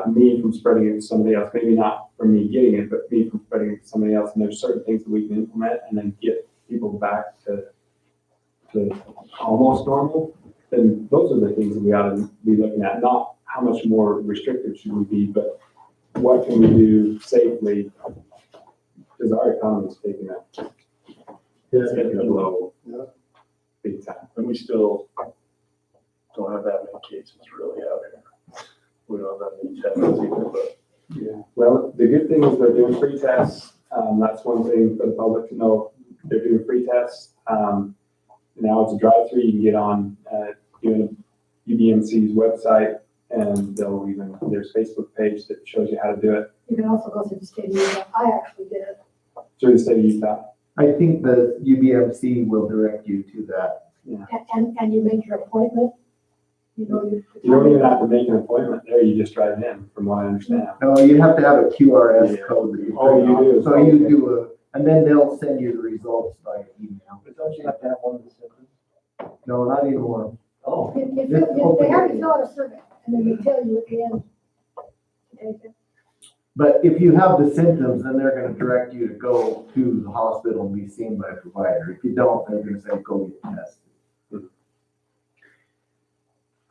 me from spreading it to somebody else, maybe not from me getting it, but me from spreading it to somebody else, and there's certain things that we can implement and then get people back to almost normal, then those are the things that we ought to be looking at, not how much more restrictive should we be, but what can we do safely? Because our economy is taking it's taking a blow. Yeah. Big time. And we still don't have that many cases really out here. We don't have that many tests either, but. Yeah, well, the good thing is they're doing free tests. That's one thing for the public to know. They're doing free tests. Now it's a drive-through. You can get on UBMC's website, and there's Facebook page that shows you how to do it You can also go through the state of Utah. I actually did it. through the state of Utah. I think the UBMC will direct you to that. And you make your appointment, You don't even have to make an appointment there. You just drive in, from what I understand. No, you have to have a QRS code that you. Oh, you do? So you do and then they'll send you the results by email. But don't you have to have one of the symptoms? No, not anymore. Oh, if they have you fill out a survey, and then they tell you at the end to take it. But if you have the symptoms, then they're gonna direct you to go to the hospital and be seen by a provider. If you don't, they're gonna say, go get tested.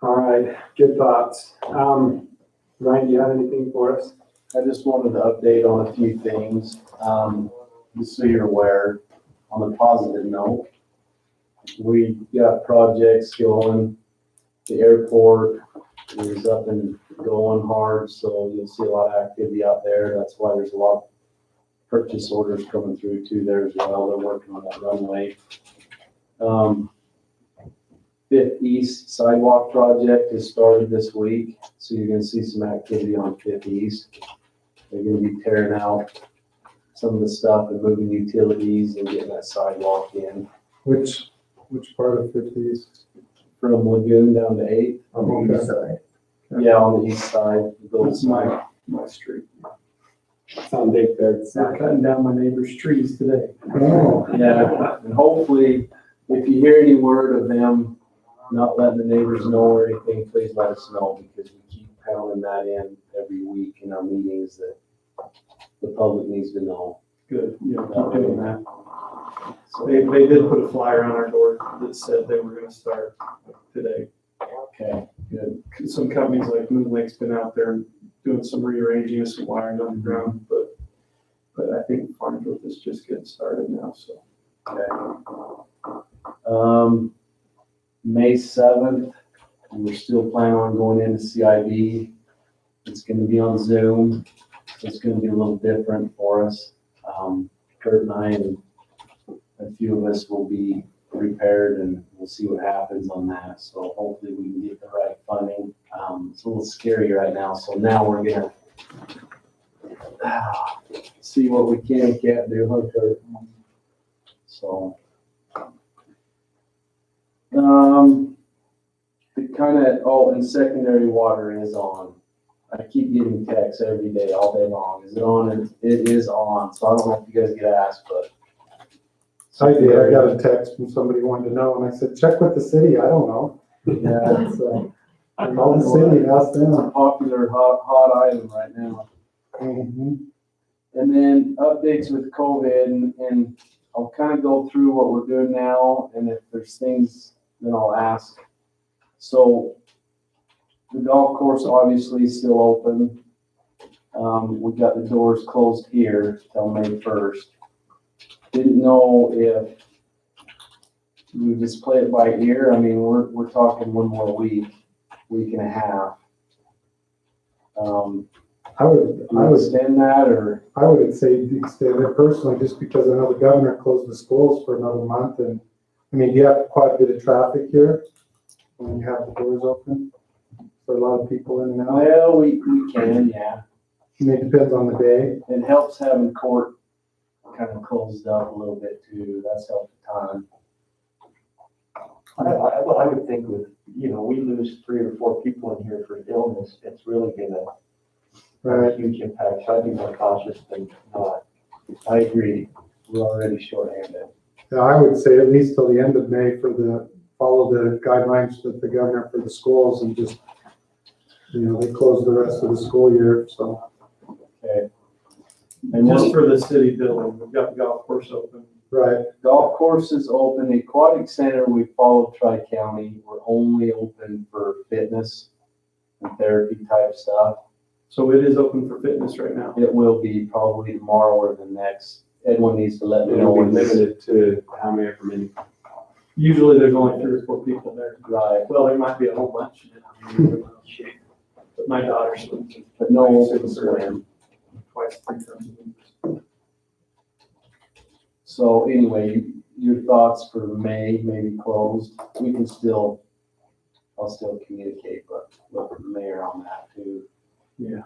All right, good thoughts. Ryan, do you have anything for us? I just wanted to update on a few things, just so you're aware. On a positive note, we got projects going. The airport is up and going hard, so you'll see a lot of activity out there. That's why there's a lot purchase orders coming through too there as well. They're working on that runway. Fifth East sidewalk project has started this week, so you're gonna see some activity on Fifth East. They're gonna be tearing out some of the stuff and moving utilities and getting that sidewalk in Which part of 50s? from Lagoon down to 8th. On the east side. Yeah, on the east side, the Gold That's side. my street. Sound big there. They're cutting down my neighbor's trees today. Oh, Yeah, and hopefully, if you hear any word of them not letting the neighbors know or anything, please let us know, because we keep pounding that in every week in our meetings that the public needs to know. Good, you know, keep doing that. They did put a flyer on our door that said they were gonna start today. Okay, good. Some companies like Moon Lake's been out there doing some rearranging of some wiring underground, but I think Farmville is just getting started now, so. May 7th, we're still planning on going into CIB. It's gonna be on Zoom, so it's gonna be a little different for us. Kurt and I and a few of us will be prepared, and we'll see what happens on that. So hopefully we can get the right funding. It's a little scary right now, so now we're gonna see what we can and can't do, huh, Kurt? So. And secondary water is on. I keep getting texts every day, all day long. Is it on? And it is on. So I don't know if you guys get asked, but. I did. I got a text from somebody wanting to know, and I said, check with the city. I don't know. Yeah, So, call the city, ask it's a them. popular hot item right now. Mhm. And then updates with COVID, and I'll kind of go through what we're doing now, and if there's things, then I'll ask. So the golf course obviously is still open. We've got the doors closed here till May 1st. Didn't know if we just play it by ear. I mean, we're talking one more week and a half. I would Extend that, or? I would say extend it personally, just because I know the governor closed the schools for another month, and, I mean, you have quite a bit of traffic here when you have the doors open, for a lot of people in and out. Well, we can, yeah. I mean, it depends on the day. It helps having court kind of closed up a little bit too. That's helped a ton. I would think with, we lose 3 or 4 people in here for illness, it's really gonna have a huge impact. So I'd be more cautious than not. I agree. We're already shorthanded. Yeah, I would say at least till the end of May follow the guidelines that the governor for the schools, and just, they close the rest of the school year, so. Okay. And just for the city building, we've got the golf course open. Right. Golf course is open. The aquatic center, we followed Tri-County. We're only open for fitness and therapy type stuff. So it is open for fitness right now. It will be probably tomorrow or the next. Edwin needs to let me know. It'll be when this- limited to how many. Usually there's only 3 or 4 people there. Right, Well, there might be a whole bunch. But my daughter swims but no open swim. twice, 3 times a week. So anyway, your thoughts for May, maybe closed? We can still, I'll still communicate, but look at the mayor on that too. Yeah,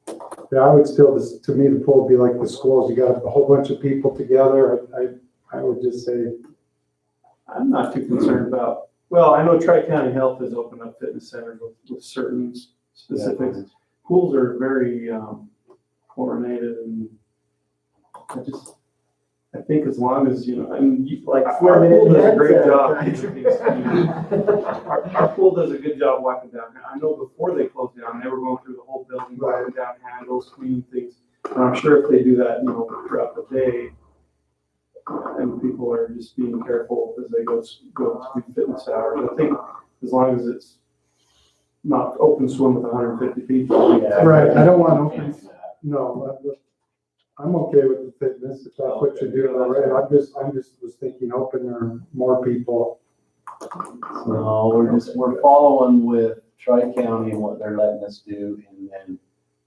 I would still, to me, the pool would be like the schools. You got a whole bunch of people together. I would just say, I'm not too concerned about, well, I know Tri-County Health has opened up fitness centers with certain specifics. Pools are very chlorinated, and I think as long as, our pool does a great job. Our pool does a good job wiping down. I know before they closed down, they were going through the whole building, wiping down handles, cleaning things. And I'm sure if they do that, throughout the day, and people are just being careful as they go to fitness hours. I think as long as it's not open swim with 150 people. Yeah. right, I don't want open, no, I'm okay with the fitness, if that's what you're doing already. I'm just was thinking open or more people. No, we're following with Tri-County and what they're letting us do, and then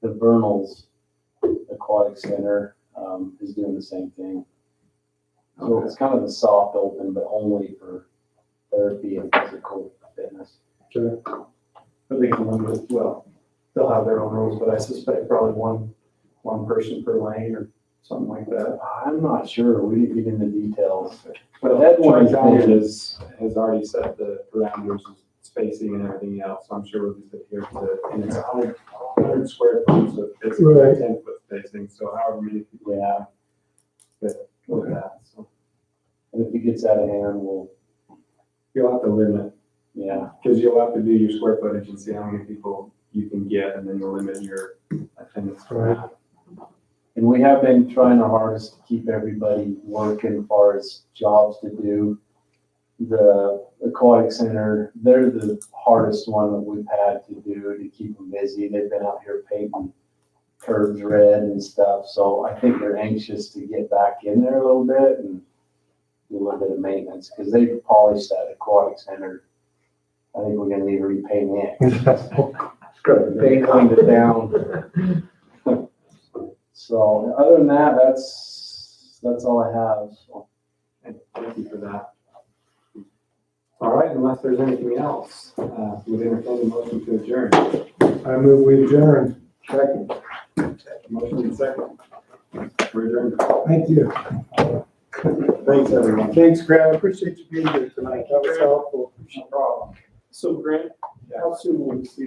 the Vernals Aquatic Center, is doing the same thing. So it's kind of a soft open, but only for therapy and physical fitness. But they can limit it, well, they'll have their own rules, but I suspect probably one person per lane or something like that. I'm not sure, we didn't get into details. But That one Troy County is- has already set the parameters of spacing and everything else, so I'm sure we'll just adhere to, and it's 100 square feet, so it's basically Right. 10-foot spacing, so however many people Yeah, fit with that, so. and if it gets out of hand, we'll, You'll have to limit, yeah. because you'll have to do your square footage and see how many people you can get, and then you'll limit your attendance for that. And we have been trying our hardest to keep everybody working as far as jobs to do. The Aquatic Center, they're the hardest one that we've had to do to keep them busy. They've been out here painting curbs red and stuff, so I think they're anxious to get back in there a little bit and do a little bit of maintenance, because they've polished that Aquatic Center. I think we're gonna need to repaint it. They cleaned it down. So other than that, that's all I have, so. And thank you for that. All right, unless there's anything else, would entertain a motion to adjourn. I move we adjourn. Second. Motion and second. We're adjourned. Thank you. Thanks, everyone. Thanks, Grant. I appreciate you being here tonight. That was helpful. No problem. So Grant, how soon will we see